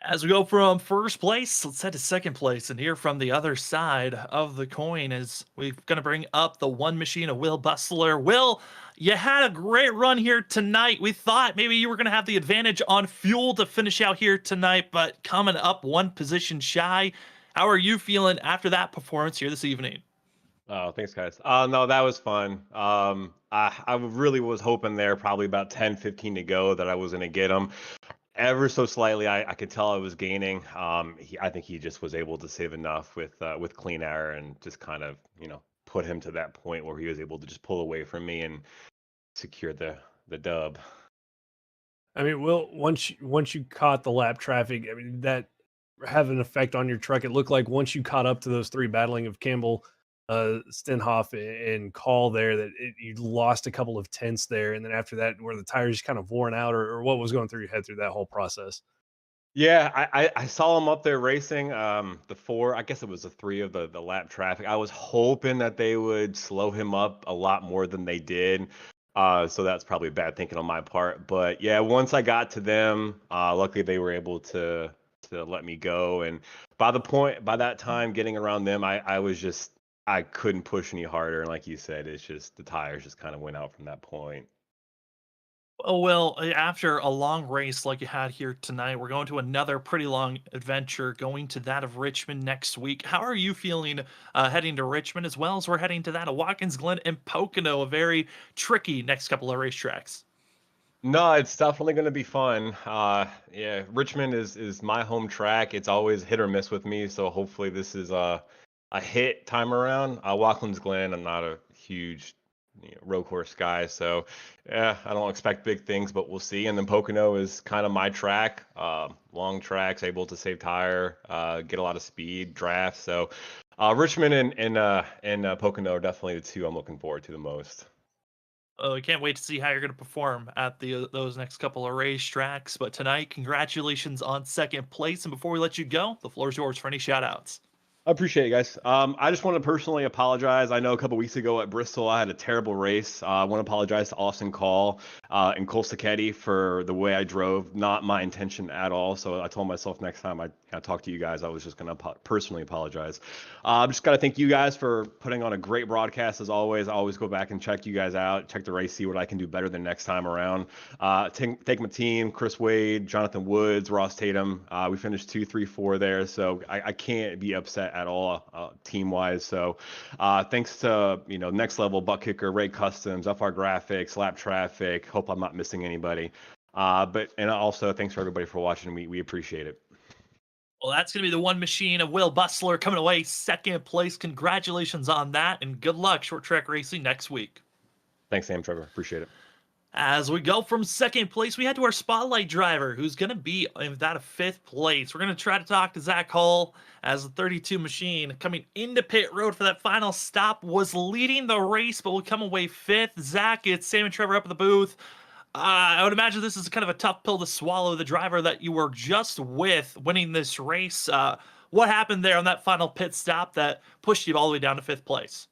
As we go from first place, let's head to second place and hear from the other side of the coin as we're going to bring up the one machine of Will Bustler. Will, you had a great run here tonight. We thought maybe you were going to have the advantage on fuel to finish out here tonight, but coming up one position shy. How are you feeling after that performance here this evening? Oh, thanks, guys. No, that was fun. I really was hoping there, probably about 10, 15 to go, that I was going to get him ever so slightly. I could tell I was gaining. I think he just was able to save enough with clean air and just kind of, put him to that point where he was able to just pull away from me and secure the dub. I mean, Will, once you caught the lap traffic, I mean that have an effect on your truck. It looked like once you caught up to those three battling of Campbell, Stenhoff, and Call there, that you lost a couple of tenths there, and then after that, where the tires just kind of worn out, or what was going through your head through that whole process? Yeah, I saw him up there racing. The four, I guess it was the three of the lap traffic. I was hoping that they would slow him up a lot more than they did. So that's probably bad thinking on my part. But yeah, once I got to them, luckily they were able to let me go. And by that time, getting around them, I couldn't push any harder. And like you said, it's just the tires just kind of went out from that point. Oh, well, after a long race like you had here tonight, we're going to another pretty long adventure, going to that of Richmond next week. How are you feeling heading to Richmond, as well as we're heading to that of Watkins Glen and Pocono, a very tricky next couple of racetracks? No, it's definitely going to be fun. Yeah, Richmond is my home track. It's always hit or miss with me, so hopefully this is a hit time around. Watkins Glen, I'm not a huge road course guy, so yeah, I don't expect big things, but we'll see. And then Pocono is kind of my track, long tracks, able to save tire, get a lot of speed, draft. So Richmond and Pocono are definitely the two I'm looking forward to the most. I can't wait to see how you're going to perform at those next couple of racetracks. But tonight, congratulations on second place. And before we let you go, the floor is yours for any shout outs. I appreciate it, guys. I just want to personally apologize. I know a couple weeks ago at Bristol, I had a terrible race. I want to apologize to Austin Call and Cole Sacchetti for the way I drove. Not my intention at all. So I told myself next time I talk to you guys, I was just going to personally apologize. I'm just got to thank you guys for putting on a great broadcast as always. I always go back and check you guys out, check the race, see what I can do better than next time around. Thank my team, Chris Wade, Jonathan Woods, Ross Tatum. We finished 2, 3, 4 there. So I can't be upset at all team wise. So thanks to Next Level, ButtKicker, Ray Customs, FR Graphics, Lap Traffic. Hope I'm not missing anybody. And also thanks for everybody for watching. We appreciate it. Well, that's going to be the one machine of Will Bustler coming away second place. Congratulations on that, and good luck short track racing next week. Thanks, Sam, Trevor. Appreciate it. As we go from second place, we head to our spotlight driver, who's going to be in that of fifth place. We're going to try to talk to Zach Hull as the 32 machine coming into pit road for that final stop, was leading the race, but will come away fifth. Zach, it's Sam and Trevor up in the booth. I would imagine this is kind of a tough pill to swallow. The driver that you were just with winning this race. What happened there on that final pit stop that pushed you all the way down to fifth place?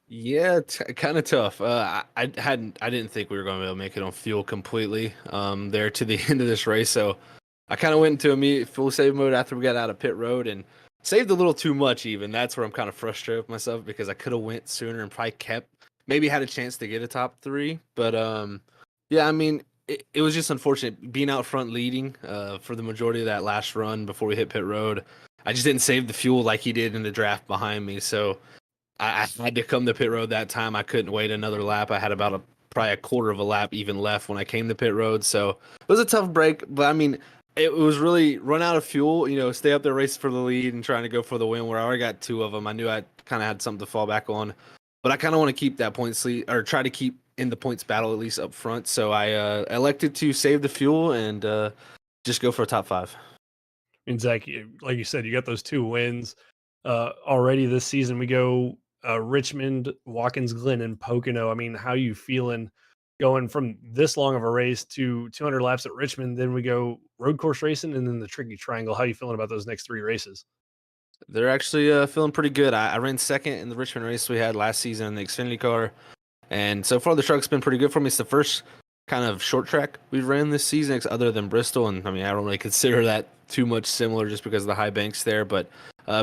Yeah, kind of tough. I didn't think we were going to be able to make it on fuel completely there to the end of this race. So I kind of went into immediate full save mode after we got out of pit road and saved a little too much even. That's where I'm kind of frustrated with myself because I could have went sooner and probably maybe had a chance to get a top 3. But yeah, I mean, it was just unfortunate being out front leading for the majority of that last run before we hit pit road. I just didn't save the fuel like he did in the draft behind me. So I had to come to pit road that time. I couldn't wait another lap. I had about probably a quarter of a lap even left when I came to pit road. So it was a tough break, but I mean, it was really run out of fuel, stay up there racing for the lead and trying to go for the win where I already got 2 of them. I knew I kind of had something to fall back on, but I kind of want to keep that points lead or try to keep in the points battle at least up front. So I elected to save the fuel and just go for a top 5. And Zach, like you said, you got those 2 wins already this season. We go Richmond, Watkins Glen, and Pocono. I mean, how are you feeling going from this long of a race to 200 laps at Richmond? Then we go road course racing and then the Tricky Triangle. How are you feeling about those next 3 races? They're actually feeling pretty good. I ran second in the Richmond race we had last season in the Xfinity car. And so far the truck's been pretty good for me. It's the first kind of short track we've ran this season other than Bristol. And I mean, I don't really consider that too much similar just because of the high banks there, but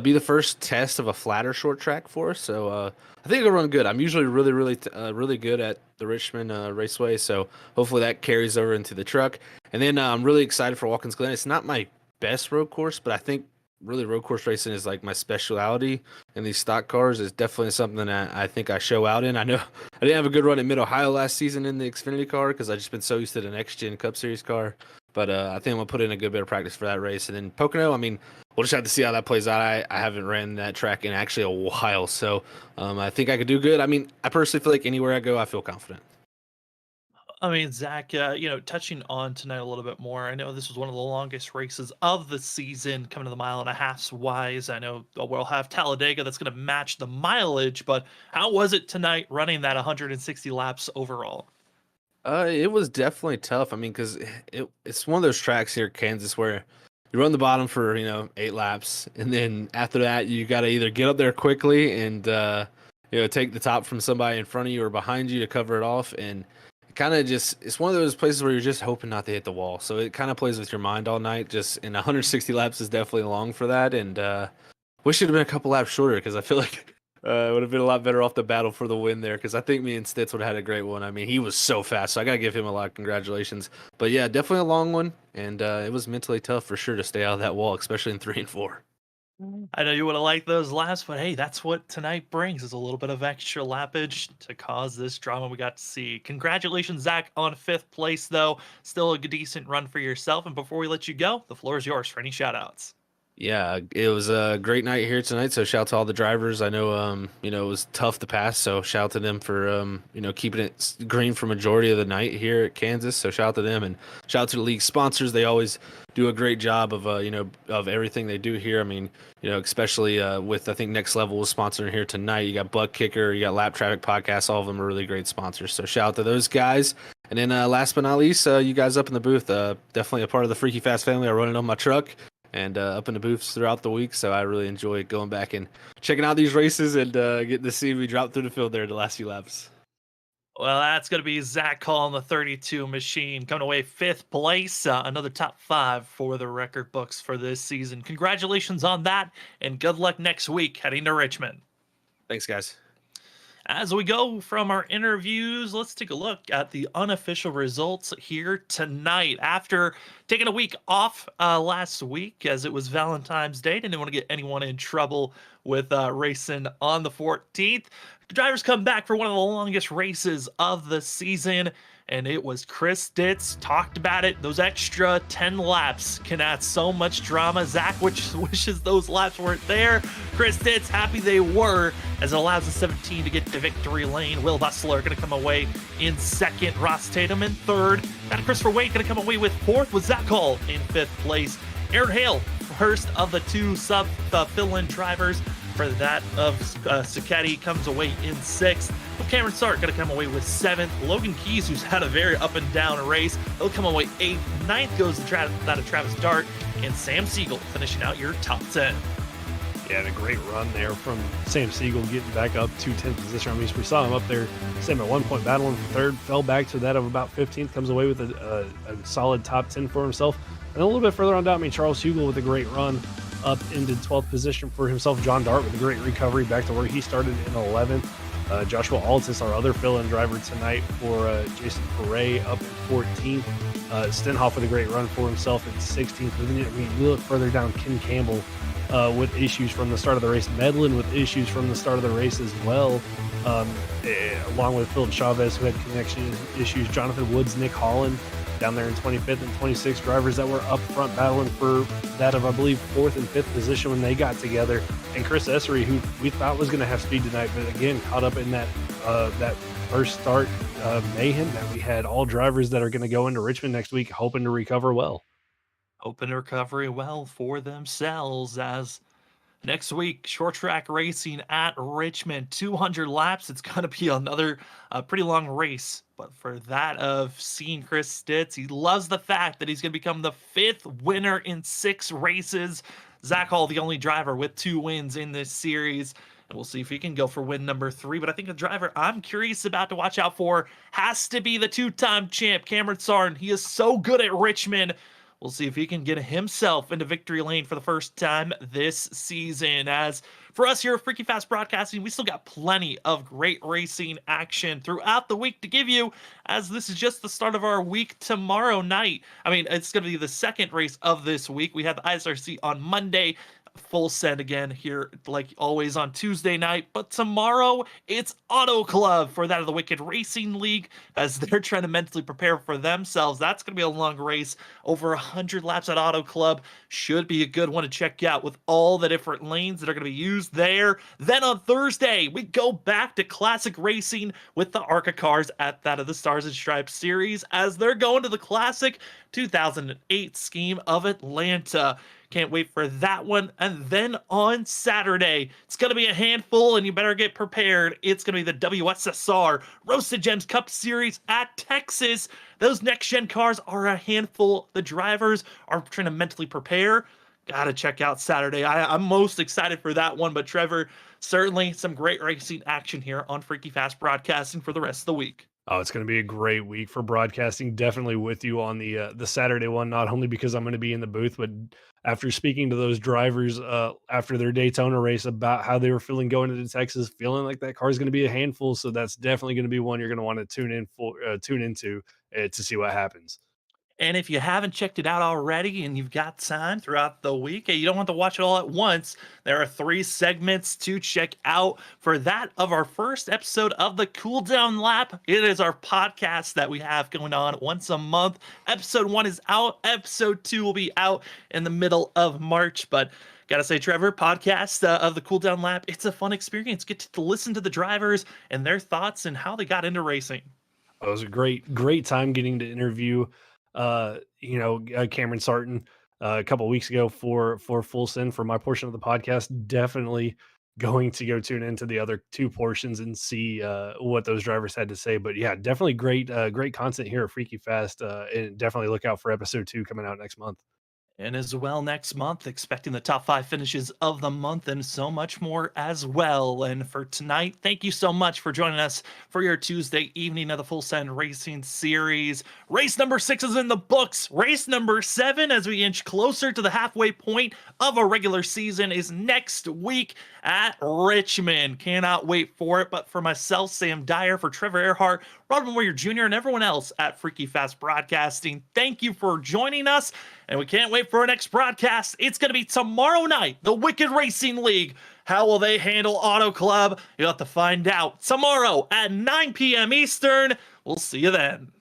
be the first test of a flatter short track for us. So I think it'll run good. I'm usually really good at the Richmond Raceway. So hopefully that carries over into the truck. And then I'm really excited for Watkins Glen. It's not my best road course, but I think really road course racing is like my specialty, and these stock cars is definitely something that I think I show out in. I know I didn't have a good run in Mid-Ohio last season in the Xfinity car because I just been so used to the next gen Cup Series car, but I think I'm gonna put in a good bit of practice for that race. And then Pocono, I mean, we'll just have to see how that plays out. I haven't ran that track in actually a while, so I think I could do good. I mean, I personally feel like anywhere I go I feel confident. I mean, Zach, touching on tonight a little bit more, I know this was one of the longest races of the season, coming to the 1.5 miles wise. I know we'll have Talladega that's going to match the mileage, but how was it tonight running that 160 laps overall? It was definitely tough. I mean, because it's one of those tracks here in Kansas where you run the bottom for 8 laps, and then after that you got to either get up there quickly and take the top from somebody in front of you or behind you to cover it off, and kind of it's one of those places where you're just hoping not to hit the wall. So it kind of plays with your mind all night. Just in 160 laps is definitely long for that, and wish it had been a couple laps shorter because I feel like it would have been a lot better off the battle for the win there, because I think me and Stitz would have had a great one. I mean, he was so fast, so I got to give him a lot of congratulations. But yeah, definitely a long one, and it was mentally tough for sure to stay out of that wall, especially in 3 and 4. I know you would have liked those last, but hey, that's what tonight brings, is a little bit of extra lappage to cause this drama we got to see. Congratulations, Zach, on 5th place, though. Still a decent run for yourself. And before we let you go, the floor is yours for any shout-outs. Yeah, it was a great night here tonight. So shout out to all the drivers. I know, it was tough to pass. So shout out to them for, keeping it green for majority of the night here at Kansas. So shout out to them, and shout out to the league sponsors. They always do a great job of, of everything they do here. I mean, especially with, I think Next Level was sponsoring here tonight. You got ButtKicker, you got Lap Traffic Podcast. All of them are really great sponsors. So shout out to those guys. And then last but not least, you guys up in the booth, definitely a part of the Freaky Fast family. I run it on my truck. and up in the booths throughout the week. So I really enjoy going back and checking out these races and getting to see me drop through the field there the last few laps. Well, that's going to be Zach Hall in the 32 machine coming away 5th place. Another top 5 for the record books for this season. Congratulations on that, and good luck next week heading to Richmond. Thanks, guys. As we go from our interviews, let's take a look at the unofficial results here tonight. After taking a week off last week, as it was Valentine's Day, didn't want to get anyone in trouble with racing on the 14th. The drivers come back for one of the longest races of the season, and it was Chris Ditz. Talked about it. Those extra 10 laps can add so much drama. Zach wishes those laps weren't there. Chris Ditz happy they were, as it allows the 17 to get to victory lane. Will Bustler going to come away in 2nd. Ross Tatum in 3rd. And Christopher Wade going to come away with 4th, with Zach Hall in 5th place. Aaron Hale, first of the 2 sub fill-in drivers. For that of Sacchetti, comes away in 6th. Cameron Sark going to come away with 7th. Logan Keys, who's had a very up and down race, he'll come away 8th. 9th goes to that of Travis Dart, and Sam Siegel finishing out your top 10. Yeah, and a great run there from Sam Siegel getting back up to 10th position. I mean, we saw him up there, Sam at one point battling for 3rd, fell back to that of about 15th, comes away with a solid top 10 for himself. And a little bit further on down, I mean, Charles Hugel with a great run up into 12th position for himself. John Dart with a great recovery back to where he started in 11th. Joshua Altus, our other fill-in driver tonight for Jason Perret, up in 14th. Stenhoff with a great run for himself in 16th. But then, I mean, you look further down, Ken Campbell with issues from the start of the race. Medlin with issues from the start of the race as well, along with Phil Chavez, who had connection issues. Jonathan Woods, Nick Holland down there in 25th and 26th, drivers that were up front battling for that of, I believe, 4th and 5th position when they got together. And Chris Essery, who we thought was going to have speed tonight, but again, caught up in that first start mayhem that we had. All drivers that are going to go into Richmond next week hoping to recover well. Open recovery well for themselves, as next week, short track racing at Richmond, 200 laps. It's going to be another pretty long race. But for that of seeing Chris Ditz, he loves the fact that he's going to become the 5th winner in 6 races. Zach Hall, the only driver with 2 wins in this series. And we'll see if he can go for win number 3. But I think the driver I'm curious about to watch out for has to be the 2-time champ, Cameron Sarn. He is so good at Richmond. We'll see if he can get himself into victory lane for the first time this season. As for us here at Freaky Fast Broadcasting, we still got plenty of great racing action throughout the week to give you, as this is just the start of our week tomorrow night. I mean, it's going to be the 2nd race of this week. We have the ISRC on Monday. Full send again here, like always, on Tuesday night. But tomorrow, it's Auto Club for that of the Wicked Racing League, as they're trying to mentally prepare for themselves. That's going to be a long race. Over 100 laps at Auto Club. Should be a good one to check out with all the different lanes that are going to be used there. Then on Thursday, we go back to classic racing with the ARCA cars at that of the Stars and Stripes series, as they're going to the classic 2008 scheme of Atlanta. Can't wait for that one. And then on Saturday, it's going to be a handful, and you better get prepared. It's going to be the WSSR Roasted Gems Cup Series at Texas. Those next-gen cars are a handful. The drivers are trying to mentally prepare. Got to check out Saturday. I'm most excited for that one. But Trevor, certainly some great racing action here on Freaky Fast Broadcasting for the rest of the week. Oh, it's going to be a great week for broadcasting. Definitely with you on the Saturday one, not only because I'm going to be in the booth, but after speaking to those drivers after their Daytona race about how they were feeling going into Texas, feeling like that car is going to be a handful. So that's definitely going to be one you're going to want to tune into to see what happens. And if you haven't checked it out already and you've got time throughout the week, you don't have to watch it all at once. There are 3 segments to check out for that of our first episode of the Cool Down Lap. It is our podcast that we have going on once a month. Episode 1 is out. Episode 2 will be out in the middle of March. But gotta say, Trevor, podcast of the Cool Down Lap, it's a fun experience. Get to listen to the drivers and their thoughts and how they got into racing. It was a great time getting to interview Cameron Sarton a couple of weeks ago for Full Send for my portion of the podcast. Definitely going to go tune into the other 2 portions and see what those drivers had to say. But yeah, definitely great content here at Freaky Fast, and definitely look out for episode 2 coming out next month. And as well next month, expecting the top 5 finishes of the month and so much more as well. And for tonight, thank you so much for joining us for your Tuesday evening of the Full Send Racing Series. Race number 6 is in the books. Race number 7, as we inch closer to the halfway point of a regular season, is next week at Richmond. Cannot wait for it. But for myself, Sam Dyer, for Trevor Earhart, Rodman Warrior Jr., and everyone else at Freaky Fast Broadcasting, thank you for joining us. And we can't wait for our next broadcast. It's going to be tomorrow night, the Wicked Racing League. How will they handle Auto Club? You'll have to find out tomorrow at 9 p.m. Eastern. We'll see you then.